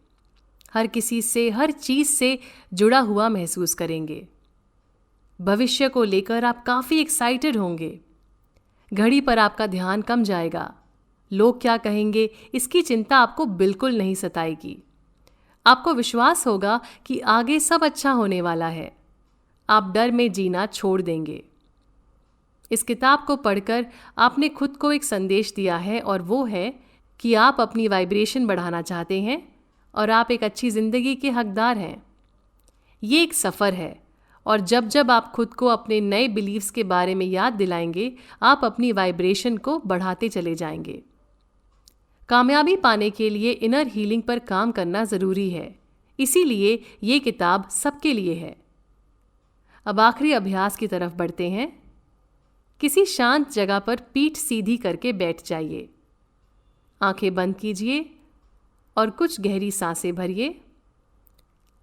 हर किसी से, हर चीज़ से जुड़ा हुआ महसूस करेंगे। भविष्य को लेकर आप काफ़ी एक्साइटेड होंगे। घड़ी पर आपका ध्यान कम जाएगा। लोग क्या कहेंगे, इसकी चिंता आपको बिल्कुल नहीं सताएगी। आपको विश्वास होगा कि आगे सब अच्छा होने वाला है। आप डर में जीना छोड़ देंगे। इस किताब को पढ़कर आपने खुद को एक संदेश दिया है, और वो है कि आप अपनी वाइब्रेशन बढ़ाना चाहते हैं और आप एक अच्छी ज़िंदगी के हकदार हैं। ये एक सफ़र है, और जब जब आप खुद को अपने नए बिलीव्स के बारे में याद दिलाएंगे, आप अपनी वाइब्रेशन को बढ़ाते चले जाएंगे। कामयाबी पाने के लिए इनर हीलिंग पर काम करना ज़रूरी है, इसीलिए ये किताब सबके लिए है। अब आखिरी अभ्यास की तरफ बढ़ते हैं। किसी शांत जगह पर पीठ सीधी करके बैठ जाइए। आंखें बंद कीजिए और कुछ गहरी सांसें भरिए।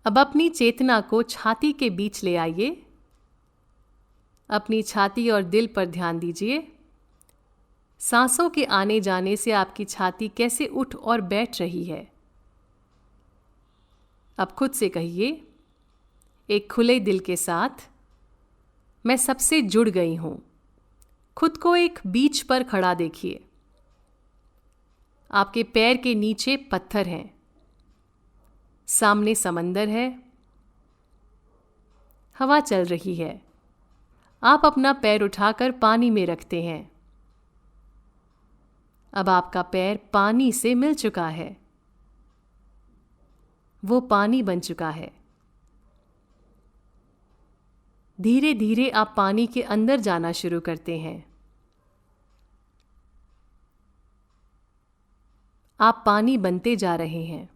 अब अपनी चेतना को छाती के बीच ले आइए। अपनी छाती और दिल पर ध्यान दीजिए। सांसों के आने जाने से आपकी छाती कैसे उठ और बैठ रही है। अब खुद से कहिए, एक खुले दिल के साथ, मैं सबसे जुड़ गई हूं। खुद को एक बीच पर खड़ा देखिए। आपके पैर के नीचे पत्थर हैं, सामने समंदर है, हवा चल रही है। आप अपना पैर उठाकर पानी में रखते हैं। अब आपका पैर पानी से मिल चुका है, वो पानी बन चुका है। धीरे धीरे आप पानी के अंदर जाना शुरू करते हैं। आप पानी बनते जा रहे हैं।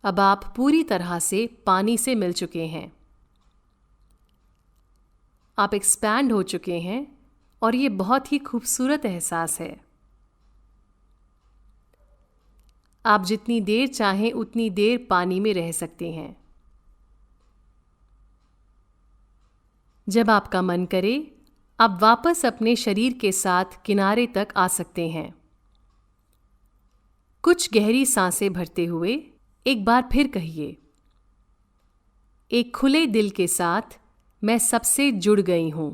अब आप पूरी तरह से पानी से मिल चुके हैं। आप एक्सपैंड हो चुके हैं और ये बहुत ही खूबसूरत एहसास है। आप जितनी देर चाहें उतनी देर पानी में रह सकते हैं। जब आपका मन करे, आप वापस अपने शरीर के साथ किनारे तक आ सकते हैं। कुछ गहरी सांसें भरते हुए एक बार फिर कहिए, एक खुले दिल के साथ मैं सबसे जुड़ गई हूं।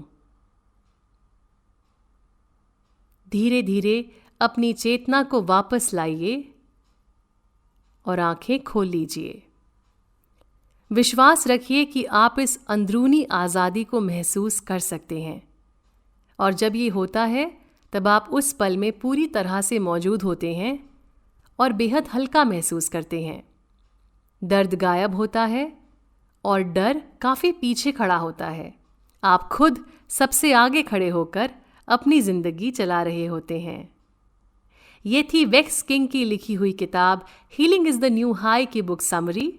धीरे धीरे अपनी चेतना को वापस लाइए और आंखें खोल लीजिए। विश्वास रखिए कि आप इस अंदरूनी आज़ादी को महसूस कर सकते हैं, और जब ये होता है तब आप उस पल में पूरी तरह से मौजूद होते हैं और बेहद हल्का महसूस करते हैं। दर्द गायब होता है और डर काफ़ी पीछे खड़ा होता है। आप खुद सबसे आगे खड़े होकर अपनी ज़िंदगी चला रहे होते हैं। ये थी वेक्स किंग की लिखी हुई किताब healing is the new high की बुक समरी।